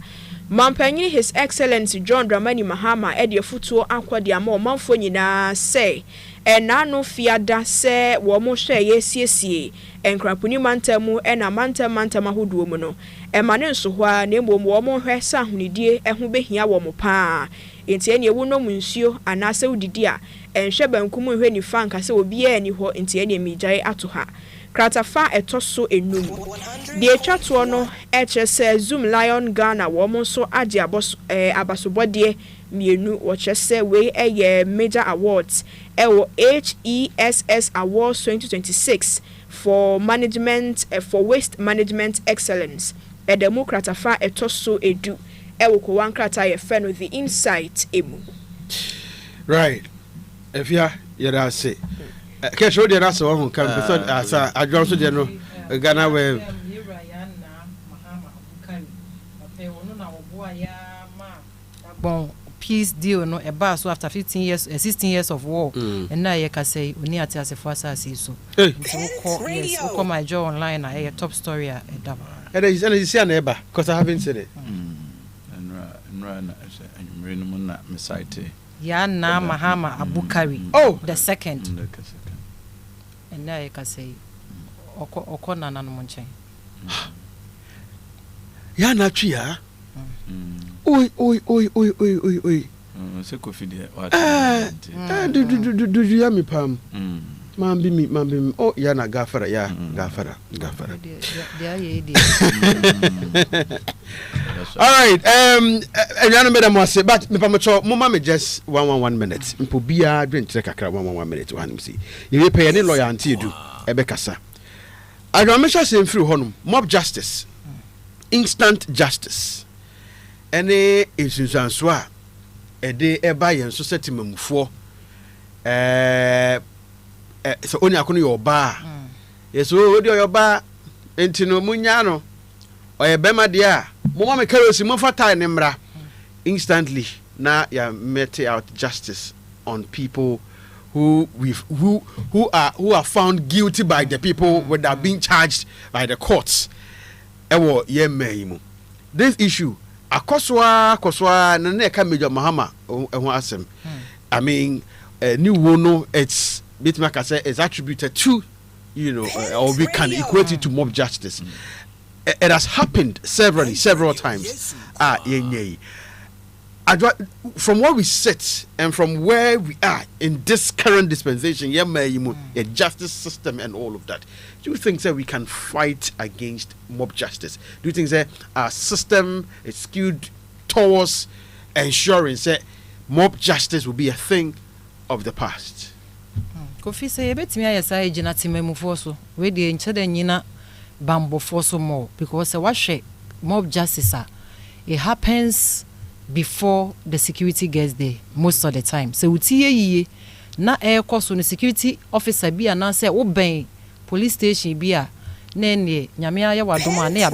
Mampanyini His Excellency John Dramani Mahama edi futuo akwadi ama manfo nyina se enano fiada se wo mo hwe yesiesie enkrapuni mantamu ena mantama hoduo mu no emane nso ho a na embom wo mo hwe sa hunidie eho behia wo mo pa enti ene ewu no munsuo anase udidi a enhwe bankum hwe ni fanka se obi ani ho enti ene migyae ato ha kratafa etoso enum de twatwo no se Zoom Lion Ghana wo mo so age abasobode mienu wo se we eye major awards ewo HESS Awards 2026 for management for waste management excellence edemu kratafa etoso edu ewo ko wan krata ye fe no the insight emu right if ya say Kesho de rasa wa kan because asa adwo so de no Ghana we bon peace deal no eba so after 16 years of war and na ye ka say oni ati asefo asase so yes we come my job online na a top story a daba and is see na eba because I haven't seen it na mesite Yana Mahama Abukari the second and now you can say Okona Nanomonche. Yana Chia Oi. Say Kofi there. Do you hear me, Pam? Man be me. Oh, yana gafara, gafara. All right. Rihanna made a say, but me pamacho, mama just 1 minute. Mpo bia drink check akra 1 minute. One see. You pay any lawyer until you do. Ebekasa. I don't mention same through honum. Mob justice, instant justice. Any instance where a day a buy and society memufo. So only akunu your bar. Yes, we do your bar. Entino munyano. Or a bema dia. Mama me carry si mofata nemra. Instantly now ya mete out justice on people who are found guilty by the people without being charged by the courts. Ewo ye meimu. This issue akoswa na na ka Major Mahama ehun asem. I mean new wono it's bitmaka say is attributed to or we can equate it to mob justice. It has happened several times. From where we sit and from where we are in this current dispensation, a justice system and all of that, do you think that we can fight against mob justice? Do you think that our system is skewed towards ensuring that mob justice will be a thing of the past? Kofi say bet me ayesa ejina timemu forso we dey nchede nyina bambo forso more because what mob justice it happens before the security gets there most of the time. So utie yiye na so no security officer bi ana say wo ben police station bi a na ne nyame aye wadoma na ya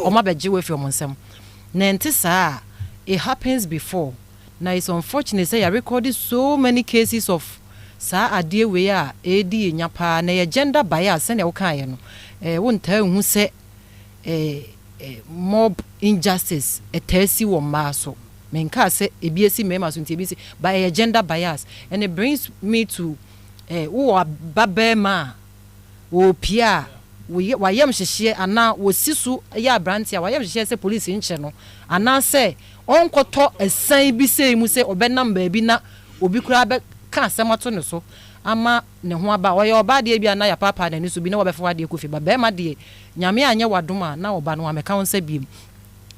o ma beje we fi omonsem na enti saa it happens before. Now it's unfortunate say I recorded so many cases of sa adie we a edi nyapa na gender bias na wo kan ye no wonta hu se mob injustice etasi wo ma so menka se ebiesi mema so nti by gender bias, and it brings me to wo babema wo pia wa yam hyehye ana wo sisu ya brantia wa yam hyehye se police nche no ana se onkoto esan bi se mu se obenam ba bi na obi kura be ka asemato ne so ama ne ho aba wo ye oba de bia na ya papa na ni so bi na wo be fa de Kofi ba be ma de nyame anye wadoma na oba no ameka won sa bi.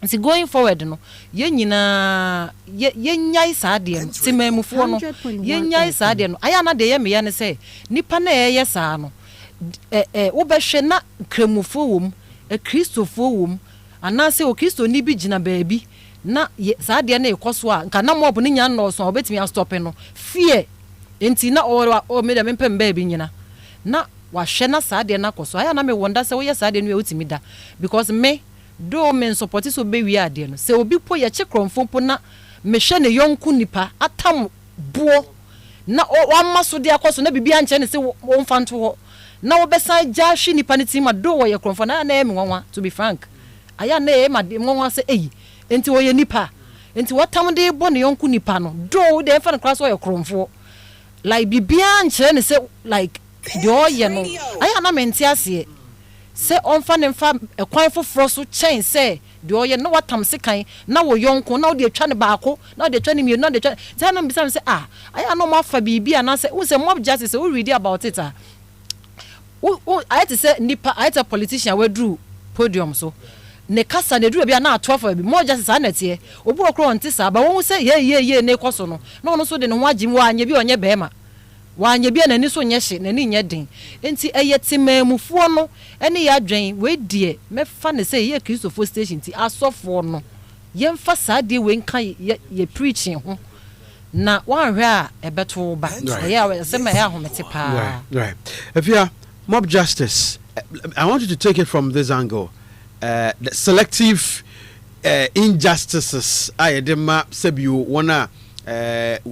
Nti going forward no ye nyina ye nyai sa de no timamufo no ye nyai sa de no aya na de ye me ya ne se nipa na ye sa no wo be hwe na kremufo wom kristofo wom ana se o kristo ni bi gina baabi na sa de na ekoso a nka na mob ni nya no so obetimi a stop no fear enti na o me de mempem baabi nyina na wa hwe na sa de na koso aya na me wonder se wo ye sa de no e utimi da because me do men support so be wi ade no se obi po ye che kromfo po na me hwe ne yonku nipa atam buo na o maso de akoso na bibia nche ne se wo mfanto ho na wo besan ja hwe nipa ne tima do wo ye kromfo na na emi nwanwa to be frank aya na e ma de nwanwa se enti wo ye nipa enti watam de bo ne yonku nipa no do de fa ne class wo ye kromfo like bibia nche ne se like do ye no aya na menti ase se onfa ne mfa ekwan foforo so chen se de oye no watam se kan na wo yonko na wo de atwa ne baako na wo de atwa ne mienu na de atwa se na mbisa se aya no mafa bibia na se wo se mob justice we read about it I to say nipa I to politician we drew podium so ne kasa ne drew bia na atwa fa bi mob justice anete obu okro nte sa ba won se ye ne koso no na ono so de ne ho agim wa anya bi onye bema wanye bia nani so nyehye nani nye den enti eyetimamufo no ene ya adwen we die mefa ne say ye Christopher station ti asofo no ye mfa saade we nka ye preaching ho na wanhwe a ebeto ba ya se ma ya homete pa right. If you are mob justice, I want you to take it from this angle. The selective injustices ayedema sebio wona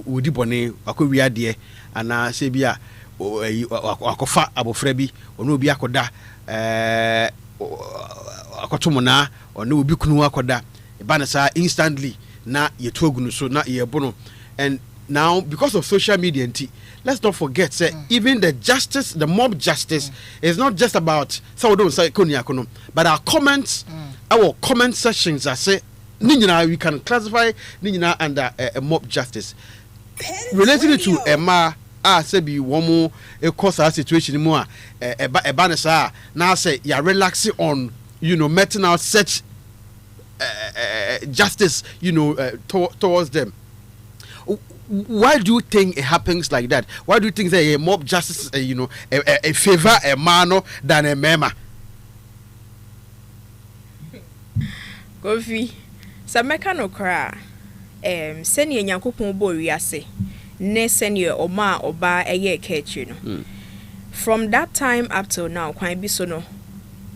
wodi bone akowia de ana se bia akofa abofra bi ono obi akoda akotomona ono obi kunu akoda ba na sa instantly na yetogunu so na yebono. And now because of social media, let's not forget say even the justice, the mob justice is not just about so don't say kono but our comments, our comment sections are say Nina, we can classify Nina under a mob justice. Related to Emma, Sebi, Womo, a cause our situation more, a banner, now say, you're relaxing on, meting out such justice, towards them. Why do you think it happens like that? Why do you think that a mob justice, a favor a man than a mema? Kofi, Sameka no cry. Send ye Yankupon Boriase, ne send ye Oma Oba a year catching. From that time up till now, quite be so no.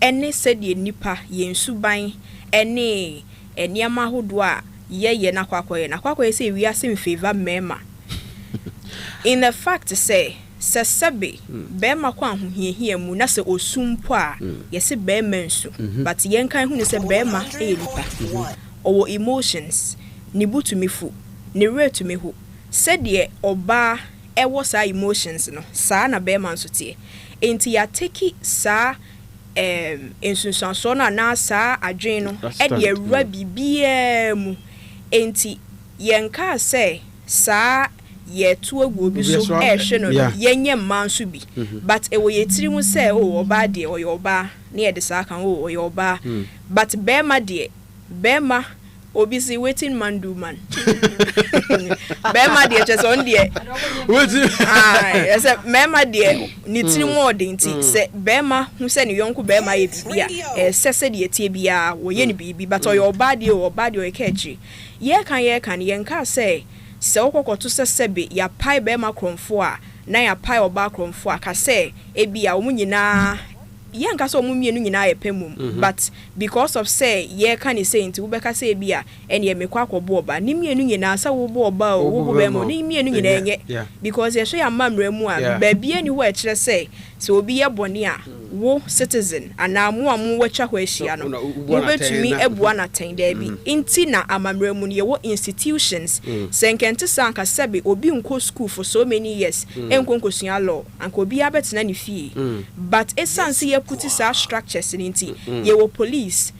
Any said ye nipa, ye subain, any yama who dwa, ye nakwa say we are seeing favor mema. In the fact to say, Sasabe, Bema Kwan who here munase o sumpa, yes, a bear mensu, but yenka who is a bema, or emotions, nibu to me fu, nire to me who said ye oba, was our emotions, no, sa na bear mansuti, ain't ya take sa. In Susansona na sa adreno e ye rabi biemu enti yenka say sa ye to agu bi so e hwe no yenye manso bi but e wo yetiri mu say o oba de o yoba na ye de sa kan o yoba but bema de bema obi si waiting man do man bema de just on de waiting yes bema de ni tiri mu odinti say bema hu say ni yonku bema ye bibia sese de tie bia wo ye ni bibi but o yoba de o ekechi ye kan yenka say se okokoto sesebe ya pai bema kromfo a na ya pai oba kromfo a ka say ebia omu nyina yenka so omu mienu nyina ye pemum but because of say ye kan say nti wo beka say bia ene ye mekwa akobo oba ni mienu nyina sa wo bo oba o wo bema ni mienu nyina enye because ye so ya mamra mu a ba bia ni ho a kire say so obi ye bone a wo citizen ana mu amu wacha ho ahia no wo betumi ebua na ten da bi inti na amamra mu ye wo institutions senkente sanka sebe obi nko school for so many years enkonkosua law anko obi abetena ni fie but esanse ye put sa structures inti ye wo police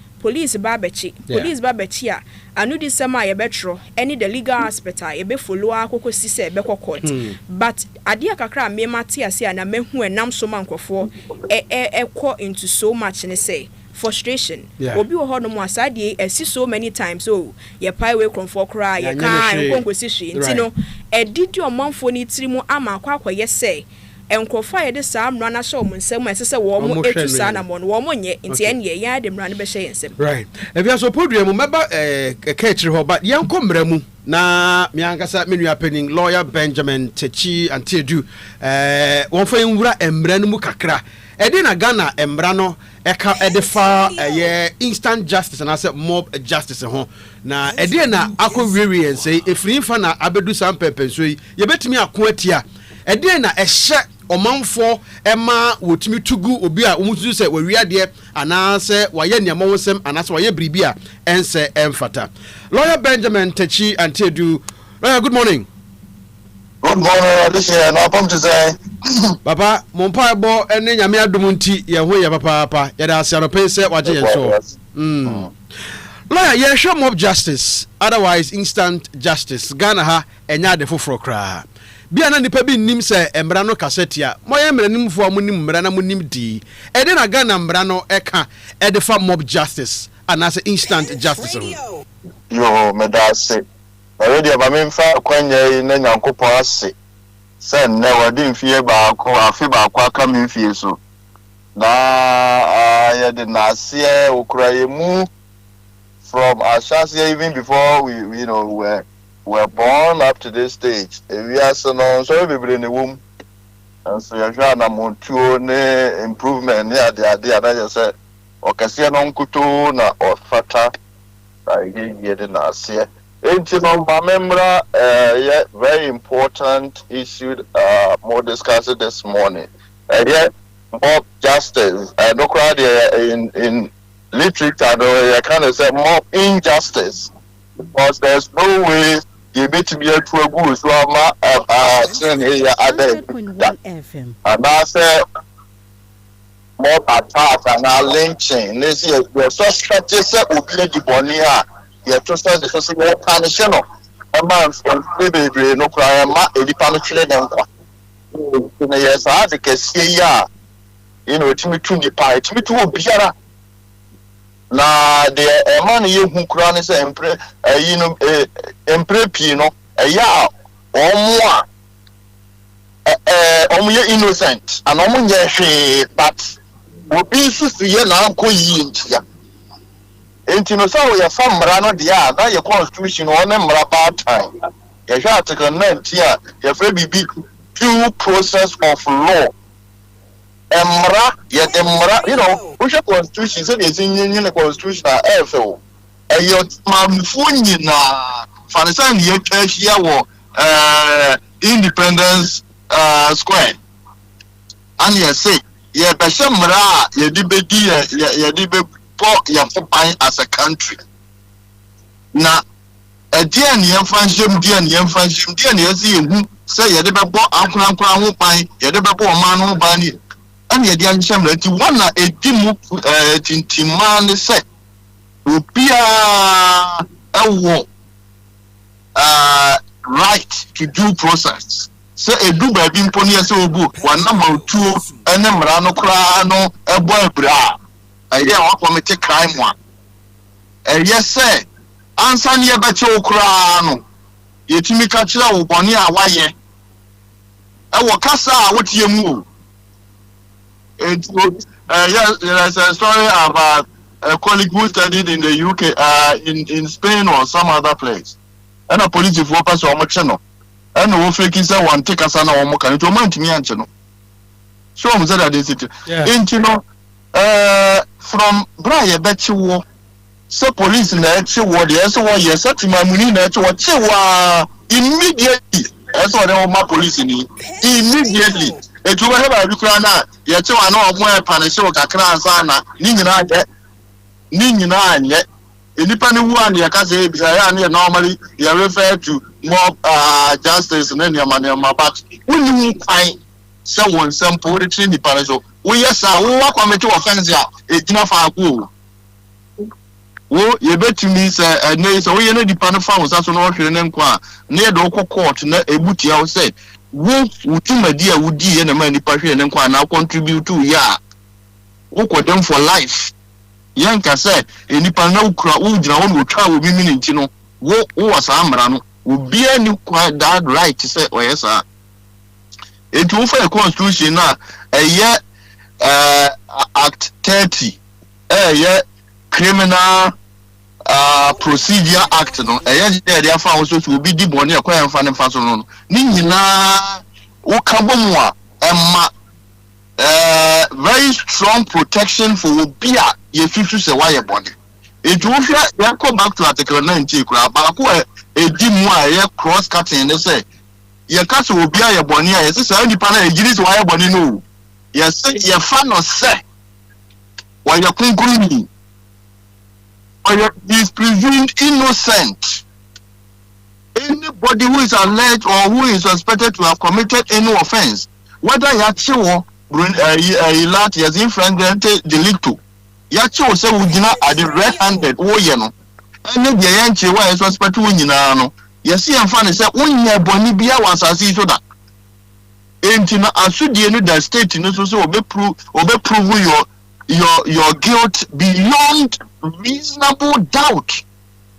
babechi a anu di sema ye betro any the legal aspect ye be follow akoko sise be court but ade akakra me mate ase na mehu enam so mankofo e into so much ne say frustration obi wo hono mo asade esi so many times ye pai we konfo kra ye kan konkosi hwe nti no edidi omanfo ni tirimu ama akwa ye say enkofa ye de sa amra na hye omunsem esese wo mo etu sa na mo wo mo nye nti ene ya de mra ne be hye yensem right if you so podua mu meba ka chiri ho ba yen komra mu na mi ankasa menu happening lawyer Benjamin Techi Antiedu won fa nwura emra no mu kakra ede na Ghana emra no eka edefa ye instant justice and say mob justice ho na ede na akọwiwi ense efiri fa na abedu sampepe so ye betimi ako atia ede na ehye omanfo ema wotimi tugu obi a umutu se wawiade ana se waye niamo wonsem ana se waye bribia ense emfata lawyer Benjamin Techi Antiedu lawyer good morning. Good morning, this is Anopa Nsempa. Papa mompa ebo ene nyame adom nti ye ho ye papa ye da ase anope se waje ye so lawyer ye hwe mob justice otherwise instant justice Ghana ha enya de foforo kra bia na nipa bi nim se embra no kasetia moye mra nimfo amunim mra na munim di ede na Ghana mbra no eka ede fa mob justice anase instant justice yo medase already abamemfa kwanya na nyankopon ase se ne wadi mfie ba ko afi ba kwa ka mfie so na ya de na ase okura yemu from our chance even before we were born up to this stage. We are so we in the womb. And so you are na montuo ne improvement ne ade na je say okase no nkuto na ofata ye de na ase. Enti no memra very important issue more discussed this morning. Yeah, mob justice. No crowd in literature I kind of say mob injustice. Because there's no way you bet to be a true good so I'm here FM. And I say mob attack and lynching. This year we're suspected that we play the bonia. yɛ to sɛ de so yɛ punish no ɛma bebree no koraa ɛma edipa no twere ne nkwa na yɛ saa de kɛseɛ yi a etimi tu nipa etimi tu obiara na de ɛma no yɛhu koraa ne sɛ mpre pii no ɛyɛ a ɔmo yɛ innocent and ɔmo nyɛ hwee but obi nso si yɛ na ankɔ yie ntia enti no sɛ wɔyɛ fa mmara no deɛ a na yɛ constitution ɔne mmara bad time yɛhwɛ article 19 a yɛfrɛ biribi due process of law mmara yɛde mmara wohwɛ constitution sɛdeɛ ɛsi nyɛ constitution a ɛfɛ o ɛyɛ mamfoɔ nyinaa fa ne sɛ ne yɛtwa ahyia wɔ Independence Square and you say yeah bɛhyɛ mmara a yɛde bɛdi yɛde bɛbɔ yɛn ban as a country na ɛdeɛ ne yɛmfa nhyɛm deɛ ne yɛmfa nhyɛm deɛ ne yɛsi yɛhu sɛ yɛde bɛbɔ akorankora ho ban yɛde bɛbɔ ɔman no ho ban ne ɛne yɛde anhyɛ mmara nti wɔn a ɛdi mu tintimaa ne sɛ obiara ɛwɔ right to due process so edu baabi mpo ne yɛsɛ obu wanam otuo ɛne mmara no koraa no ɛbɔ abira ɛyɛ a wakɔmete crime a ɛyɛ sɛ ansa ne yɛbɛkyɛ wo koraa no yɛtumi ka kyerɛ wo bɔne a wayɛ ɛwɔ kasa a wotie mu o there's a story about a colleague who studied in the UK in Spain or some other place and a police for person or channel and no fake is one take us on our mocha to mind me and channel. So I'm said that is it. And you know, from Brian bet you war, so police in the actual word, yes, or yes, such my money to what you are immediately. That's what they want my police in immediately. It will have a Ukraina, yet you are not more panisho Kakran, Nina, yet. Independent one, you can say, normally you refer to more justice and then your money on my back. When you find someone, some poetry in the palace, yes, I will walk on me to offense ya, it's not for a cool. Oh, you bet to me, sir, and so we know the panel found that's an order and inquire near the court, a booty. I said, would you, my dear, would ye and a man departure and inquire now contribute to ya? Work with them for life. Yanka said, any panel crowd will travel women in Chino. What was Amrano? Would be any quite that right to say, oh, yes, sir. It will for a constitution now, a year Act 30, a year Criminal Procedure Act, no, a year there found also to be the bonnet, acquire and fan and fason. Nina, Ukabumwa, and very strong protection for Obia. Ye future say why body. It will go back to Article 19, but a dim cross cutting and say, Ye castle will be a bonny, yes, it's only panel, it why body no. Yes, ye fan or say, while you're concluding, or you is presumed innocent. Anybody who is alleged or who is suspected to have committed any offense, whether you are a lot as infringement delicto. Yacho say wugina at the red-handed no. And the yanchi why is suspect wugina no. Yesi amfani say unya boni bia wasasi so that. Enti na asudi no the state no so obe prove your guilt beyond reasonable doubt.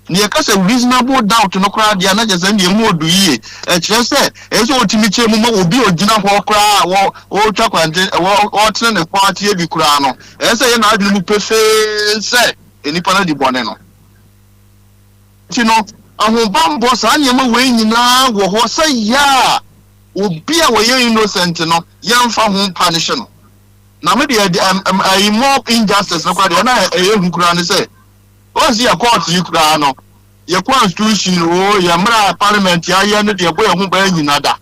Near case a reasonable doubt no crowd ya na just send you more do ye. Just say eso otimiche mu mo obi ogina ho kra wo twa kwante wo tene ne party bi kra no. Ese ye na adu mu pefe say enipa na di bone no. Ti no ahobambo sa nyema we nyina wo ho say ya obi a wo ye innocent no yemfa ho punish no. Na me dey more injustice no kwade na hu kra ne say once your court you no your constitution your parliament ya no de boy hu ba nyinada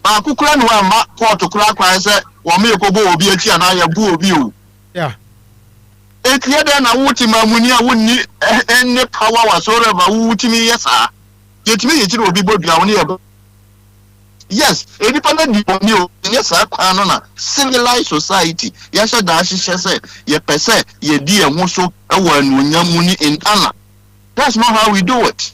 ba kukura no ma court kura kwan say wo me ko bo obi achi ana ya bu obi o yeah etie de na wuti mamuni a wonni any power whatsoever wuti mi yesa yetimi yeti obi bodua woni ya yes independent di o yesa kwan no na civilized society ya sha da hye say ye pese ye di ehwo so ewa anuonyam ni in ana That's not how we do it.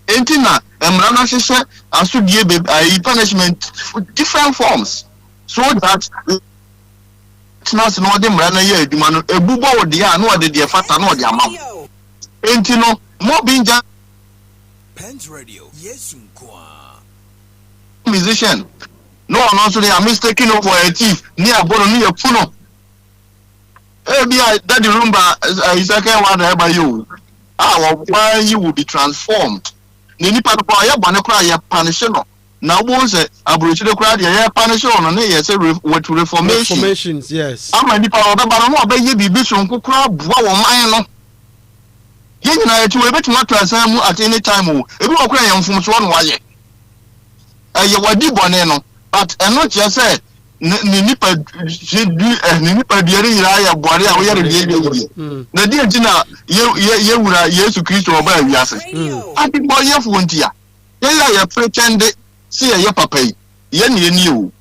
Entina emrana sheshe asudie be punishment different forms so that trans no de mrana ye aduma no ebubo ode a no ode de fata no ode ama. Entino mo binja Pens Radio yes musician no so they are mistaken for a thief near bono near puno. That the rumba is second one by you. Why you will be transformed. Nini pa kwa ya bane kwa ya panishono. Na wo se abrochire kwa ya panishono na ye say with reformations, yes. Ama nipa obeba no obeye bibi so nkokora boa wo man no. Ye nyina ye tuwe betu atransan mu at any time o. Ebi wo kora ye mfumso no waye. Ye wadi bone no, but eno che say nipa diere yira ya boare a wo yare die die. Na die ntina ye wura Yesu Kristo oba awiase. Adi boye fu ntia. Ye pretend see ye papa ye ni o.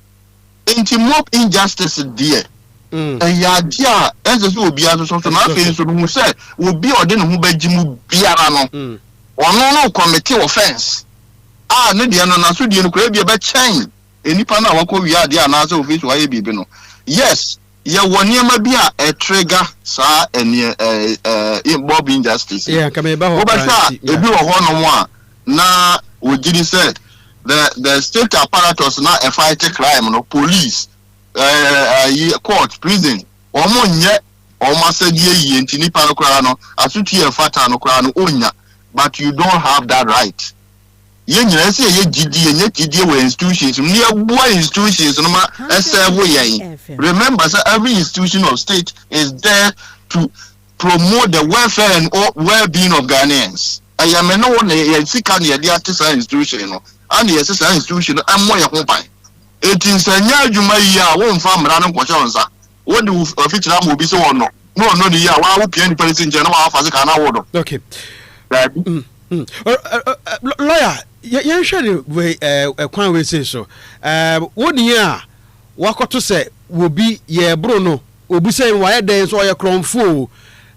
Enti mob injustice die. Ya dia ense so obi aso so na afi so mu say obi ode ne ho bagimu biara no. Ono no commit offense. Ne dia no na so die no kura bia be chen. Enipa na wakọ wi ade anaase office wa ye bibi no. Yes, ye woniema bia a trigger sa ene mob injustice. Yeah, kameba ho. Obasa ebi wo ho no mo a na ogiri say the state apparatus na a fight crime no police court prison omo nye omo asadie yi enti nipa no kra no asutu ye fata no kra no onya, but you don't have that right. Ye nyina se ye gidi we institutions ni abua institutions no ma serve yen. Remember sir, every institution of state is there to promote the welfare and well-being of Ghanaians. I am no one ye sika na ye dey atisa institution no and ye sisa institution ammo ye ho ban. Etin sanya adwuma yi a wo mfa mra no nkwoche onsa wo de ofitira mo bi se wo no no ni ya wa wo pia ni police nje na wa fa se kana wo do. Okay. Lawyer, yen hwere we kwan we say so. Wo ni a wakoto se wo bi ye bro no obu say wa ye den so ye kronfo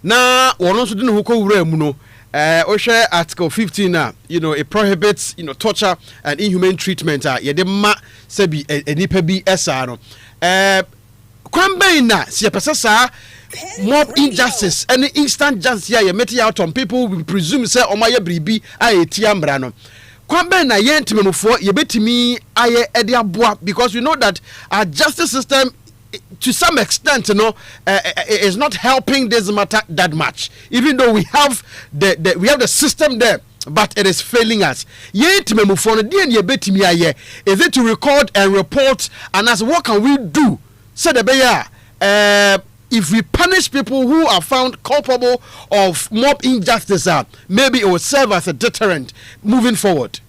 na wono so de ne ho ko wura mu no. Osha Article 15 now, it prohibits, torture and inhumane treatment. Yedema sebi enipa bi esano. Kwambe na si pesa mob injustice, any instant justice ya meti out on people we presume say omaye bribi aye tiambra no. Kwambe na yentimemufo yebetimi aye edi aboa because we know that our justice system to some extent, is not helping this matter that much. Even though we have the system there, but it is failing us. Is it to record and report? And as what can we do? So if we punish people who are found culpable of mob injustice, maybe it will serve as a deterrent moving forward.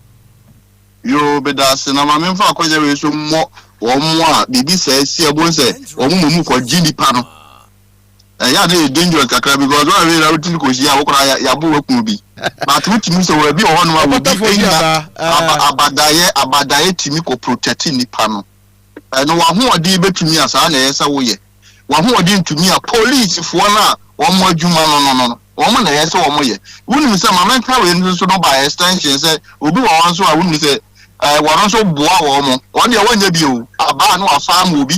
You be that cinema for so more. Omwa bibi say ebo say omumu ko jini pano ya dey dangerous kakra because when we routine ko sia wo kra ya bo wakun bi but wutimi so we bi o hono ma bi abadaye timi ko protect ni pano no wa ho odi betumi asa na yesa wo ye wa ho odi ntumi a police fo na omo adwuma no omo na yesa omo ye wuni say ma mental we nso no by extension say obi wa wan so a wuni say one so boa womo one dey wanya bi o aba no afa ma obi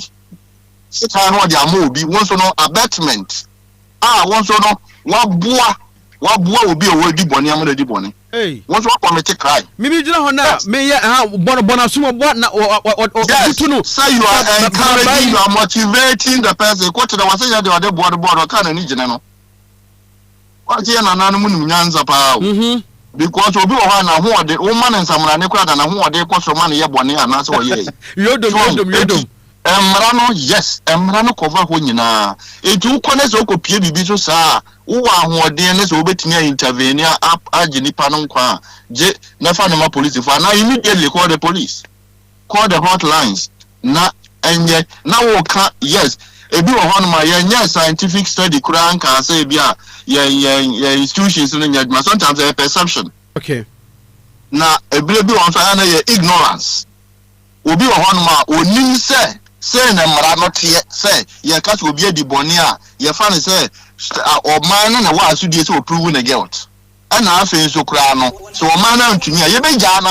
sita no dey ama obi won so no abatement won so no wa boa obi o we di boni am na di boni won so commit crime me bi gina ho na me ya bona sumo bo na tutu say you are encouraging, you are motivating the person ko to the wase ya dey board ka na ni gina no wa je na nanu mu nyanza pa o because obi o ha na ho de o man nsamra ne kwa da na ho de ko so man ye bone ana so ye yodom emra no yes emra no cover ho nyina etu ko ne so ko pie bibi so saa wo ho de ne so obetimi intervene age nipa no nkwa je na fa no ma police for na immediately call the police, call the hotlines na enye na wo ka yes ebi wo ho no ma ye nya scientific study kura nka say bia yeah institutions in the sometimes a perception. Okay. Na ebile bi won so na ye ignorance. Obi wo hono ma onim say na mara no tie say ye ka so obi adi boni a ye fa ne say o man na wa asudie say o prove na guilt. and I feel so crano, so a man to me, you be Jana,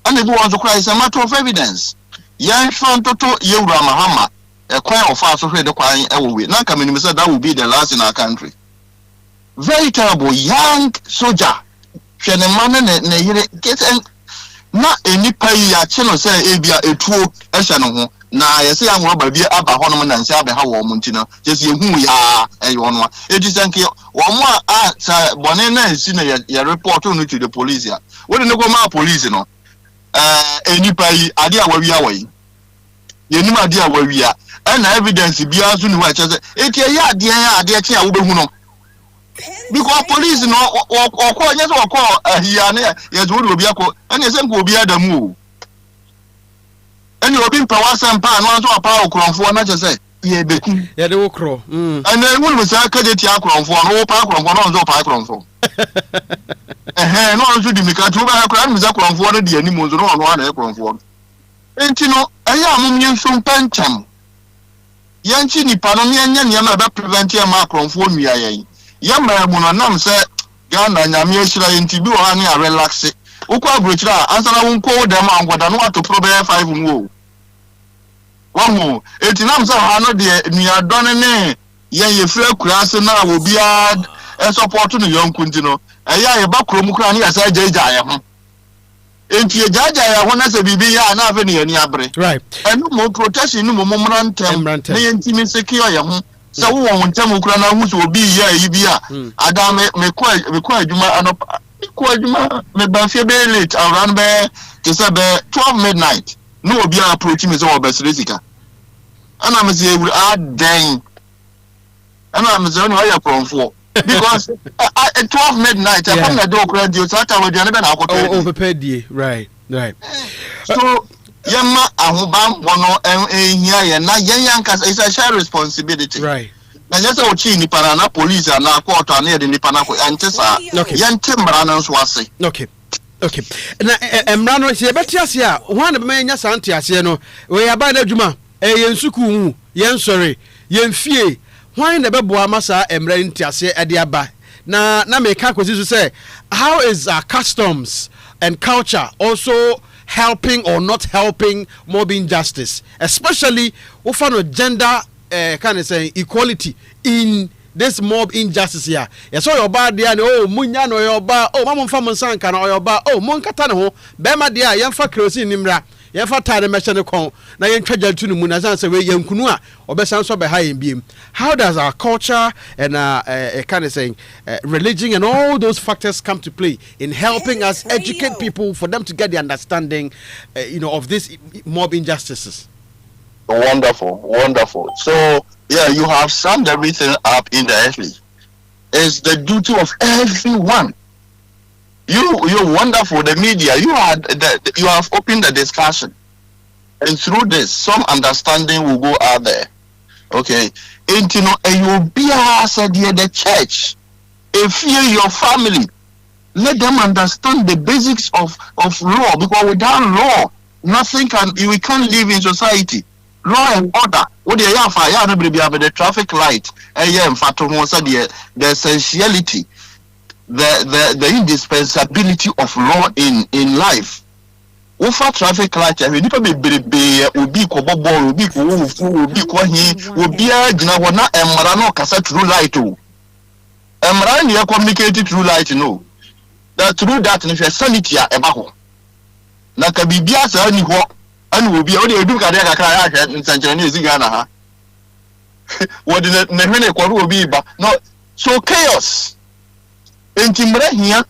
and the boys cry is a matter of evidence. Young Fan Toto, you Ramahama, a choir of fast of the choir, not coming, that will be the last in our country. Very terrible, young soldier. She and the man and get not any pay a channel say Abia a true Eshano. Now, I say I'm about the Abba Honoman and Sabe how Montina, just you who we are, and you want it is thank you. One more Bonena is seen a report only to the police. What do you go my police? No, any pay idea where we are way. You know, idea where we are, and evidence be as soon as it's a dear chair will be. Because police no or call yes or call here yes would be a call and yes will be at the move. And you'll be power and pan one to a power crown for not just say yeah they will crow and then when we say cadet crown for no power crown for no power crown for no to the Mika to a crown with a crown for the animals no one crown for and you know I am in some pencham Yanchini Panomian Yama prevent your macron for me. Yamma Munanam said, Ghana, Yamia, in Tibu, and relax it. Ukwa Brutra, answer I won't call them on what I know to probably 5 more. One more, 89 Hano, dear, near Donne, ye feel class now will be a support to the young Quintino. A backroom cranny as I jay. Ain't you judge? I want to say, Bibi, and have any abre. Right. And no more protection, no more moment, they intimate secure. So one time Ukraine who will be here, Ibia. Adam require Juma Anopa me Banfia late around to say 12 midnight. No be approaching is over Basilica. And I'm saying we are dang. And I'm saying why you're from for. Because at 12 midnight, I come the door radio, so I would never overpaid ye. Right. So Yama Ahubam Bono here and not young is a shared responsibility. Right. And just our chin Nipana police and our quarter near the Nipanaco and Tessa. Young Timbranos was okay. And Brano is a better one of men, yes, Auntie Asiano. We are by the Juma, a Yensuku, Yen sorry, Yen Fie. Why in the Beboa Massa and Brain Tiasia at the Abba? Now, Nameka was to say, how is our customs and culture also helping or not helping mob injustice, especially over gender kind of say equality in this mob injustice here? Yes, so your bad there, oh, Munya no your bar, oh, Mamma Famansan or your bar, oh, Monkatano, Bema dear, Yanfa Krosi Nimra, Yanfa Tide Machine Con, Nayan Trajan to Munazan, say, Yan Kunua, or Bessanso behind beam. How does our culture and kind of saying religion and all those factors come to play in helping us educate people for them to get the understanding, of these mob injustices? Wonderful. So, yeah, you have summed everything up in the earthly. It's the duty of everyone. You're wonderful. The media, you have opened the discussion, and through this, some understanding will go out there. Okay, and you'll be said here the church. If you're your family, let them understand the basics of law, because without law, we can't live in society. Law and order. What do you have? The traffic light. The essentiality, the indispensability of law in life. Ufa traffic light. I mean, people be kobobo, be jina wana emrano kasa through light. Emran you communicated through light. No, that through that if you sanity ebaho. Na kabibia sa ni ho. And will be only a duke at in San Chinese Ghana. What did the minute will be? But no, so chaos. In Timbre here,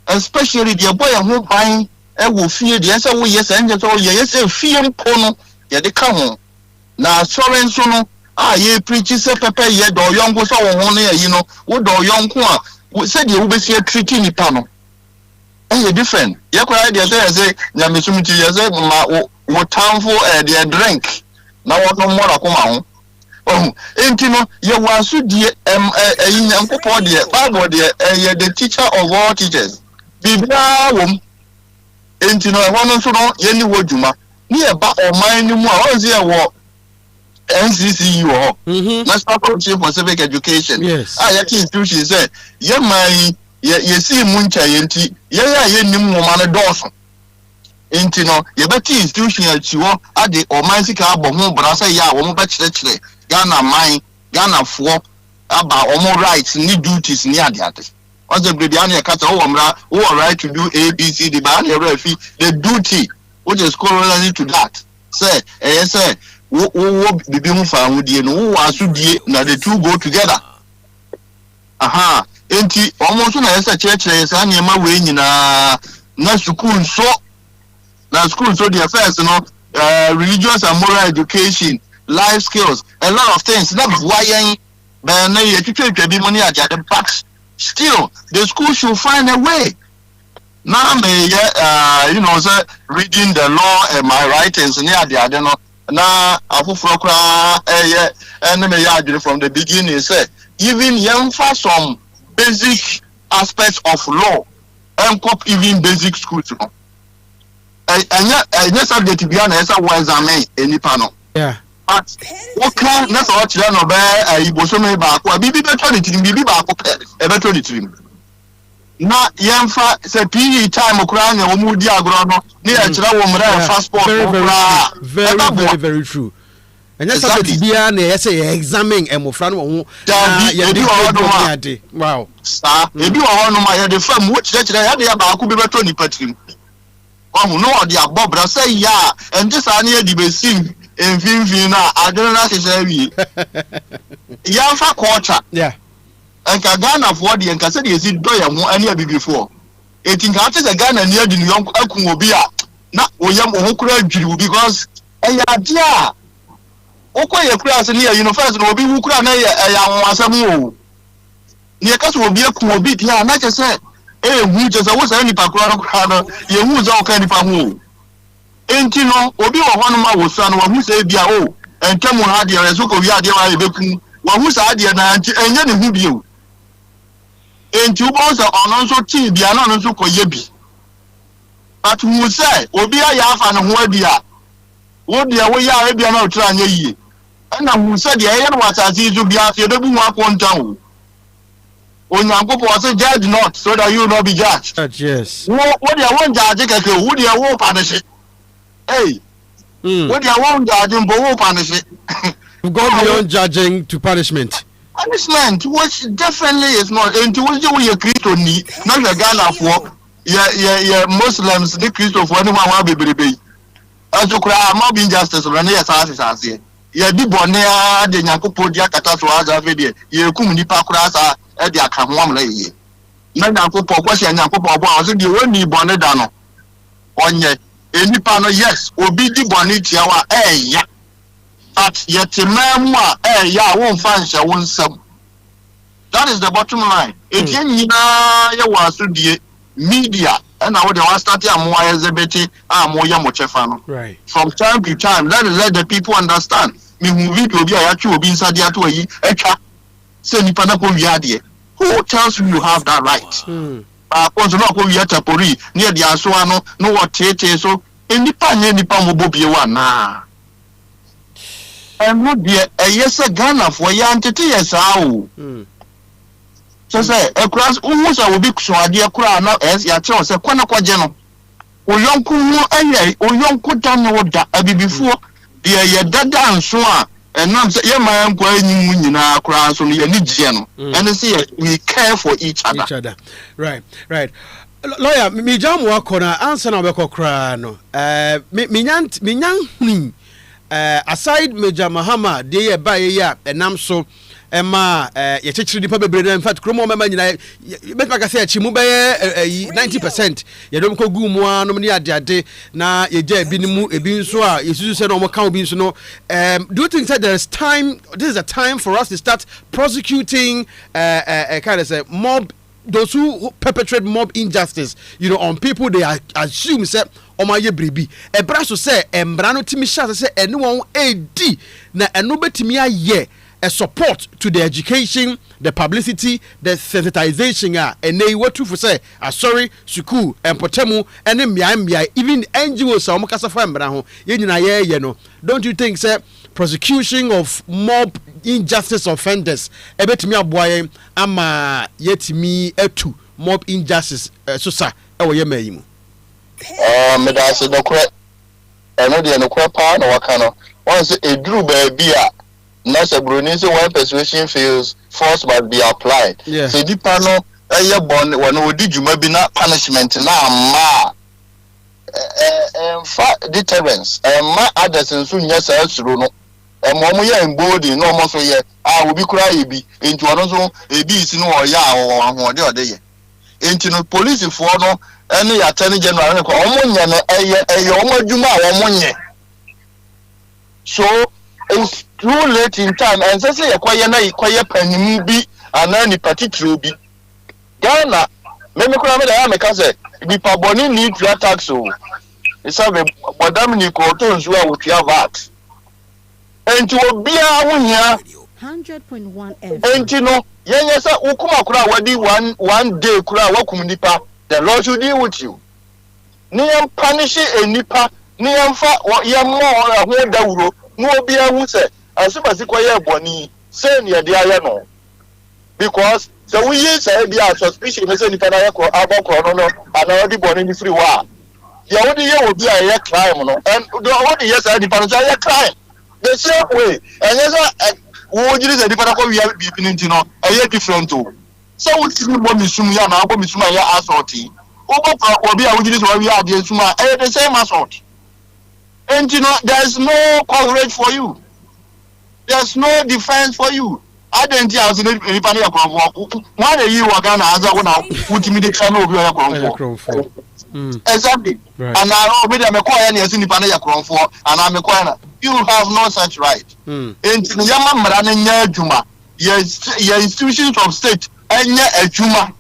especially the boy who buying a will fear the answer. Yes, and yes, a fear pono, yet they come on. Now, sorry, so no, ye preaches a pepper yet, or young was all one year, what do young Kwa said you will be here treating the panel. And different. You could say, Yamisumiti, yes, what time for their drink. Now, what no more come on. Oh, and you want to dear, the teacher of all teachers. Bibia, and I want to know any word Juma. Near about or mine, you more, there NCCU, National Council for Civic Education. Yes, I actually institution said, ye see muncha yenti ye nim wo ma ne dɔɔso enti no ye beti institution achiwo ade oman sika abɔ ho brasa ya wo mo ba kyerɛkyerɛ Ghana man Ghana fo aba omo rights ni duties ni ade Once the Brediani Kata who are right to do A, B, C, D, but the duty which is corollary to that. Say, say, who be being found with you, who are so dear, now the two go together. Aha, ain't he almost on a church as any my way in a school so now school so the affairs, religious and moral education, life skills, a lot of things. That's why you teach be money at the packs. Still, the school should find a way. Now, reading the law and my writings near the other. Now, from the beginning, say even young for some basic aspects of law and cop even basic schools. And yes, I get to be honest, I was any panel. Yeah. But okay, that's what you know. Ibosomi back. Bibi beto ni bibi back. Beto ni trim. Na yemfa se PE time okra na omu di agro no. Ni e kira wo mra passport. Very true. And that's what bia na ye say examine emofra no ho. Ya di wow. Sir, ebi wo ho no ma ye de fam wo kira ya de ba ku bi beto ni patrim. Omu no odi abobra say ya enti sa na ye di besim. In na adrenal is Yanfa culture. Yeah. And Ghana for the and said is it doya more any before. It think after the Ghana near the young Akumobia. Not Oyam Okura because a dear Okoya class near university will be Ukra a Samu. Near Cas will be a Kumobit, yeah, not just said, who just was any Pacrano, you who's all kind of Pamu. Enti no obi wo hono ma wo so no wa hu se bia o entemu ha de resuko wi ade wa ebeku wa hu sa de na anti enye ne hu bio enti wo so ono so ti bia na ono so koye bi but hu se obi aya afa ne ho adi a wo de wo ya bia na otra anya yie na hu se de eye no watasi zu bia se de bu mu akontan o onyankopo say judge not so that you will not be judged. Yes. Wo de won judge keke wo de wo punish. Hey, what do you want judging for punishment? Go beyond judging to punishment. Punishment, which definitely is not. And to what you create on me, not the Ghana for Muslims, the Christian for anyone will be baby. As you cry, I'm not being justice when they are here. You be born there, the Yakupo Diakata to video. You come in Pakrasa at the Akamwam lay. Nanako question Yakupo was the only bonnet dano. On ye. Any panel, yes, obi di boniti awa ya. But yet memwa ya won't find ya won't some. That is the bottom line. If you was the media and I would have started a more exhibit right. From time to time, let the people understand. Me movie to be a yachu be inside the atu echa. Say ni panako viadie. Who tells you have that right? Once not go yet a pori near the Aswano, no what tete so in the pan any pamobobi one na. And not dear a yes a Ghana for yantity as how. So say across almost I will be so idea crown as ya chose a quanaqua general. O young kumu o young could done what that before the dada and so and now say yeah my uncle in crown so you need general and see we care for each other. Right. Lawyer, me jam work on answer na beko kra no. Me aside Major Mahama de ye ba ye ya enam so ema ye chichiri dipa bebre in fact kromo mema nyina make like say achi mu be 90% ye dom ko gu mu anom ne ade na ye ja bi ni mu ebi nso a yesusu se no mo kan obi nso no do you think that there is time, this is a time for us to start prosecuting kind of say mob, those who perpetrate mob injustice, on people they assume say omaye bribi e braso say embra no timi sha say anyone AD na eno betimi aye a support to the education, the publicity, the sensitization and they were to for say sorry suku and potemu and mia even NGOs are mokasa fa embra ho ye nyina ye no. Don't you think say prosecution of mob injustice offenders ebetimi aboaye ama yetimi etu mob injustice so sa e wo ye mayimu me da se no kre eno de no kre pa na waka no once eduru ba bia na se broni se one persuasion fails force must be applied so di pa no eye bon wona odi djuma bi na punishment na ama fa deterrence ma others nso nya sa asuro no mo ye embodi no mo so ye obi kura ye bi enti ono so ebi isi no o ya ahode ode ye enti no police fo no ene ya attorney general ko omo nya no eye omo adwuma a omo nye so it's too late in time and say ye kwaye na kwaye panimu bi ana ni particular bi Ghana me kura me da ya me ka say bi pa boni ni tua tax o isa be bodam ni ko to nso a wo tua VAT enti obia wohia 100.1 FM enti no yenye say ukuma kura wadi one day kura wakum nipa the Lord should deal with you ni am punish a nipa ni am fa ye mo ho dawuro no obia hu say asubasi kwaye boni say ne de aye no because so we say be a suspicion say nipa na yakọ abakọ no and already boni ni free wa ya wodi ye obi aye crime no and wodi yes say nipa no say crime the same way and yes wo jiri say nipa na ko wi bi ninti no aye different o so we see mo misum ya na abo misum ya assault obi a wo jiri so wi ade suma the same assault and you know there's no coverage for you, there's no defense for you. I didn't hear as anybody a crumb. Why are you again as I want to put me the channel of your crumb? Exactly. And I already am a choir as anybody a crumb for, and I'm a choir. You have no such right. And Yama Marana Juma, your institutions of state, and a Juma.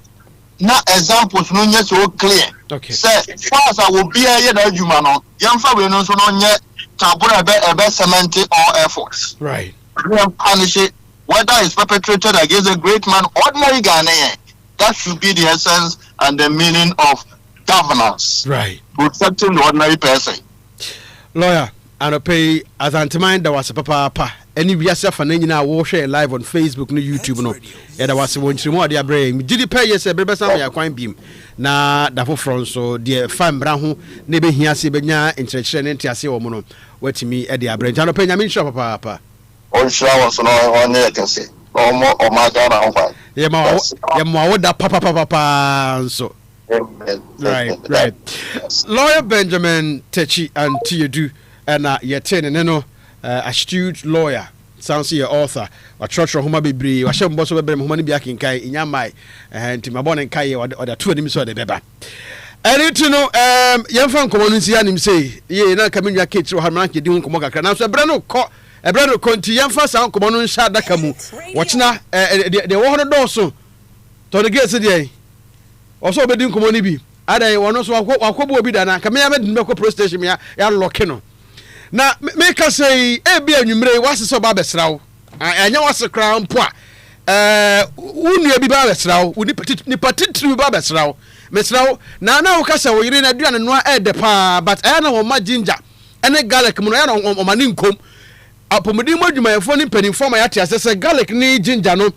Na examples no nye so clear. Okay. Say far as I will be a Juma no, yamfa we no so no nye tabura ebe cement or efforts. Right. We punish it. Whether it's perpetrated against a great man, ordinary Ghanaian, that should be the essence and the meaning of governance. Right. Protecting the ordinary person. Lawyer, Anopa as antimine that was a papa. Any biasa for na wo share live on Facebook no YouTube no. Yeah, that was one more dia brain. Did pay yes e bebe sam ya kwan bim. Na da foforo so de fam bra ho na be hia se benya interchere ne ntiase wo mo no. Watimi e dia brain. Anopa Nyame nsho papa. On sure was no one here can say. O ma Ghana on fine. Yeah, ma wo da papa so. Right. Yes. Lawyer Benjamin Techi and Tiedu and yetene no astute lawyer sounds your author or church homa bebre wa shem boso bebre homa ni bia kinkai inya mai nti mabon nkai or the two anim so de beba anything no yemfa nkomo no nsia nim sei ye na kamenwa ketro ha man kedi nkomo kakra na so ebre no konti yemfa sa nkomo no nsha daka mu wochina de wo hono doso to the gate dey oso obedi nkomo ni bi adai wono so wakobo obi da na kamenya medin be ko pro station ya lock no na make us say ebi anwumre wase so ba besrawo anya wase kra mpo a unu ebi ba besrawo ni patitri ba besrawo mesrawo na wo kasa wo yire na aduane no de pa but aya na wo ma ginger ene garlic mu no ya na o mani nkom apomodi mo adwumayefo ni panimfo ma yate asese garlic ni ginger no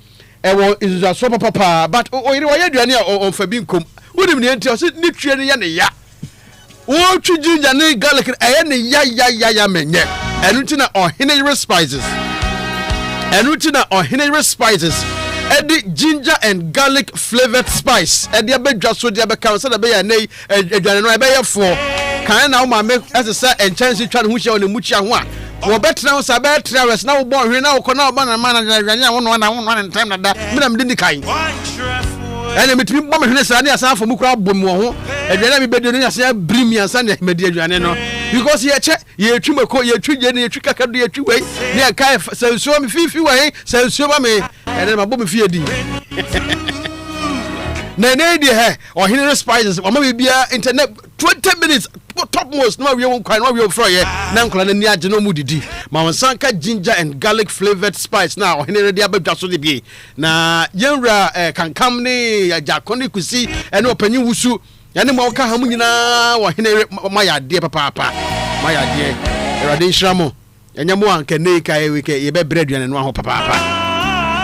wo izuza so papa but o yire wo ya aduane a o fa bi nkom wonim ne enti o se ni tue ne ya ne ya wo twi ginger ne garlic aye ne ya menye enu ti na ohenere spices edi ginger and garlic flavored spice edi abedwa so di abeka so da be ya nei adwane no be ye fo kan na wo ma me asesa enchansi twa ne hu hia wo ne muchi ho a wo betra wo sa betra wes na wo bon hwe na wo kona wo na ma na adwane a wo no time na da me na me di kan ene mitimi bɔ me hwene sa ne asan fo mu kura bɔ mu ho adwane mi bedo ne asan brim yansa ne me di adwane no because ye che ye twi mako ye twi je ne ye twi kakado ye twi wei ne kai sansuo me fifi wei sansuo ba me ene ma bɔ me fie di na ne di he ohenere spices o ma be bia internet 20 minutes top most no we won kwan no we fro ye na nkola na ni age no mu didi ma won sanka ginger and garlic flavored spice na ohenere dia badwa so de bi na yenra kankam ne ajakoni kusi ene opanyi wusu ene ma oka ha mu nyina ohenere ma ya de papa ma ya de erade nhramo enya mo anka nei kai we ke ye be bread ene no ho papa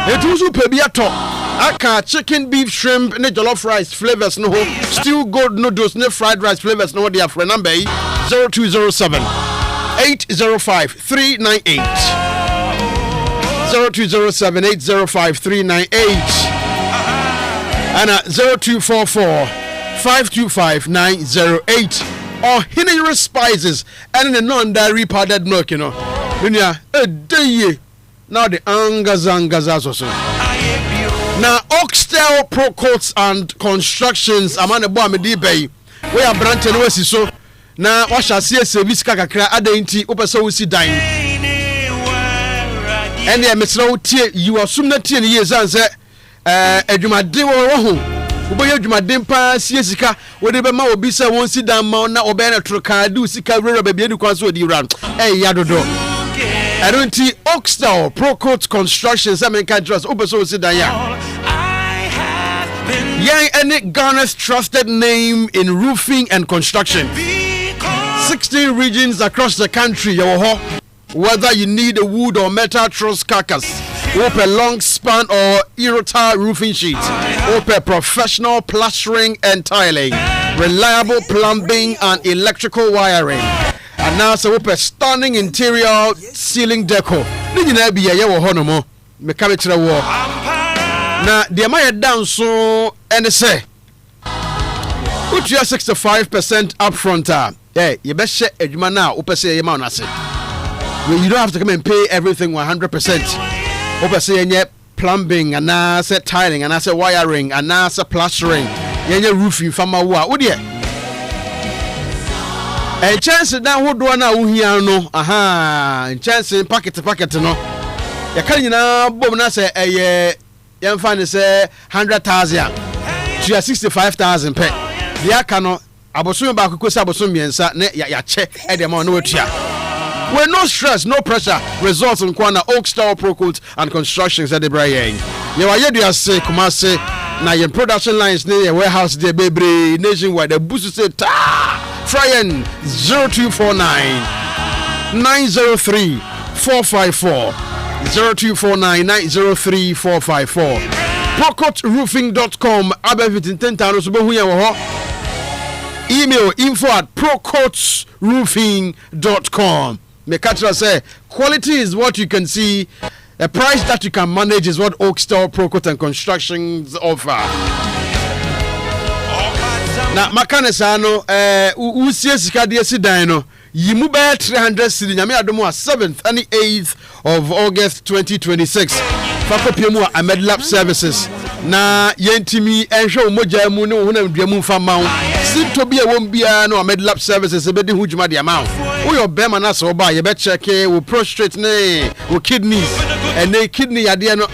etu su pe bi ato Aka chicken, beef, shrimp, ne jollof rice flavors no ho. Stew gold noodles, ne fried rice flavors no. Their friend number 0207 805 398. 0207 805 398 and 0244 525 908 or Hiney Spices and the non-dairy powdered milk, you know. A day now the angazangazas also. Now Oxtel Pro Coats and Constructions among the Boamedi Bay. We are branching west so now what shall see a service kakra adenti opeso si dine. And the Mr. you are soon not 10 years and say Edumade wo Uboye Jumaden pa siesika we de be ma obi se won si dan ma na obe na troka du sika rera bebie du kwan so di ran yadodo I don't see Oxtel Pro Coats Constructions American Trust obeso si dan ya Yang any Ghana's trusted name in roofing and construction 16 regions across the country whether you need a wood or metal truss carcass a long span or irota roofing sheet a professional plastering and tiling reliable plumbing and electrical wiring and now so a stunning interior ceiling decor now the amount down so and say put your 65% upfront you best share a now say you don't have to come and pay everything 100%. Opa say plumbing and now say tiling and I say wiring and now say plastering. Yenye roofing fama wa. Wo de? Chance na wo do na wo hia no. Aha, chance packet no. Ya kan nyina bom na say yem fa ne say 100,000 to 65,000 pe. Dia ka no abosom ba kokosi abosom miensa ne ya che e de ma no watua. With no stress, no pressure, results in Kwana Oxtel Pro Coats and Constructions at the Brian. You are yet to say, Kumase, now your production lines near your warehouse, the baby nationwide, the boost say, Fryan 0249 903 454 0249 903 454 ProCoatRoofing.com. Abevitin 10,000 email info@procoatsroofing.com. Me catch say quality is what you can see, a price that you can manage is what Oxtel Pro Coats and Constructions offer. Na makane sano usie sika de sidan no yimu be 300 cedi nyame adomo 7th and 8th of August 2026 fakopiemu Ahmed Lab Services na yentimi enhwe omoja mu ne ohuna mduamu fama wo sinto bia won bia na Ahmed Lab Services ebedi hujuma de ama wo yo be mana so ba ye be check wo prostate ne wo kidneys ene kidney yade no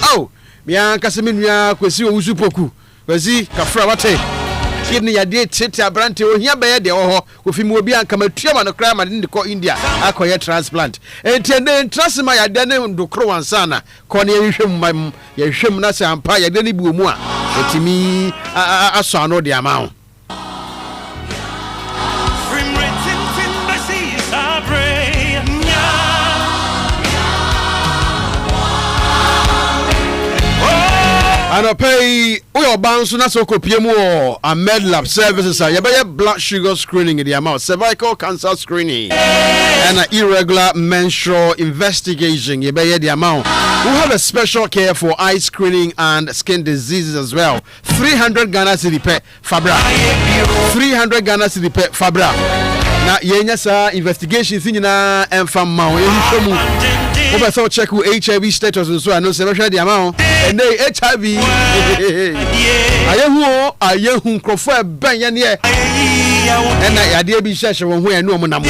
me ankase menua kwesi wo usupoku kwesi kafra wate kidney yade tete abrante ohia be ye de ho kofi mu obi anka matuama no kra ma de ko India akoye transplant entende transma yade ne ndokro wansana ko ne yehwem yehwem na se ampa yade ne bi omu a etimi aso ano de ama Anopa we obanso na so kopiemu Ahmed Lab Services you be blood sugar screening in the amount cervical cancer screening and irregular menstrual investigation you be the amount we have a special care for eye screening and skin diseases as well 300 Ghana cedi per Fabra 300 Ghana cedi per Fabra na yenya sa investigation nyina emfa ma wo ehwemu Oba so check who HIV status and so I know say the amount and they HIV ayehu krofo ben ye ne and na yade bi sheshe won ho enu omunam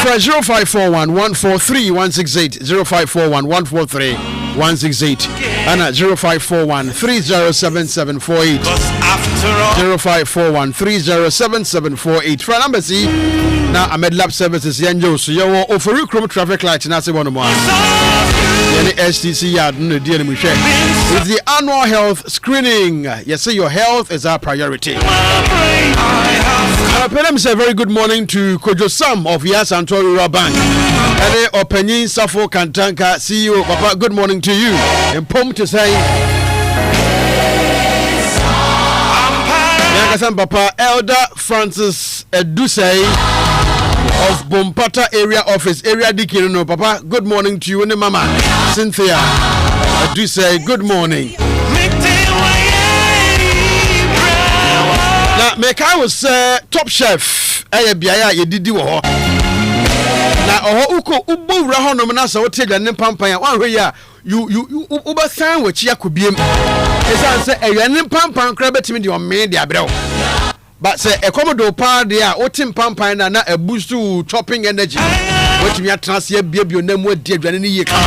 0541 143 168 0541 143 168 and 0541 307748 0541 307748 for number C now Ahmed Lab Services yanjo so you offer chrome traffic light na say one more any STC yard no deal me share it's the annual health screening you say your health is our priority. I say very good morning to Kojo Sam of Yas Antori Bank and Openin Safo Kantanka CEO Papa good morning to you and Pom to say Papa Elder Francis Edusei of Bompata area office, area Dikino. No, Papa, good morning to you and Mama Cynthia Edusei. Good morning. Now, make I was top chef. Biaya ye didi wo. Na uko ubo wura ho no na so wote dwane pampan wan hwe ya you uba san wachi akobiem esan se edwane pampan kra betimi de o me de abrɛw but say ekomodo pa de a wotim pampan na a boost to chopping energy wetimi atranse ya biabio na mu adi adwane ne yie kama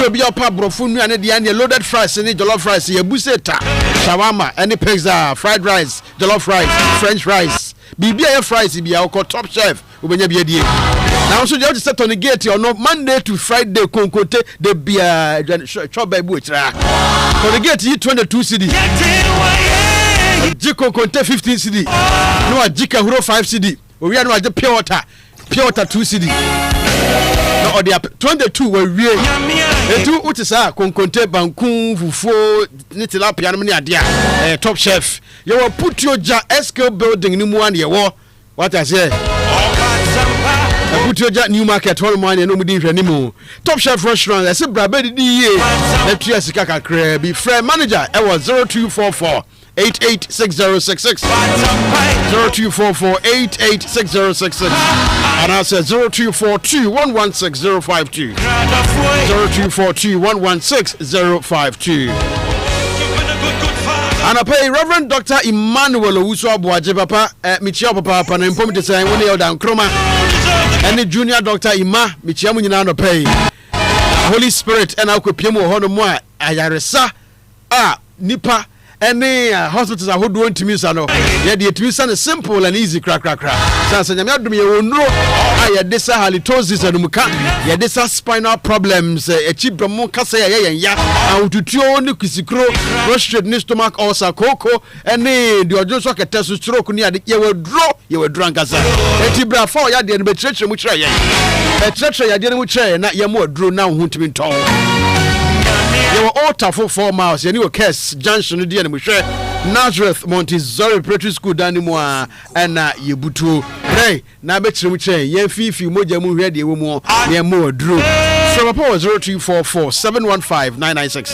wo bi opa brofo nu ane de ane loaded fries ne jollof rice ya buseta shawarma any pizza fried rice jollof rice french rice bibia ya fries bia ko top chef obenya bia die now so just set on the gate or no Monday to Friday konkote de bia chop bible tra on the gate 22 cedi jiko konkote 15 cedi no ajika huro 5 cedi owi anu aje pure water 2 cedi no or the 22 we wie etu utisa konkote bankun fufuo ni tilapia no ne ade a top chef you will put your SK building ni mu an ye wo what I say put your new market all money no mudi hwanimu top chef restaurant ese brabe di ye na tua sika kakra be friend manager e was 0244 886066 0244 886066 and I said 0242 116052 0242 116052 and I pay Reverend Dr. Emmanuel Owusu Abuaje papa michia papa na impom te say woni yoda nkroma and junior Dr. Ima michia mu nyina no pay Holy Spirit and akopiem ho no mo ayaresa nipa any hospitals ahodo ntimi sa no ye de etimi sa simple and easy crack sansa nyame adom ye wonro ye desa halitosis anumuka ye desa spinal problems echibromo kasa ye ya awututuo ne kusikro prostate ne stomach ulcer koko any de ojo so kete so stroke ni ade ye wedro ankasa etibra fa ya de ne betretre mu kire ye betretre ya de ne mu kire na ye mo adro na ho ntimi nton. You were all tough for 4 miles. You knew a case junction in the Nazareth Montessori Preparatory School Danimwa and Yebutu. Hey, now bet you chain. Yen fifi moja mu ready a woman near more drew. From a power 0244 715 996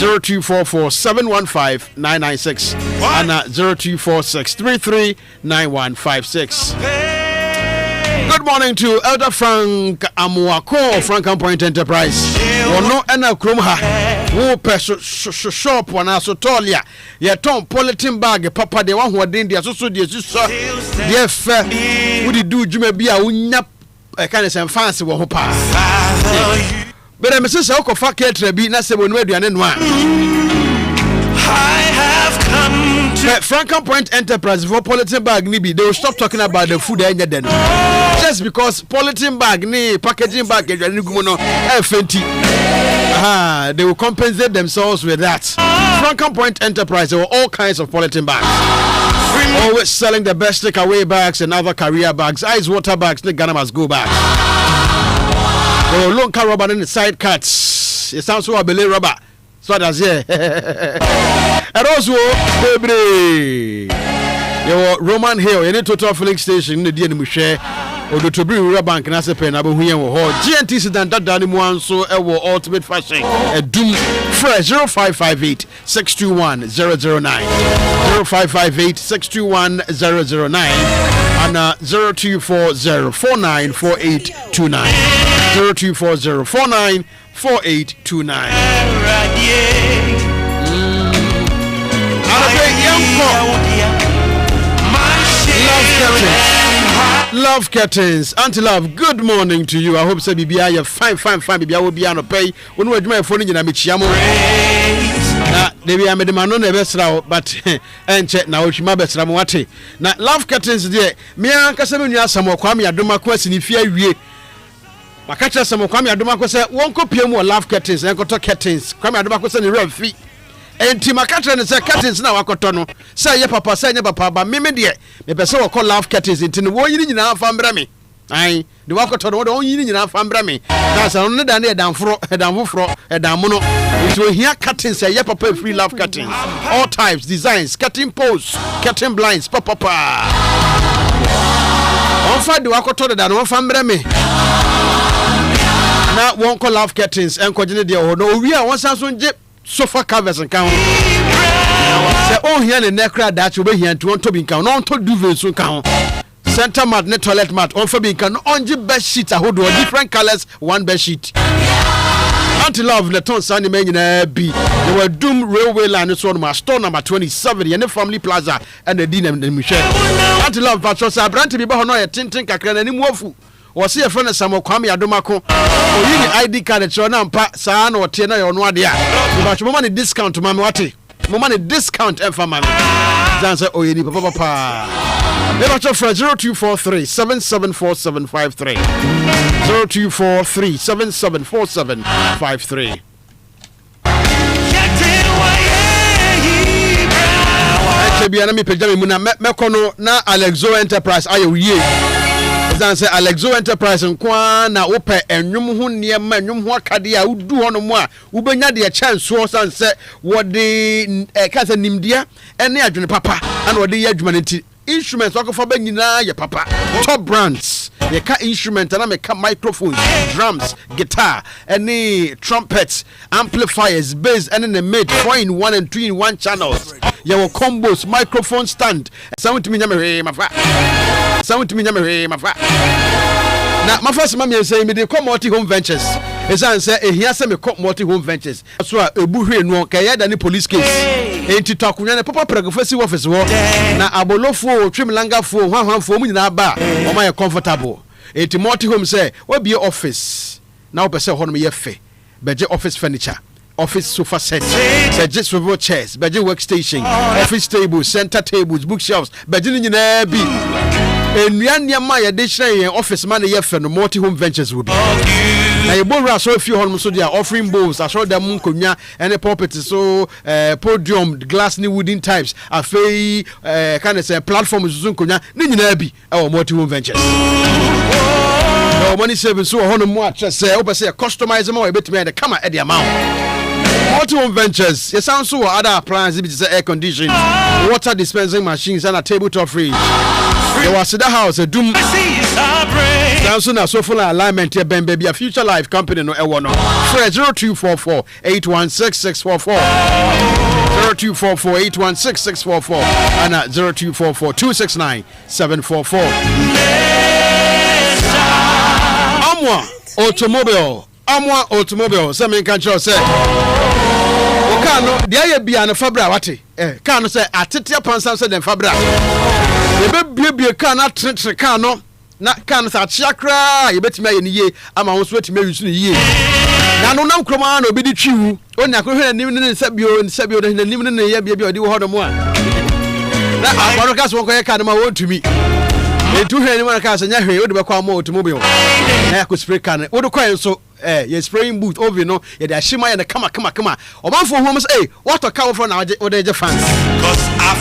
0244 715 996 and 0246 33 9156. Good morning to Elder Frank Amuako, Frankham Point Enterprise. Wono ena krom ha. Wo peso shop wana so tolia. Ye ton polythene bag papa de wan hoden de so de suso. De fe. Wo di do djuma bia wo nya kind of fancy wo ho pa. But me say ko fa ketre bi na se wonu aduane no a. I have come to Frankham Point Enterprise for polythene bag ni bi they will stop talking about the food enya den. Just because polythene bag ni packaging bag ni gumo no fenti. They will compensate themselves with that. Frankham Point Enterprise, there were all kinds of polythene bags. Always selling the best takeaway bags and other carrier bags, ice water bags, the Ghana must go bags. There were long car rubber in the side cuts. It sounds so a belay rubber. So that's it. And also, baby, you were Roman Hill, any total filling station in the DNM. Odo to be River Bank na se pen abu huyen wo GNT sedan dadani mu anso e wo ultimate fashion doom fresh 0558 621 009 0558 621 009 and 0240 494829 0240 494829 Love curtains, Auntie Love, good morning to you. I hope so Bibia you fine Bibia will be on a pay. When we do my phone in a michiamo. Na debi amede mano na besra but enche na ochima besra mo wate. Na love curtains there. Me ankasa me nua samo kwa me adoma kwa sinifia wie. Makacha samo kwa me adoma kwa se wonko pie mu love curtains, enkoto curtains. Kwa me adoma kwa se ni refi. Enti makatra ne se curtains na wakoto no se ye papa se nye papa ba me de me pese wo call love curtains enti no wo yiri nyina fa mbra me Aye, the work of all you need from Brame. That's only than a down for a down for a down mono. It will hear cuttings, a yapapa free love cutting. All types, designs, cutting posts, cutting blinds, papa. On Friday, the work of all from Brame. Now, one call love curtains and continue or no, we are one thousand sofa covers and count. Say, oh, here the necra that you be here to want to be count, on to duvet soon count. Center mat, net toilet mat, on for being can only bed sheets, a hood or different colors, one bed sheet. Anti love, the ton sunny man in a B. They were doomed railway line, it's one of my store number 27, and the family plaza, and the dinner and the Michelle. Anti love, patrols are brand to be behind a tinting cacran and wofu. Or see a friend of some Kwame Adomako, or you ID card at your number, San or Tina or Noadia. But your money discount to Mamawati. Money discount and for Mammy. Dancer or any papa. Never for 0243 774753. 0243 774753. Bianami Pejami Muna Mekono na Alexo Enterprise aye. Say Alexo Enterprise nkwa na ope enwum ho niema enwum ho akade a udu ho no mo a ubenya de chance so sanse wo de kasa nimdia ene adwene papa ana wo de ye adwuma nti instruments okofa ba nyina ye papa top brands ye ka instrument na me ka microphones drums guitar any trumpets amplifiers bass and the mid 4-in-1 and 3-in-1 channels your combos microphone stand sound to me nyame mafa sound to me nyame mafa na mafa ma me say me dey come multi home ventures esan say ehia say me come multi home ventures so a ebu hwe no ka ya da ni police case enti takunya ne papa pragofasi office wo na abolofo twimlangafo hwanhwanfo mu nyina ba o ma ye comfortable enti multi home say we be office na opese ho no ye fe beje office furniture office sofa set, budget swivel chairs, budget workstation, office tables, center tables, bookshelves, budget in your be. And my additional office man for the multi home ventures will be. Now you both so few homes so they are offering bowls. I saw them munkunya and the property so podium, glass new wooden types. I feel kind of say platform is zunkunya. Nini be our multi home ventures. No money saving so on more just say customize more a bit me the camera at the amount. Multi-home ventures. It sounds so other appliances, air conditioning, water dispensing machines, and a tabletop fridge. There was the house, a doom. Sounds so now so full alignment here, Ben Baby, a future life company no Ewono. 0244 816 644 0244 816 644 and 0244 269 744. Amwa automobile. Some in control say. Okano, the aye be an fabra wati. Kano say atitia pansa say den fabra. The baby cannot treat kano. Na kan sa chakra. You bet me ye. Ama won sweat me use ye. Na no nam kroma na obi di twiwu. Onya ko hwe nim ne sabio de nim ne ye bia odi wo hodo mo a. Na abaro ka so ko ye kan ma won tumi. Etu hwe ni man ka sa nya hwe odi be kwa mo automobile. Na ko spray can. Wodo kwa so you spraying booth over no you dey shima ya na kama omanfo ho say what car for na wo dey fans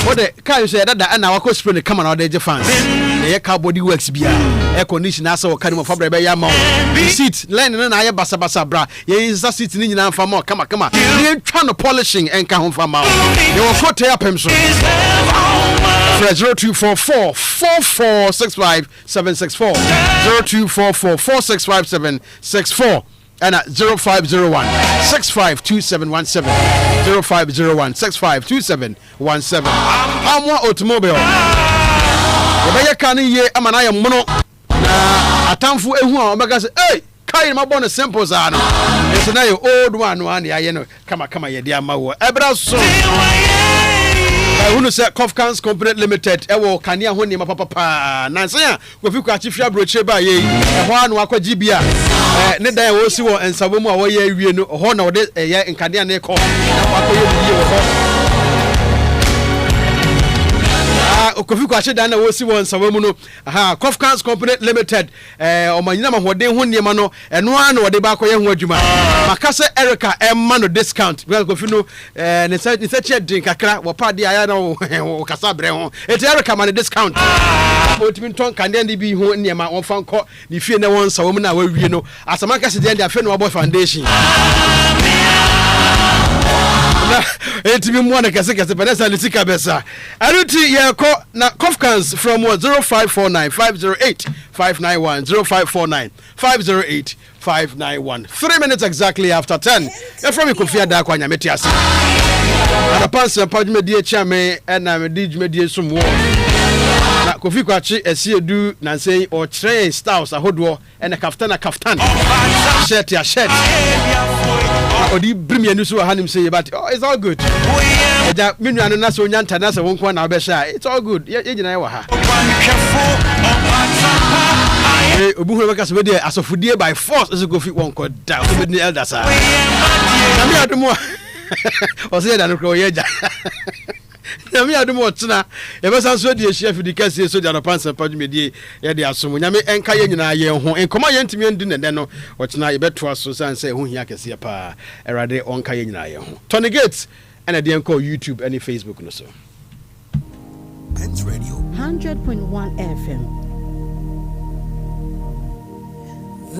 what the car you say that na wako spray the kama na wo dey fans the car body works bia air condition asa wo kan mo fabra be ya ma seat line na ya basa bra ye is seat ni nyina fa ma kama ye twa no polishing enka ho fa ma you will photo ya pem so 0244 4465 764 0244 465 764 and at 0501 652717 0501 652717 Amwa automobile Yebaya kani ye amana ya mono na atamfu ehu a omega say hey kai ma bon simple za no it's na your old one ya no kama ye dia mawo ebra so who say Kofi Company Limited ewo kania ho ni papa nansa Kofi kwa chifia broche ba ye ho anu akwaji bia ne dan wo si wo ensabo mu a wo ye awie no ho na wo de ye nkania na ekọ na akoye biye wo Kofi Kwache dan na wo si won sawamu no aha Kofkans Company Limited omanyina mahode ho niema no eno an wo de ba koye ho adwuma makase Erica emma no discount because Kofi no ne se din kakra wo pa de aya na wo kasa bre ho eti Erica man discount otimi ton kande ndi bi ho niema won fa nko ni fie na won sawamu na wa wie no asamaka se de afi no wa boy foundation eti bi mo na kase penesa lisika besa aruti ye ko na Kofkans from 0549 508 591 0549 508 591 3 minutes exactly after 10 from Kofi Adarkwah Nyametease Anopa Nsempa dwumedie chiame na medi dwumedie somwo na Kofi Kwache esiedu na nsei o train styles ahodo na kaftan shirt ya shirt odi brimianu so hanim say but it's all good eja menu anu na so nyanta na so wonko na obesha it's all good ye gina wa ha obu hu beka so be asofudie by force is go fit wonko down so be elders ah na me adumo o say da no ko ye ja nyame adumo tena e be san so de chef di kase so de Anopa Nsempa dwumedie ye de asom nyame enka ye nyina ye ho enkoma ye ntimi ndi ne no o tena ye beto aso san say ho hia kase pa erade onka ye nyina ye ho Tony Gates and de enko YouTube and Facebook no so Pens Radio 100.1 FM